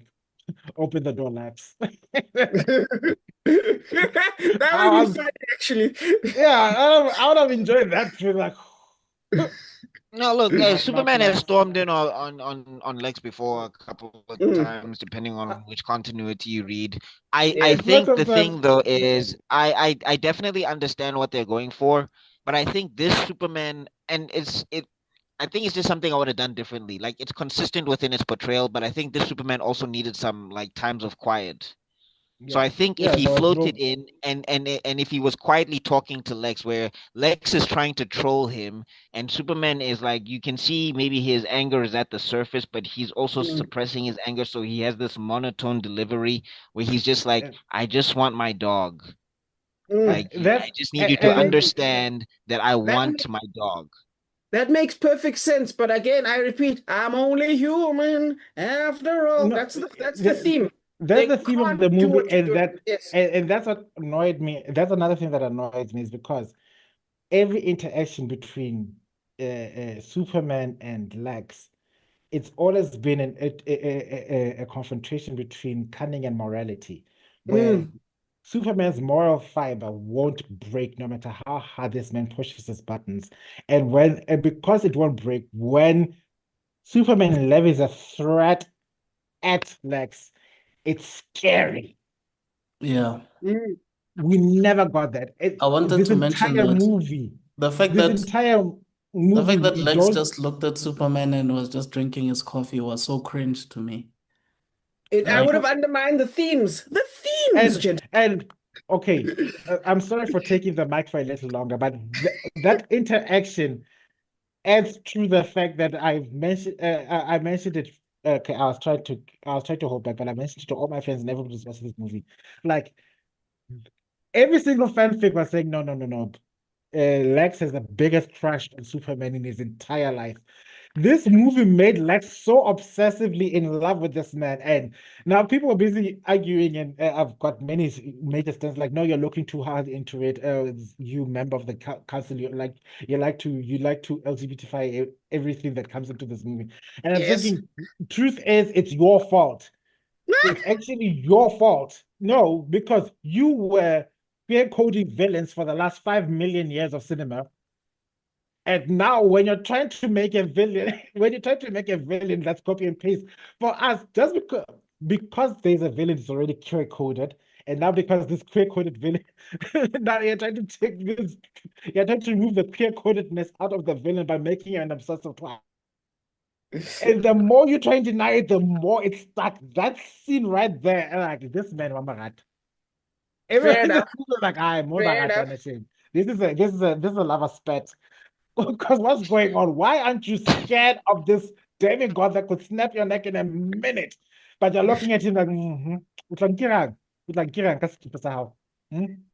open the door, laps. That would I be was, funny, actually. yeah, I would have enjoyed that. Feel like, No, look, not Superman has laps. stormed in on Lex before a couple of Mm, times, depending on Uh, which continuity you read. I yes. Most think of the them, thing though is I definitely understand what they're going for, but I think this Superman and I think it's just something I would have done differently. Like it's consistent within its portrayal, but I think this Superman also needed some like times of quiet. So yeah, I think if yeah, he there was floated no, in and if he was quietly talking to Lex, where Lex is trying to troll him, and Superman is like, you can see maybe his anger is at the surface, but he's also Mm, suppressing his anger, so he has this monotone delivery where he's just like, I just want my dog. mm. Like I that's, just need you to and understand that I That want my dog. that makes perfect sense. But again, I repeat, I'm only human after all. no, That's the theme. that's They the theme of can't the do movie, what you're and doing. that, Yes. and that's what annoyed me. That's another thing that annoys me is because every interaction between Superman and Lex, it's always been a confrontation between cunning and morality, where Mm, Superman's moral fiber won't break no matter how hard this man pushes his buttons. And because it won't break, when Superman levies a threat at Lex, it's scary. Yeah. mm. We never got that. I wanted This to mention entire that movie, the fact this that entire the fact movie, that you Lex don't. just looked at Superman and was just drinking his coffee was so cringe to me. I would Like, have undermined the themes. The themes, And gentlemen. and okay, I'm sorry for taking the mic for a little longer, but that interaction adds to the fact that I mentioned it. Okay, I was trying to hold back, but I mentioned it to all my friends and everybody who's watching this movie. Like every single fanfic was saying, no, no, no, no. Lex has the biggest crush on Superman in his entire life. This movie made Lex so obsessively in love with this man, and now people are busy arguing, and I've got many major stands like, no, you're looking too hard into it. You member of the council, you like to LGBTify everything that comes into this movie, and I'm Yes. thinking, truth is, it's your fault. It's actually your fault. No, because you were queer coding villains for the last 5 million years of cinema. And now, when you're trying to make a villain, when you're trying to make a villain that's copy and paste for us, just because there's a villain that's already queer coded, and now because this queer coded villain, now you're trying to take this, you're trying to remove the queer codedness out of the villain by making it an obsessive twat. And the more you try and deny it, the more it's stuck. That scene right there, like this man, Mamarat. Fair Everyone enough. is like, I more Fair than enough. a shame. This is a lava spat. Because what's going on? Why aren't you scared of this demigod that could snap your neck in a minute? But you're looking at him like, mm-hmm.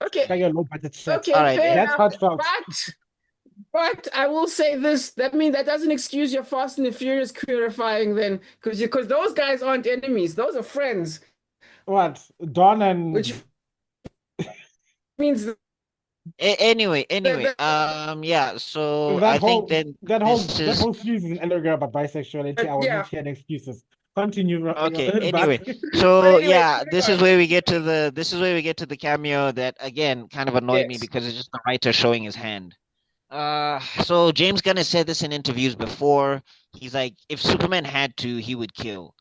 Okay. Your low budget shit. All Okay. right. Fair That's enough. how it felt. But I will say this. That doesn't excuse your Fast and the Furious purifying then, because those guys aren't enemies. Those are friends, What? Dawn which and means that, Anyway, that, yeah. So that I think whole then that whole this that is whole series is an allegory about bisexuality. I will not yeah. hear any excuses. Continue, okay. but Anyway, But so anyway, yeah, moving on. this is where we get to the cameo that again kind of annoyed me Yes. because it's just the writer showing his hand. So James Gunn has said this in interviews before. He's like, if Superman had to, he would kill.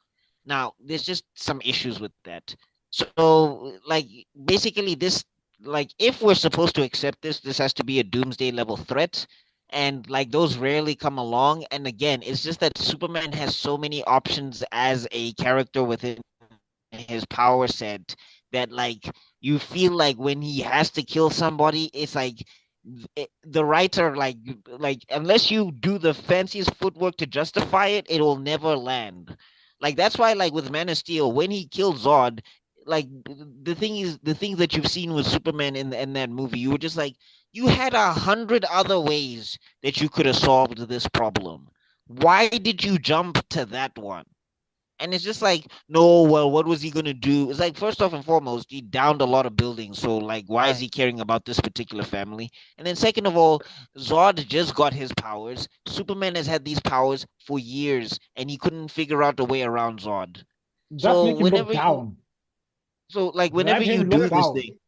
Now, there's just some issues with that. So, like, basically, this, like, if we're supposed to accept this, this has to be a doomsday level threat. And, like, those rarely come along. And again, it's just that Superman has so many options as a character within his power set that, like, you feel like when he has to kill somebody, it's like, the writer like unless you do the fanciest footwork to justify it, it will never land. Like that's why like with Man of Steel, when he killed Zod, like the thing is the things that you've seen with Superman in that movie, you were just like you had 100 other ways that you could have solved this problem. Why did you jump to that one? And it's just like, no, well, what was he gonna do? It's like, first off and foremost, he downed a lot of buildings. So like, why is he caring about this particular family? And then second of all, Zod just got his powers. Superman has had these powers for years, and he couldn't figure out a way around Zod. Just So make him look whenever you, down. so like whenever Grab you him, do look this down. thing,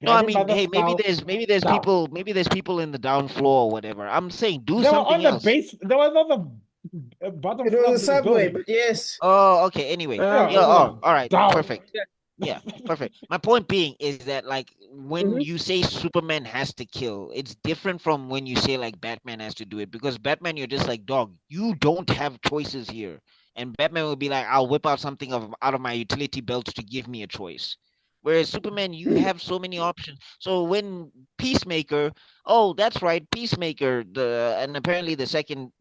no, I Grab him by mean, the hey, scalp. Down. maybe there's people in the down floor or whatever. I'm saying do They were something on the else. base. They were on the bottom It floor was of a the subway, building. but yes. Oh, okay. Anyway, Yeah, yeah. Oh, all right. down. Perfect. Yeah, perfect. My point being is that like when Mhm. you say Superman has to kill, it's different from when you say like Batman has to do it, because Batman, you're just like, dog, you don't have choices here. And Batman will be like, I'll whip out something out of my utility belt to give me a choice. Whereas Superman, you have so many options. So when Peacemaker, oh, that's right, Peacemaker, and apparently the second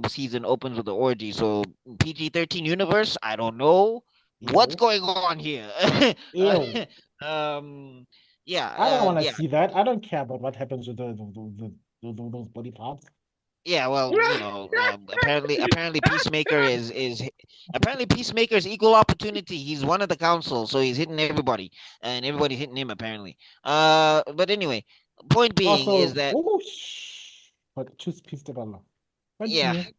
season opens with the orgy. So PG-13 universe, I don't know what's Ew. going on here. Ew. um, yeah, I don't want to yeah, see that. I don't care about what happens with those body parts. yeah. Well, you know, apparently Peacemaker is equal opportunity. He's one of the council, so he's hitting everybody, and everybody's hitting him apparently. But anyway, point being is Also, that but choose pissed about. yeah. Continue.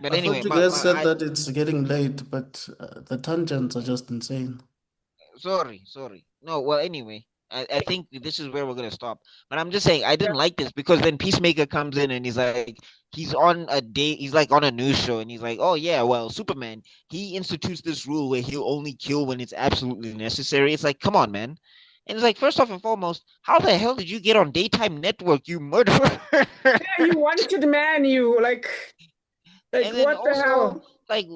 But I anyway, thought you guys said that it's getting late, but the tangents are just insane. sorry. No, well, anyway, I think this is where we're gonna stop. But I'm just saying I didn't like this because then Peacemaker comes in and he's like, he's on a day, he's like on a news show, and he's like, oh yeah, well, Superman, he institutes this rule where he'll only kill when it's absolutely necessary. It's like, come on, man. And it's like, first off and foremost, how the hell did you get on daytime network, you murderer? Yeah, you wanted man, you like And then what the also, hell? like,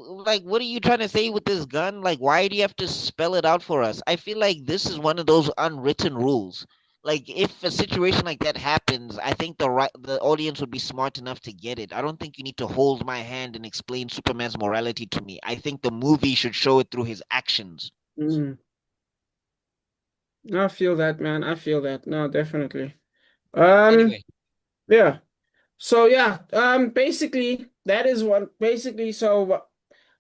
what are you trying to say with this gun? Like, why do you have to spell it out for us? I feel like this is one of those unwritten rules. Like, if a situation like that happens, I think the audience would be smart enough to get it. I don't think you need to hold my hand and explain Superman's morality to me. I think the movie should show it through his actions. Mm. I feel that, man. I feel that. No, definitely. Um, Anyway, yeah. So yeah, basically that is what basically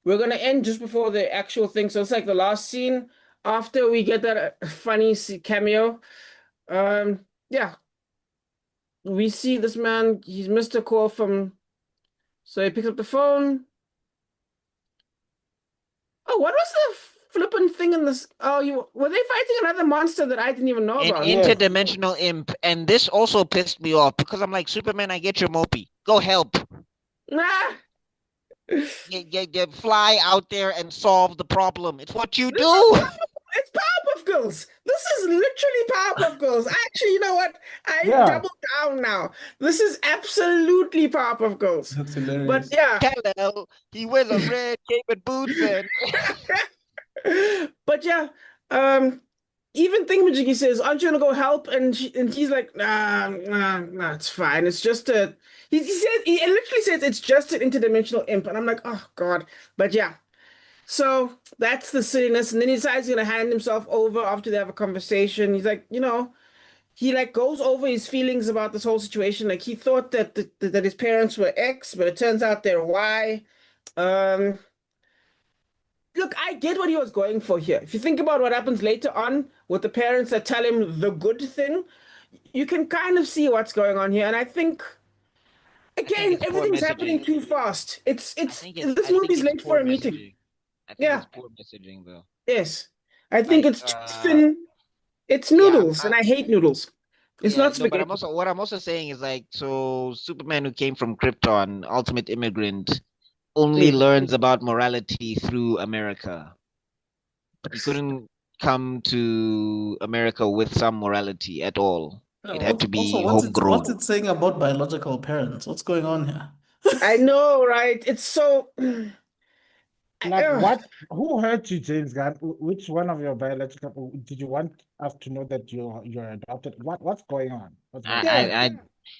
we're gonna end just before the actual thing. So it's like the last scene after we get that funny cameo. Yeah, we see this man, he's missed a call from, so he picks up the phone. Oh, what was the flippin' thing in this? Oh, you were they fighting another monster that I didn't even know an about? Yes. interdimensional imp, and this also pissed me off because I'm like, Superman, I get your mopey. Go help. Nah. You fly out there and solve the problem. It's what you This do. It's Powerpuff Girls. This is literally Powerpuff Girls. Actually, you know what? I Yeah. double down now. This is absolutely Powerpuff Girls. That's But hilarious. yeah, Hello. He wears a red cape and boots and but yeah, even Thingamajiggy says, "Aren't you gonna go help?" And he's like, "Nah, it's fine. It's just a." He literally says it's just an interdimensional imp, and I'm like, "Oh God!" But yeah, so that's the silliness, and then he decides he's gonna hand himself over after they have a conversation. He's like, he like goes over his feelings about this whole situation. Like he thought that his parents were X, but it turns out they're Y. Um, Look, I get what he was going for here. If you think about what happens later on with the parents that tell him the good thing, you can kind of see what's going on here. And I think I think again, it's poor everything's happening messaging. too fast. It's I this think movie's it's late for poor a meeting. messaging. I think Yeah, it's poor messaging though. yes. I think Like it's too thin. It's yeah, noodles, and I hate noodles. It's yeah, not no, but I'm spaghetti. also what I'm also saying is like, so Superman who came from Krypton, ultimate immigrant, only Mm. learns about morality through America. He couldn't come to America with some morality at all. Yeah, It had to also, be what's homegrown. it saying about biological parents? What's going on here? I know, right? It's so. Like Ugh. what? Who hurt you, James Gunn? Which one of your biological? Did you want us to know that you're adopted? What's going on? What's going on? Yeah.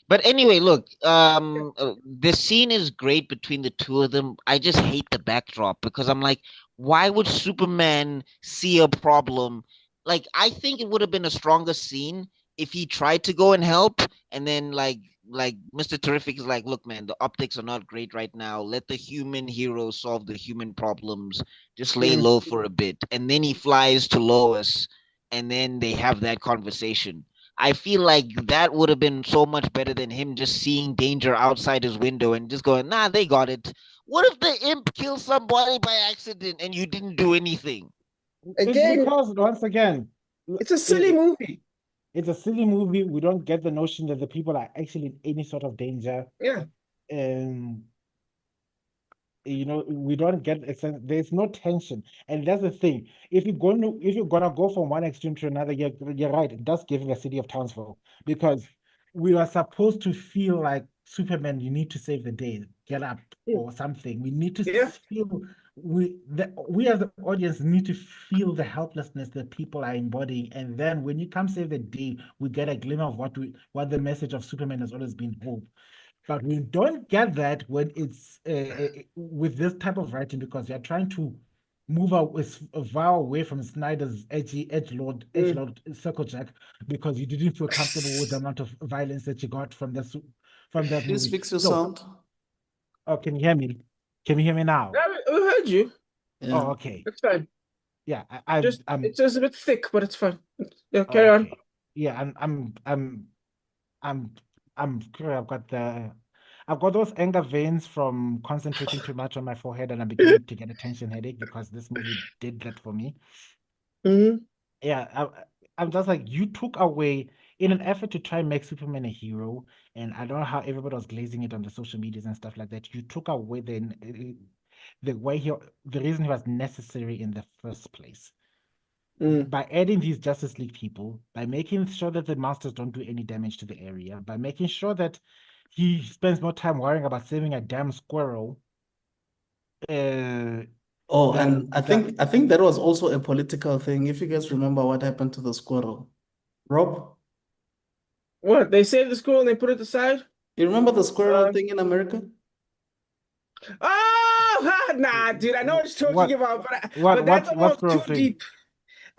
But anyway, look, the scene is great between the two of them. I just hate the backdrop because I'm like, why would Superman see a problem? Like, I think it would have been a stronger scene if he tried to go and help, and then like Mr. Terrific is like, look, man, the optics are not great right now. Let the human hero solve the human problems. Just lay Mm. low for a bit. And then he flies to Lois, and then they have that conversation. I feel like that would have been so much better than him just seeing danger outside his window and just going, nah, they got it. What if the imp kills somebody by accident and you didn't do anything? It's Again, because once again, it's a silly movie. it's a silly movie. We don't get the notion that the people are actually in any sort of danger. Yeah. Um, we don't get a sense. There's no tension, and that's the thing. If you're gonna go from one extreme to another, you're right. It does give the city of Townsville, because we are supposed to feel like Superman. You need to save the day, get up or something. We need to Yeah. feel we as the audience need to feel the helplessness that people are embodying, and then when you come save the day, we get a glimpse of what the message of Superman has always been: hope. But we don't get that when it's with this type of writing, because you're trying to move far away from Snyder's Mm. edgelord circle jack, because you didn't feel comfortable with the amount of violence that you got from that Please movie. fix your So, sound. oh, can you hear me? Can you hear me now? Yeah, we heard you. Yeah. Oh, okay. It's fine. Yeah, It's just a bit thick, but it's fine. Yeah, oh, carry on. okay. Yeah, I'm curious. I've got those anger veins from concentrating too much on my forehead, and I'm beginning to get a tension headache, because this movie did that for me. Hmm. Yeah, I'm just like, you took away, in an effort to try and make Superman a hero, and I don't know how everybody was glazing it on the social medias and stuff like that. You took away the way the reason he was necessary in the first place. Mm. By adding these Justice League people, by making sure that the monsters don't do any damage to the area, by making sure that he spends more time worrying about saving a damn squirrel, uh, Oh, than and I think that was also a political thing. If you guys remember what happened to the squirrel, Rob, What? They saved the school and they put it aside? you remember the squirrel Uh, thing in America? nah, dude. I know what you're talking what about, but that's what almost too squirrel thing? deep.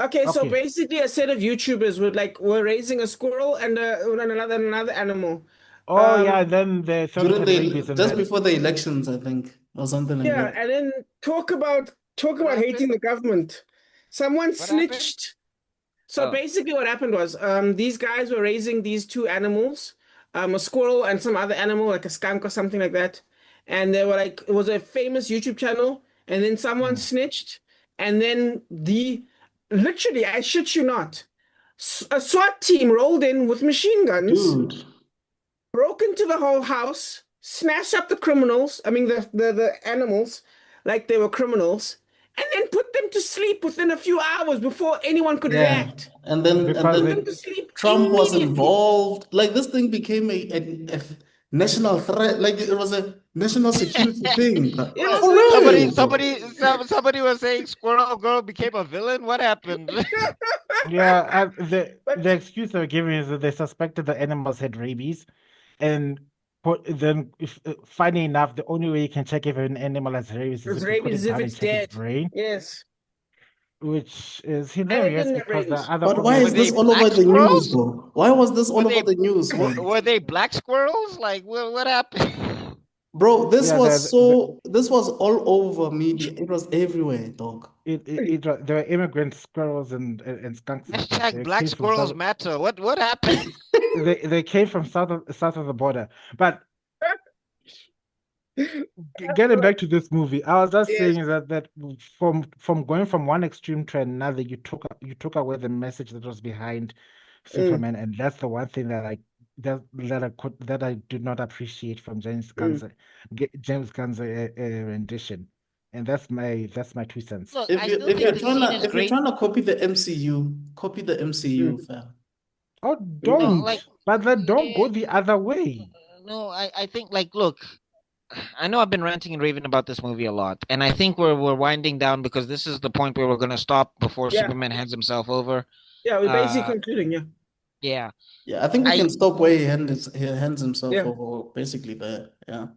Okay, so Okay. basically, a set of YouTubers were raising a squirrel and another animal. Oh Um, yeah, then they thought it During had rabies, and just then before the elections, I think, or something like yeah, that. and then talk What about hating happened? the government. Someone What happened? snitched. So Oh. basically, what happened was, these guys were raising these two animals, a squirrel and some other animal, like a skunk or something like that. And they were like, it was a famous YouTube channel, and then someone mm, snitched, and then literally, I shit you not, a SWAT team rolled in with machine guns, Dude, broke into the whole house, snatched up the criminals, I mean the animals, like they were criminals, and then put them to sleep within a few hours before anyone could yeah. react. And because Put then them it to sleep Trump was immediately. involved. Like this thing became a national threat. Like it was a national security thing. It What? was For literally. real, bro. Somebody was saying Squirrel Girl became a villain. What happened? yeah, the But excuse they were giving is that they suspected the animals had rabies, and then if, funny enough, the only way you can check if an animal has rabies is it's if you put rabies it as if down and it's check its dead. brain, Yes. which is And it hilarious didn't have because the rabies. other But why Were is obvious. they this all over black the news, squirrels? bro? Why was this Were all over they the news, man? were they black squirrels? Like what happened? Bro, this Yeah, was this was all over media. It was everywhere, dog. there were immigrant squirrels and skunks and stuff. Hashtag They black came from squirrels matter. What happened? they came from south of the border. But getting back to this movie, I was just Yes. saying that from going from one extreme to another, you took away the message that was behind Mm, Superman, and that's the one thing that I did not appreciate from mm. James Gunn's rendition, and that's my 2 cents. Look, If I you still if think you're Yeah. the trying scene to is if you're great. trying to copy the MCU, Mm, fam. Oh, mm. No, don't, like but then don't eh, go the other way. no, I think like look, I know I've been ranting and raving about this movie a lot, and I think we're winding down because this is the point where we're gonna stop before Yeah. Superman hands himself over. Yeah. We're basically Uh, concluding. Yeah. yeah, Yeah, I think we I can stop where he hands himself Yeah. over, basically there. Yeah.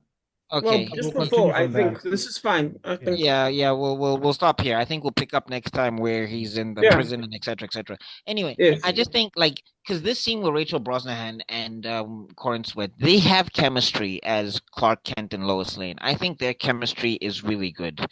Well, Okay. just We'll before, continue I from think there. this is fine. I Yeah. think, Yeah, we'll stop here. I think we'll pick up next time where he's in the yeah, prison and etc. etc. Anyway, yes. I just think like because this scene with Rachel Brosnahan and Corin Sweat, they have chemistry as Clark Kent and Lois Lane. I think their chemistry is really good.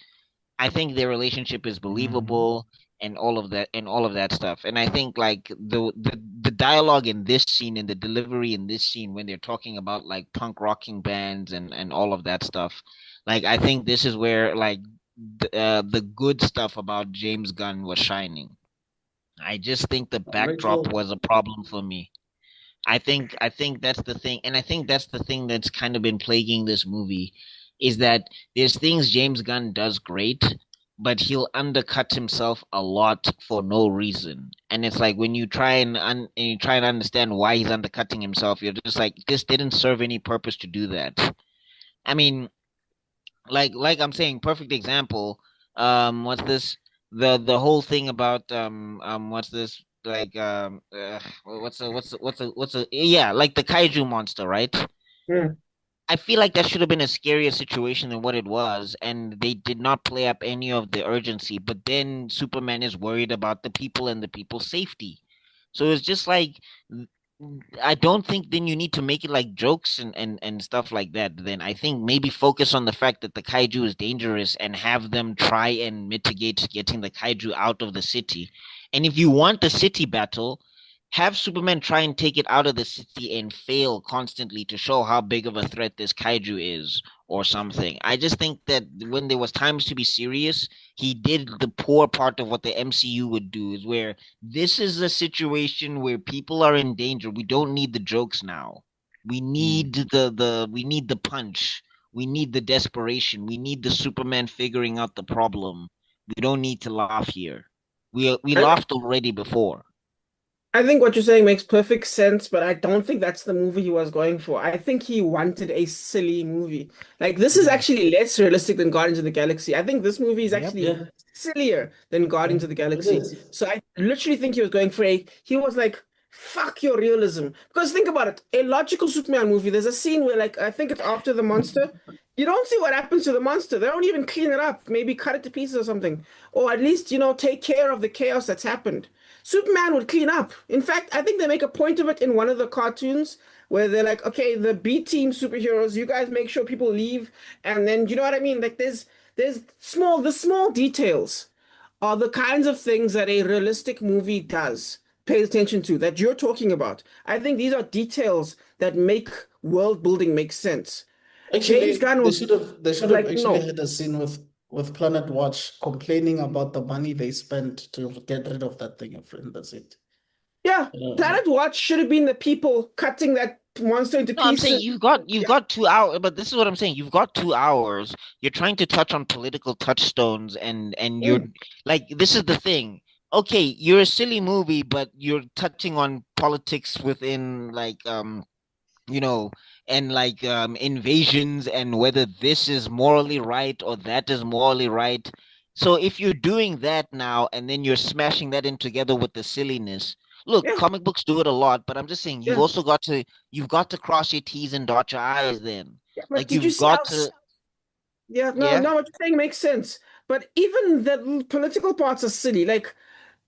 I think their relationship is believable and all of that stuff. And I think like the dialogue in this scene and the delivery in this scene when they're talking about like punk rocking bands and all of that stuff, like I think this is where like the good stuff about James Gunn was shining. I just think the backdrop Rachel, was a problem for me. I think that's the thing, and I think that's the thing that's kind of been plaguing this movie, is that there's things James Gunn does great, but he'll undercut himself a lot for no reason. And it's like when you try and you try and understand why he's undercutting himself, you're just like, this didn't serve any purpose to do that. I mean, like I'm saying, perfect example. What's this? The whole thing about what's this? Like what's a yeah, like the kaiju monster, right? Yeah. I feel like that should have been a scarier situation than what it was, and they did not play up any of the urgency. But then Superman is worried about the people and the people's safety. So it's just like I don't think then you need to make it like jokes and stuff like that. Then I think maybe focus on the fact that the kaiju is dangerous and have them try and mitigate getting the kaiju out of the city. And if you want the city battle, have Superman try and take it out of the city and fail constantly to show how big of a threat this kaiju is or something. I just think that when there was times to be serious, he did the poor part of what the MCU would do, is where this is a situation where people are in danger. We don't need the jokes now. We need the punch. We need the desperation. We need the Superman figuring out the problem. We don't need to laugh here. We I, laughed already before. I think what you're saying makes perfect sense, but I don't think that's the movie he was going for. I think he wanted a silly movie. Like, this is yeah, actually less realistic than Guardians of the Galaxy. I think this movie is Yep. actually yeah, sillier than yeah, Guardians of the it Galaxy. is. So I literally think he was going for he was like, fuck your realism. Because think about it, a logical Superman movie, there's a scene where, like, I think it's after the monster. You don't see what happens to the monster. They don't even clean it up, maybe cut it to pieces or something. Or at least, take care of the chaos that's happened. Superman would clean up. In fact, I think they make a point of it in one of the cartoons where they're like, okay, the B team superheroes, you guys make sure people leave. And then, you know what I mean? Like the small details are the kinds of things that a realistic movie does, pays attention to, that you're talking about. I think these are details that make world building make sense. James Actually, Gunn they should was have like, actually no. had a scene with Planet Watch complaining about the money they spent to get rid of that thing in the city. Yeah, Uh, Planet Watch should have been the people cutting that monster into No, I'm saying pieces. you've got 2 hours, but this is what I'm saying. You've got 2 hours. You're trying to touch on political touchstones, and you're Mm. like, this is the thing. Okay, you're a silly movie, but you're touching on politics within like you know, and like invasions and whether this is morally right or that is morally right. So if you're doing that now and then you're smashing that in together with the silliness, look, Yeah, comic books do it a lot, but I'm just saying yeah, you've got to cross your T's and dot your I's then. yeah. But Like did you you've see how? got to, Yeah, no, yeah. no. What you're saying makes sense. But even the political parts are silly. Like,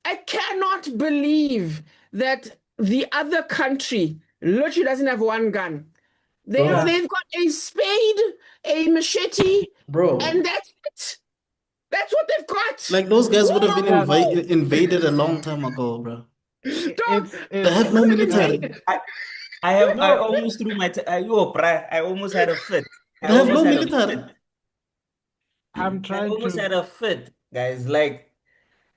I cannot believe that the other country literally doesn't have one gun. bro, They've got a spade, a machete, and bro, that's it. That's what they've got. like those guys would have been Yeah. invaded a long time ago, bro. Dog, They they have It's no could have yeah. military. invaded. I No, almost threw my yo, bruh, I almost had a fit. I They have almost no had a military. fit. I'm I trying almost to. had a fit, guys. Like,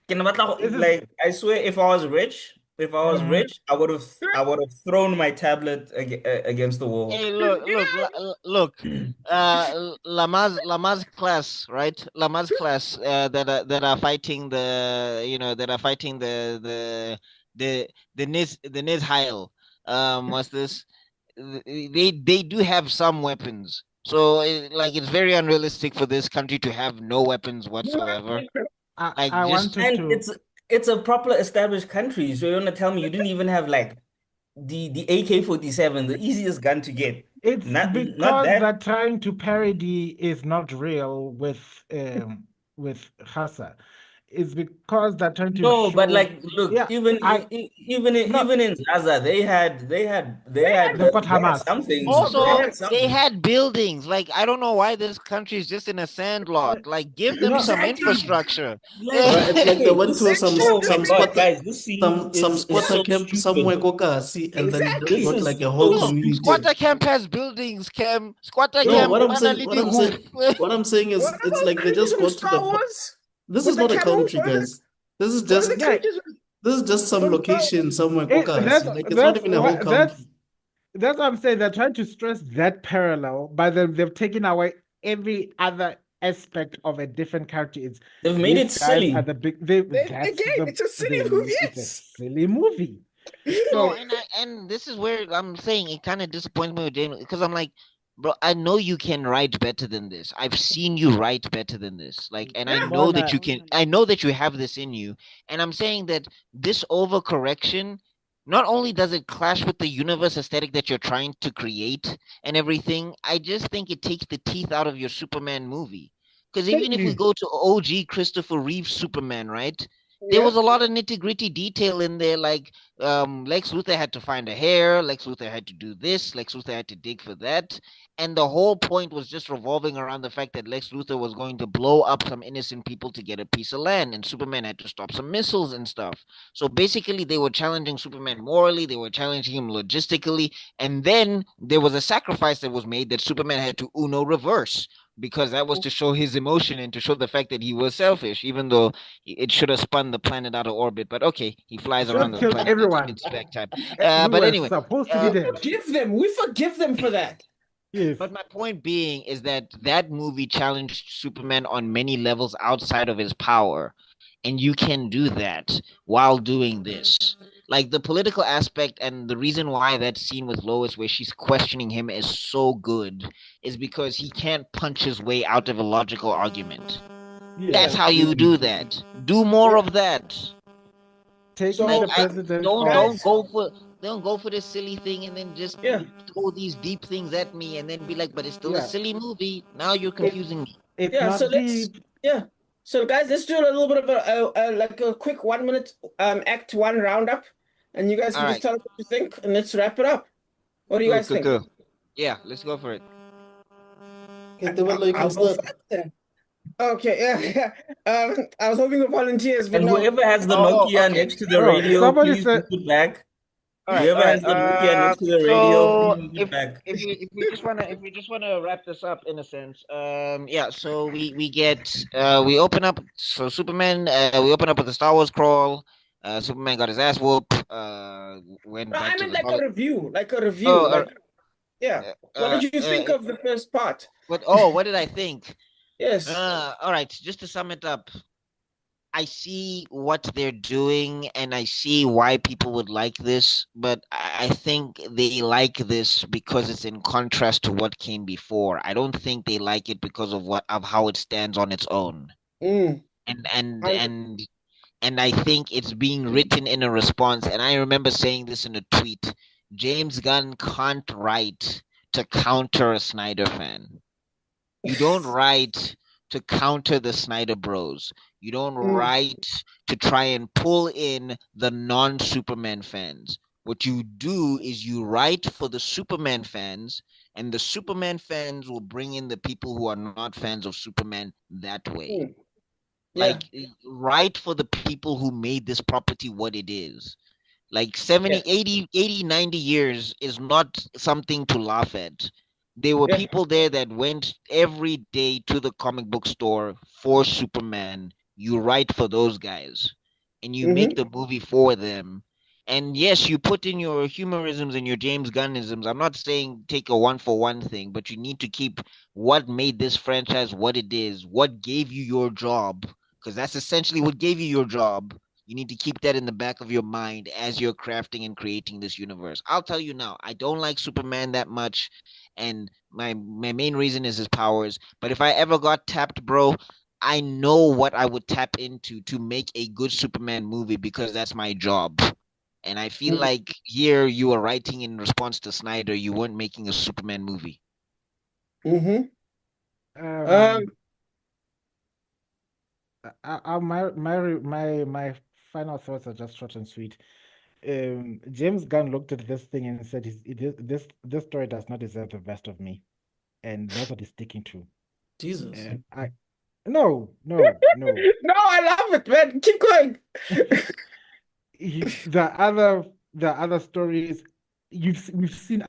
This is. like I swear, if I was Mhm. rich, I would have thrown my tablet against the wall. Hey, look. Lama's class, right? Lama's class that are fighting that are fighting the Niz Heil. What's this? They do have some weapons, so like it's very unrealistic for this country to have no weapons whatsoever. Like I just wanted And to. it's a proper established country. So you're gonna tell me you didn't even have like the AK-47, the easiest gun to get. It's Not because that. they're trying to parody is not real with Hassa. It's because they're trying to No, but show, like, look, yeah, I no, even in Gaza, they've got they had Hamas. something. They Also, had they something. had buildings. Like, I don't know why this country is just in a sand lot. Like, give them No, some Exactly. infrastructure. Like, It's like they Exactly. went to Exactly. oh my some God, squatter guys, this scene some is squatter so camp somewhere stupid. Kokasi, and then he This Exactly. got is like a whole so No, community. squatter stupid. camp has buildings, Cam. Squatter No, Yeah. camp, what I'm saying, manalidi hoof. what I'm saying What is, it's about like they just creatures from got to Star the. Wars? This With is the not a camels? country, guys. This is What are the just yeah, creatures this is just some from Star location Wars? somewhere that's Kokasi. Like it's not that's even a whole what country. that's what I'm saying. They're trying to stress that parallel, but they've taken away every other aspect of a different character. It's They've made these it guys are silly. the big. That's Again, it's a silly movie, it's a yes. silly movie. No, So and this is where I'm saying it kind of disappoints me with James because I'm like, bro, I know you can write better than this. I've seen you write better than this. Like, and I Yeah. know that Mona, you can. I know that you have this in you. And I'm saying that this overcorrection, not only does it clash with the universe aesthetic that you're trying to create and everything, I just think it takes the teeth out of your Superman movie. Because thank even if we you. go to OG Christopher Reeve Superman, right? There Yeah. was a lot of nitty-gritty detail in there, like Lex Luthor had to find a hair, Lex Luthor had to do this, Lex Luthor had to dig for that. And the whole point was just revolving around the fact that Lex Luthor was going to blow up some innocent people to get a piece of land, and Superman had to stop some missiles and stuff. So basically, they were challenging Superman morally, they were challenging him logistically, and then there was a sacrifice that was made that Superman had to Uno reverse because that was to show his emotion and to show the fact that he was selfish, even though it should have spun the planet out of orbit. But okay, he flies Should around have the killed planet everyone. in spec time. We But were anyway, supposed to be uh, dead. Forgive them. We forgive them for that. Yes. but my point being is that that movie challenged Superman on many levels outside of his power. And you can do that while doing this. Like the political aspect and the reason why that scene with Lois where she's questioning him is so good is because he can't punch his way out of a logical argument. That's Yes. how you do that. Do more Yeah. of that. Taking Like So, the president don't off. guys, go for this silly thing and then just yeah. throw these deep things at me and then be like, but it's still a Yeah. silly movie. Now you're It confusing me. it's Yeah, so not let's deep. yeah. So guys, let's do a little bit of like a quick 1 minute act one roundup, and you guys All can just right. tell us what you think, and let's wrap it up. What do you Cool, guys cool, think? cool. Yeah, let's go for it. Okay, Tebello, you can I'll go start. first then. Okay, yeah, yeah. I was hoping for volunteers, but And no. whoever has the Oh, Nokia okay. next to the Oh, radio, somebody please said move it back. All right, all Whoever right. has the Nokia next to the radio, please So move it back. if we just wanna wrap this up in a sense, yeah. So we get we open up. So Superman, we open up with the Star Wars crawl. Superman got his ass whooped. Went No, back I to meant the like a solid. review, like a review. Oh, Like, yeah. uh, What uh, did you think uh, of the first part? what did I think? Yes. All right. Just to sum it up, I see what they're doing and I see why people would like this, but I think they like this because it's in contrast to what came before. I don't think they like it because of how it stands on its own. Mm. And and I- and and I think it's being written in a response. And I remember saying this in a tweet. James Gunn can't write to counter a Snyder fan. You don't write to counter the Snyder Bros. You don't Mm. write to try and pull in the non-Superman fans. What you do is you write for the Superman fans, and the Superman fans will bring in the people who are not fans of Superman that way. Mm. Yeah. Like, write for the people who made this property what it is. Like Yeah. 70, 80, 90 years is not something to laugh at. There were Yeah. people there that went every day to the comic book store for Superman. You write for those guys and you make Mm-hmm. the movie for them. And yes, you put in your humorisms and your James Gunnisms. I'm not saying take a one for one thing, but you need to keep what made this franchise what it is, what gave you your job, because that's essentially what gave you your job. You need to keep that in the back of your mind as you're crafting and creating this universe. I'll tell you now, I don't like Superman that much, and my main reason is his powers. But if I ever got tapped, bro, I know what I would tap into to make a good Superman movie because that's my job. And I feel like here you were writing in response to Snyder, you weren't making a Superman movie. Mm-hmm. Um, my final thoughts are just short and sweet. James Gunn looked at this thing and said, this story does not deserve the best of me," and that's what he's sticking to. Jesus. I no, no, no. No, I love it, man. Keep going. He, the other stories we've seen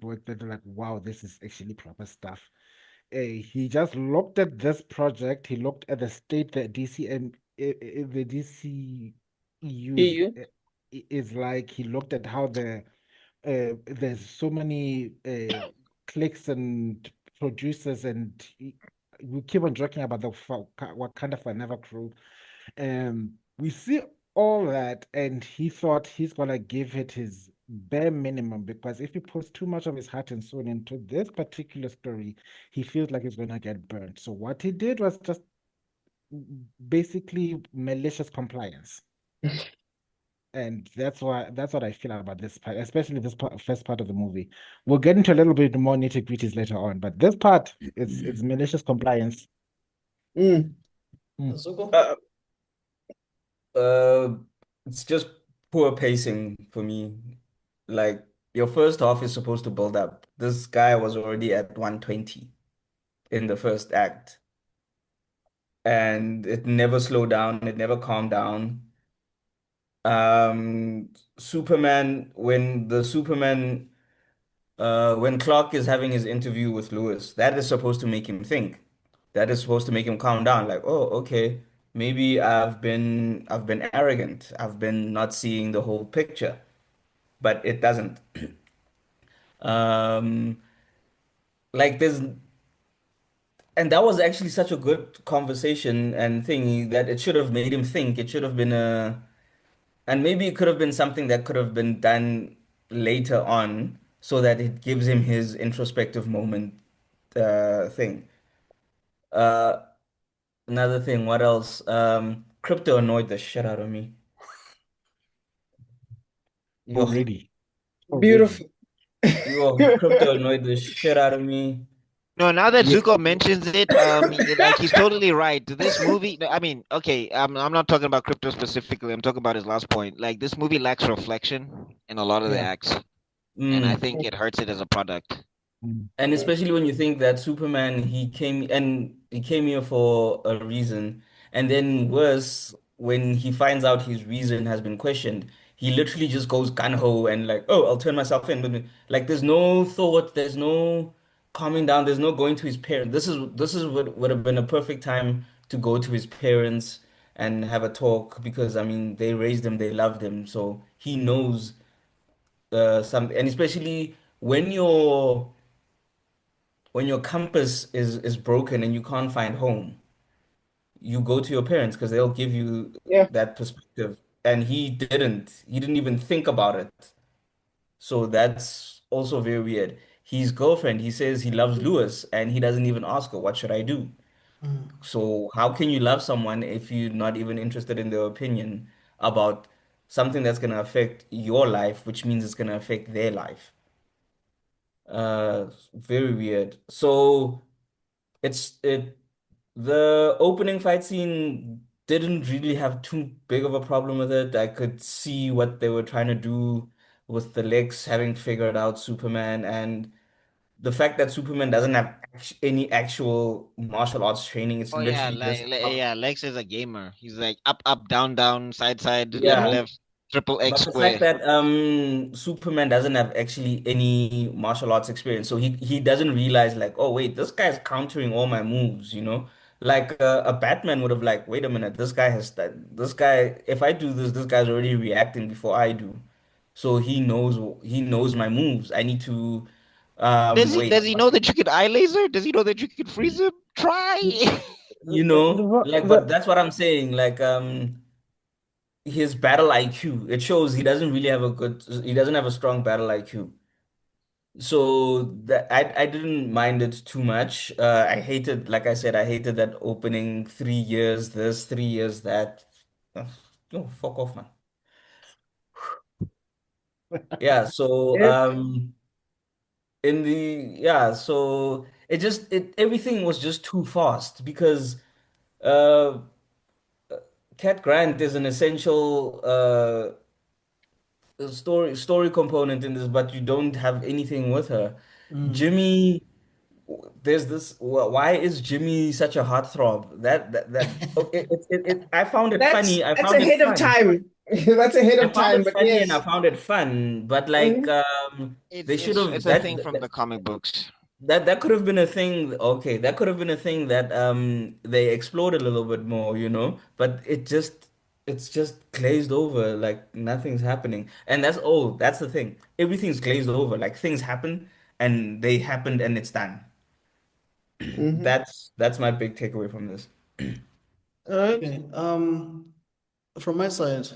work that are like, wow, this is actually proper stuff. He just looked at this project. He looked at the state that the DCU EU. is like. He looked at how there's so many clicks and producers, and we keep on joking about the Wakanda Forever crew. We see all that, and he thought he's gonna give it his bare minimum, because if he puts too much of his heart and soul into this particular story, he feels like he's gonna get burnt. So what he did was just basically malicious compliance. And that's what I feel about this part, especially this first part of the movie. We'll get into a little bit more nitty-gritties later on, but this part, it's malicious compliance. Mm. Zuko? Uh, uh, it's just poor pacing for me. Like your first half is supposed to build up. This guy was already at 120 in the first act, and it never slowed down. It never calmed down. Superman, when Clark is having his interview with Lewis, that is supposed to make him think. That is supposed to make him calm down. Like, oh, okay, maybe I've been arrogant. I've been not seeing the whole picture, but it doesn't. Um, like there's, and that was actually such a good conversation and thing that it should have made him think. It should have been and maybe it could have been something that could have been done later on so that it gives him his introspective moment thing. Uh, Another thing, what else? Crypto annoyed the shit out of me. Yo, Already. Beautiful. Crypto annoyed the shit out of me. No, now that Yeah, Zuko mentions it, like he's totally right. This movie, I mean, okay, I'm not talking about crypto specifically. I'm talking about his last point. Like this movie lacks reflection in a lot of the Yeah. acts, and I mm. think it hurts it as a product. And especially when you think that Superman, he came here for a reason, and then worse, when he finds out his reason has been questioned, he literally just goes gun ho and like, oh, I'll turn myself in. But like, there's no thought, there's no calming down, there's no going to his parents. This is what would have been a perfect time to go to his parents and have a talk because I mean, they raised him, they loved him, so he knows some, and especially when your compass is broken and you can't find home, you go to your parents because they'll give you Yeah. that perspective. And he didn't. He didn't even think about it. So that's also very weird. His girlfriend, he says he loves Lewis and he doesn't even ask her, what should I do? Mm. So how can you love someone if you're not even interested in their opinion about something that's going to affect your life, which means it's going to affect their life? Very weird. So it's it the opening fight scene didn't really have too big of a problem with it. I could see what they were trying to do with the Lex having figured out Superman and the fact that Superman doesn't have any actual martial arts training. It's Oh yeah, literally just up. yeah, Lex is a gamer. He's like up, up, down, down, side, side, left, Yeah. Mm-hmm. left, triple X But the fact square. that Superman doesn't have actually any martial arts experience, so he doesn't realize like, oh wait, this guy's countering all my moves, you know? Like a Batman would have like, wait a minute, this guy has that. This guy, if I do this, this guy's already reacting before I do, so he knows my moves. I need to wait, Does he know that you could eye laser? Does he know that you could freeze him? Try. like, but that's what I'm saying. Like his battle IQ, it shows he doesn't have a strong battle IQ. So that I didn't mind it too much. I hated, like I said, I hated that opening 3 years this, 3 years that. Ugh, oh, fuck off, man. Yeah, so Yep. in the yeah, so it everything was just too fast because uh Cat Grant is an essential story component in this, but you don't have anything with her. Mm. Jimmy, there's this. Why is Jimmy such a heartthrob? That okay, I found it funny. I That's found it ahead of fun. time. That's ahead I of found it time, but funny and I yes. found it fun. But like, Mhm. they should have It's a thing from the comic books. that could have been a thing. Okay, that could have been a thing that they explored a little bit more, you know. But it's just glazed over, like nothing's happening. And that's the thing. Everything's glazed over. Like things happen and they happened and it's done. Mhm. That's my big takeaway from this. All right. Okay. From my side,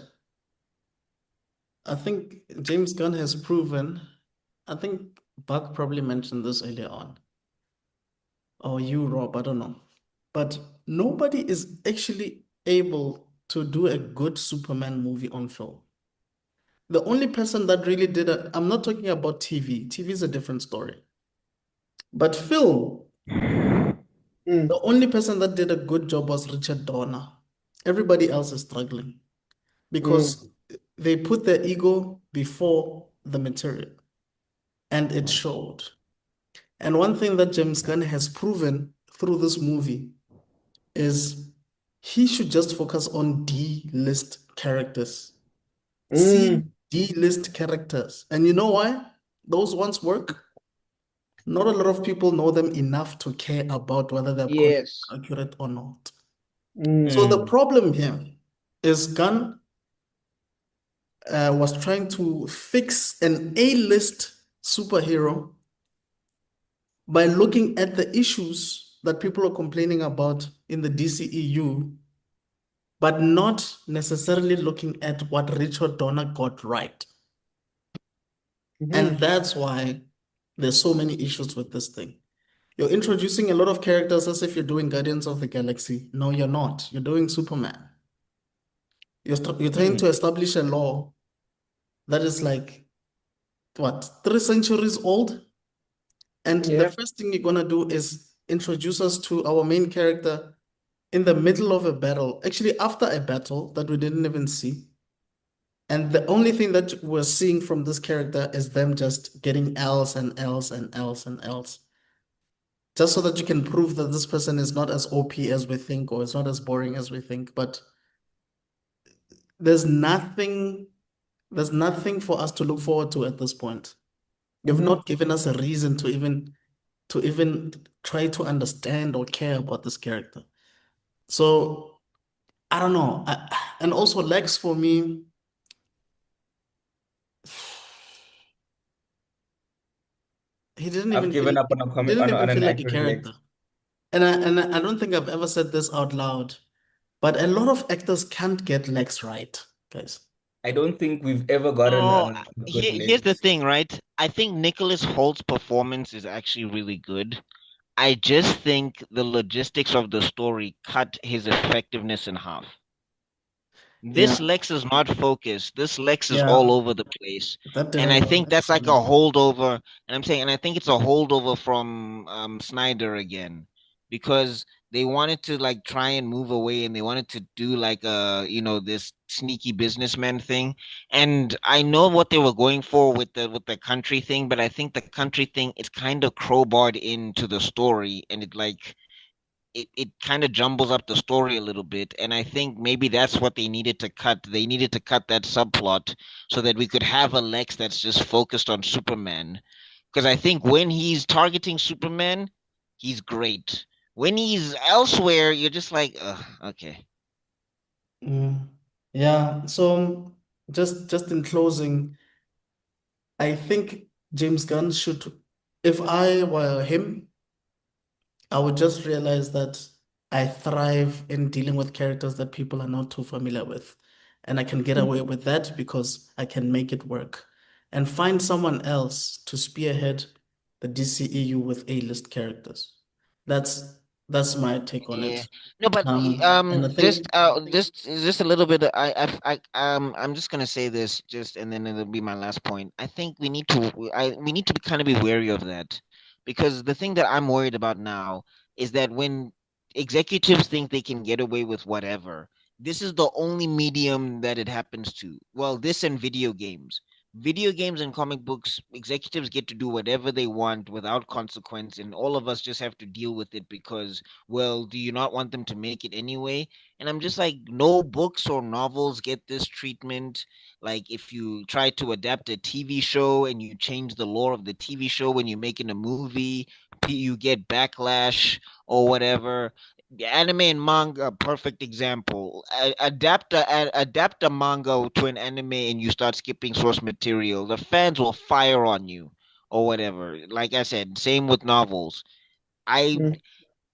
I think James Gunn has proven, I think Buck probably mentioned this earlier on, or you, Rob, I don't know. But nobody is actually able to do a good Superman movie on film. The only person that really did it, I'm not talking about TV. TV is a different story. But film, the Mm. only person that did a good job was Richard Donner. Everybody else is struggling Mm. because they put their ego before the material, and it showed. And one thing that James Gunn has proven through this movie is he should just focus on D-list characters. See Mm. D-list characters. And you know why? Those ones work. Not a lot of people know them enough to care about whether they're Yes. accurate or not. So Mm. the Mm. problem here is Gunn was trying to fix an A-list superhero by looking at the issues that people are complaining about in the DCEU, but not necessarily looking at what Richard Donner got right. And Mhm. that's why there's so many issues with this thing. You're introducing a lot of characters as if you're doing Guardians of the Galaxy. No, you're not. You're doing Superman. You're trying to Mm. establish a law that is like, what, 3 centuries old? And the Yeah. first thing you're gonna do is introduce us to our main character in the middle of a battle, actually after a battle that we didn't even see. And the only thing that we're seeing from this character is them just getting L's and L's and L's and L's. Just so that you can prove that this person is not as OP as we think, or it's not as boring as we think. But there's nothing, there's nothing for us to look forward to at this point. You've Mhm. not given us a reason to even try to understand or care about this character. So I don't know. And also Lex for me, he didn't I've even feel given up on a he comment didn't even on feel an like a accurate character. Lex. And I don't think I've ever said this out loud, but a lot of actors can't get Lex right, guys. I don't think we've ever gotten No, a good here's the Lex. thing, right? I think Nicholas Holt's performance is actually really good. I just think the logistics of the story cut his effectiveness in half. Yeah, This Lex is not focused. This Lex is all yeah, over the place. that And I didn't think work that's for like a me. holdover. And I'm saying, and I think it's a holdover from Snyder again. Because they wanted to like try and move away and they wanted to do like this sneaky businessman thing. And I know what they were going for with the country thing, but I think the country thing is kind of crowbarred into the story and it kind of jumbles up the story a little bit. And I think maybe that's what they needed to cut. They needed to cut that subplot so that we could have a Lex that's just focused on Superman. Because I think when he's targeting Superman, he's great. When he's elsewhere, you're just like, okay. Mm. Yeah, so just in closing, I think James Gunn should, if I were him, I would just realize that I thrive in dealing with characters that people are not too familiar with. And I can get away with that because I can make it work. And find someone else to spearhead the DCEU with A-list characters. That's That's my take on Yeah. it. No, but And I think, just a little bit. I'm just gonna say this just, and then it'll be my last point. I think we need to be kind of be wary of that, because the thing that I'm worried about now is that when executives think they can get away with whatever, this is the only medium that it happens to. Well, this and video games. Video games and comic books, executives get to do whatever they want without consequence, and all of us just have to deal with it because, well, do you not want them to make it anyway? And I'm just like, no books or novels get this treatment. Like, if you try to adapt a TV show and you change the lore of the TV show when you make it a movie, you get backlash or whatever. Anime and manga, perfect example. Adapt a manga to an anime and you start skipping source material. The fans will fire on you or whatever. Like I said, same with novels. I Mm.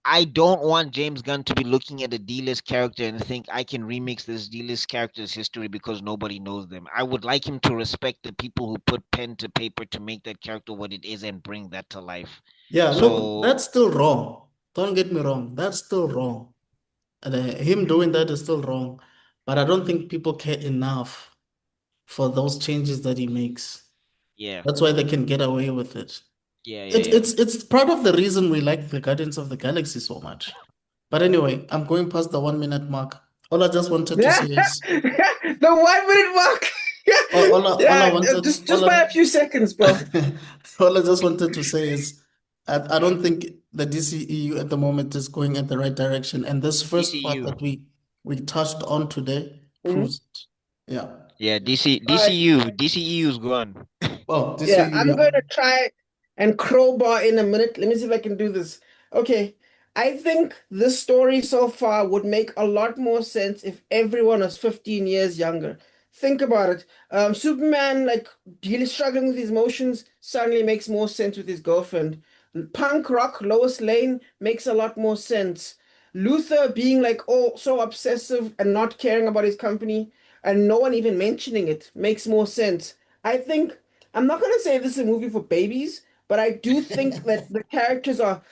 I don't want James Gunn to be looking at a D-list character and think I can remix this D-list character's history because nobody knows them. I would like him to respect the people who put pen to paper to make that character what it is and bring that to life. yeah, look, So that's still wrong. Don't get me wrong. That's still wrong. And him doing that is still wrong. But I don't think people care enough for those changes that he makes. yeah, That's why they can get away with it. yeah, yeah, It, yeah. it's part of the reason we like the Guardians of the Galaxy so much. But anyway, I'm going past the 1 minute mark. All I just wanted to Yeah, say is, the 1 minute mark. all I Yeah, wanted, just by a few seconds, bro. all I just wanted to say is, I don't think the DCEU at the moment is going in the right direction. And this first part DCU. that we touched on today Mhm. proves it. Yeah. Yeah, All right. DCEU's gone. Well, Yeah, DCEU, I'm yeah. going to try and crowbar in a minute. Let me see if I can do this. Okay. I think this story so far would make a lot more sense if everyone was 15 years younger. Think about it. Superman, like, really struggling with his emotions, suddenly makes more sense with his girlfriend. Punk rock, Lois Lane makes a lot more sense. Luther being like, oh, so obsessive and not caring about his company and no one even mentioning it makes more sense. I think I'm not gonna say this is a movie for babies, but I do think that the characters are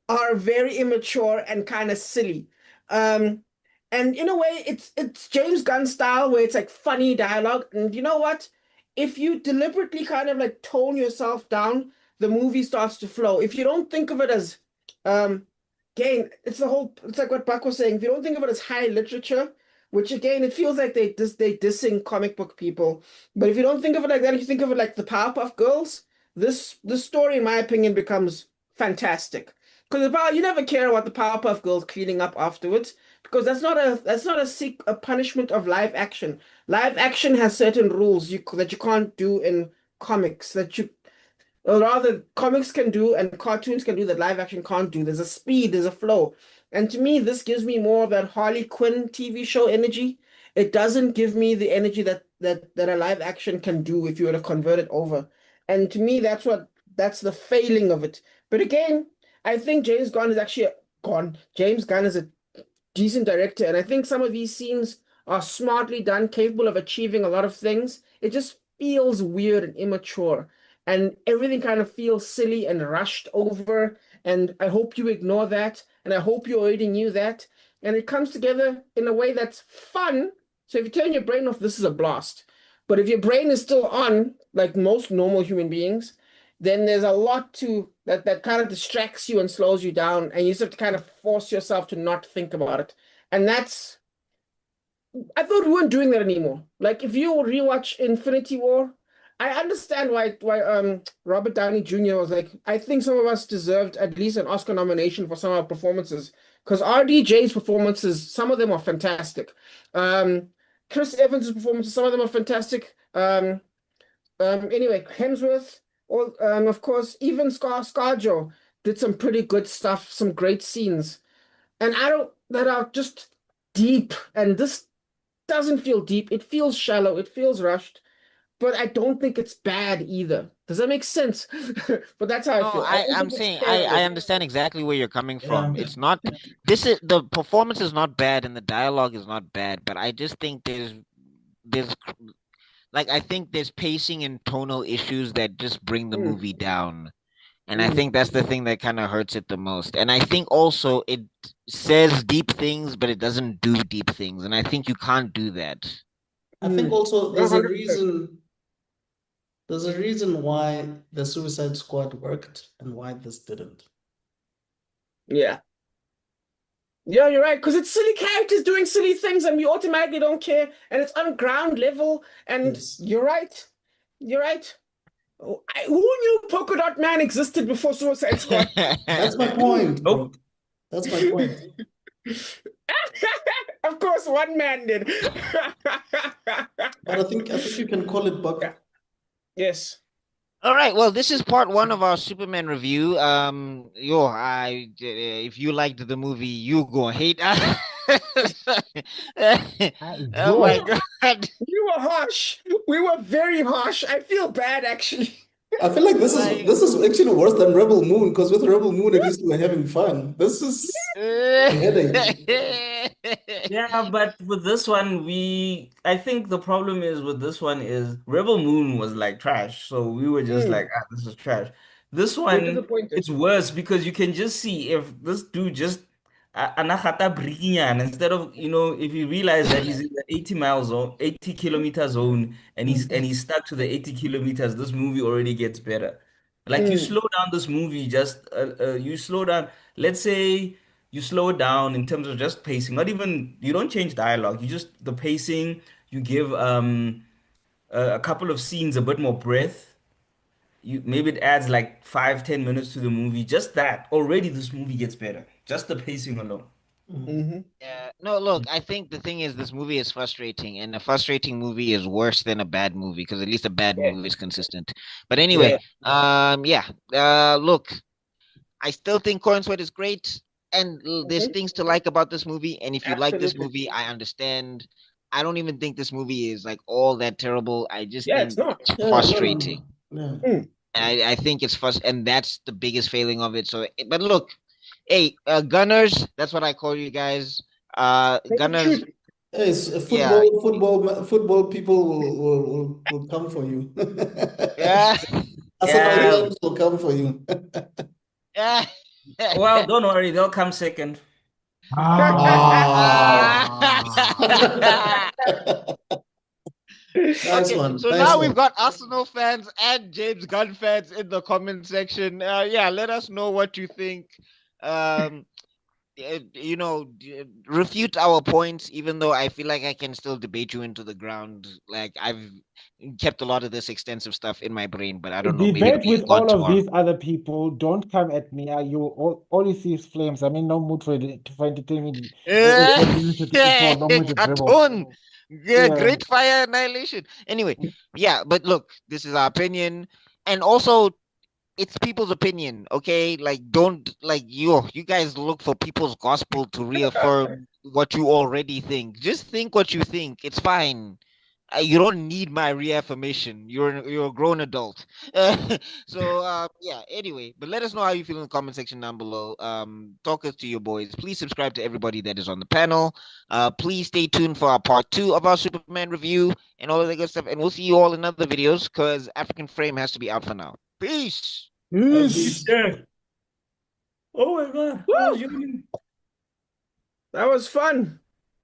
are very immature and kind of silly. Um, and in a way, it's James Gunn style where it's like funny dialogue. And you know what? If you deliberately kind of like tone yourself down, the movie starts to flow. If you don't think of it as um again, it's like what Buck was saying. If you don't think of it as high literature, which again, it feels like they dissing comic book people. But if you don't think of it like that, if you think of it like the Powerpuff Girls, this story, in my opinion, becomes fantastic. Because you never care about the Powerpuff Girls cleaning up afterwards, because that's not a punishment of live action. Live action has certain rules that you can't do in comics that you or rather comics can do and cartoons can do that live action can't do. There's a speed, there's a flow. And to me, this gives me more of that Harley Quinn TV show energy. It doesn't give me the energy that a live action can do if you were to convert it over. And to me, that's the failing of it. But again, I think James Gunn is a decent director, and I think some of these scenes are smartly done, capable of achieving a lot of things. It just feels weird and immature, and everything kind of feels silly and rushed over. And I hope you ignore that, and I hope you already knew that. And it comes together in a way that's fun. So if you turn your brain off, this is a blast. But if your brain is still on, like most normal human beings, then there's a lot to that kind of distracts you and slows you down, and you just have to kind of force yourself to not think about it. And that's I thought we weren't doing that anymore. Like if you rewatch Infinity War, I understand why Robert Downey Jr. was like, I think some of us deserved at least an Oscar nomination for some of our performances. Because RDJ's performances, some of them are fantastic. Um, Chris Evans' performances, some of them are fantastic. Anyway, Hemsworth, or of course, even ScarJo did some pretty good stuff, some great scenes, and I don't that are just deep. And this doesn't feel deep. It feels shallow. It feels rushed, but I don't think it's bad either. Does that make sense? But that's how I No, feel. I don't I'm think it's saying I terrible. understand exactly where you're coming Yeah. from. It's not this is the performance is not bad and the dialogue is not bad, but I just think there's like I think there's pacing and tonal issues that just bring the Mm, movie down. And I think that's the thing that kind of hurts it the most. And I think also it says deep things, but it doesn't do deep things. And I think you can't do that. I think also Yeah, 100%. there's a reason why the Suicide Squad worked and why this didn't. Yeah. Yeah, you're right. Because it's silly characters doing silly things and we automatically don't care. And it's on ground level. And Yes. you're right. You're right. Who knew Polka Dot Man existed before Suicide Squad? That's my point, bro. Nope. That's my point. Of course, one man did. But I think you can call it bug. Yes. All right. Well, this is part one of our Superman review. If you liked the movie, you go hate. Oh my God. We were harsh. We were very harsh. I feel bad, actually. I feel like this is actually worse than Rebel Moon, because with Rebel Moon at least we're having fun. This is a headache. Yeah, but with this one, I think the problem is with this one is Rebel Moon was like trash. So we were just like, this is trash. This We're one, disappointed. it's worse because you can just see if this dude just anahata brikinyan instead of, if you realize that he's in the 80-mile zone, 80-kilometer zone, and he's stuck to the 80 kilometers, this movie already gets better. Like you slow down this movie, you slow down, let's say you slow it down in terms of just pacing. Not even you don't change dialogue. You just the pacing. You give a couple of scenes a bit more breath. You maybe it adds like 5, 10 minutes to the movie. Just that already this movie gets better. Just the pacing alone. Yeah. No, look, I think the thing is this movie is frustrating, and a frustrating movie is worse than a bad movie because at least a bad Yeah. movie is consistent. But anyway, yeah. Look, I still think Corn Sweat is great, and there's things to like about this movie. And if you like this Absolutely. movie, I understand. I don't even think this movie is like all that terrible. I just Yeah, think it's not. it's Yeah, frustrating. no. I think it's and that's the biggest failing of it. So, but look, hey, Gunners, that's what I call you guys. Gunners, Shoot. Hey, yeah, football people will come for you. yeah, Arsenal Yeah. fans will come for you. yeah. Well, don't worry, they'll come second. Ah. Nice Okay, one. so Nice now we've one. got Arsenal fans and James Gunn fans in the comment section. Yeah, let us know what you think. Um, refute our points, even though I feel like I can still debate you into the ground. Like I've kept a lot of this extensive stuff in my brain, but I don't know. Maybe it'll Debate be with gone all of tomorrow. these other people. Don't come at me. All you see is flames. I mean, no mood for entertainment. For no mood to dribble. Cartoon. Yeah, Yeah. great fire annihilation. Anyway, yeah, but look, this is our opinion, and also it's people's opinion, okay? Like, don't like you guys look for people's gospel to reaffirm what you already think. Just think what you think. It's fine. You don't need my reaffirmation. You're a grown adult. Yeah. Anyway, but let us know how you feel in the comment section down below. Talk us to your boys. Please subscribe to everybody that is on the panel. Please stay tuned for our part 2 of our Superman review and all of that good stuff. And we'll see you all in other videos because African Frame has to be out for now. Peace. Peace. Oh my God, I was yawning. That was fun.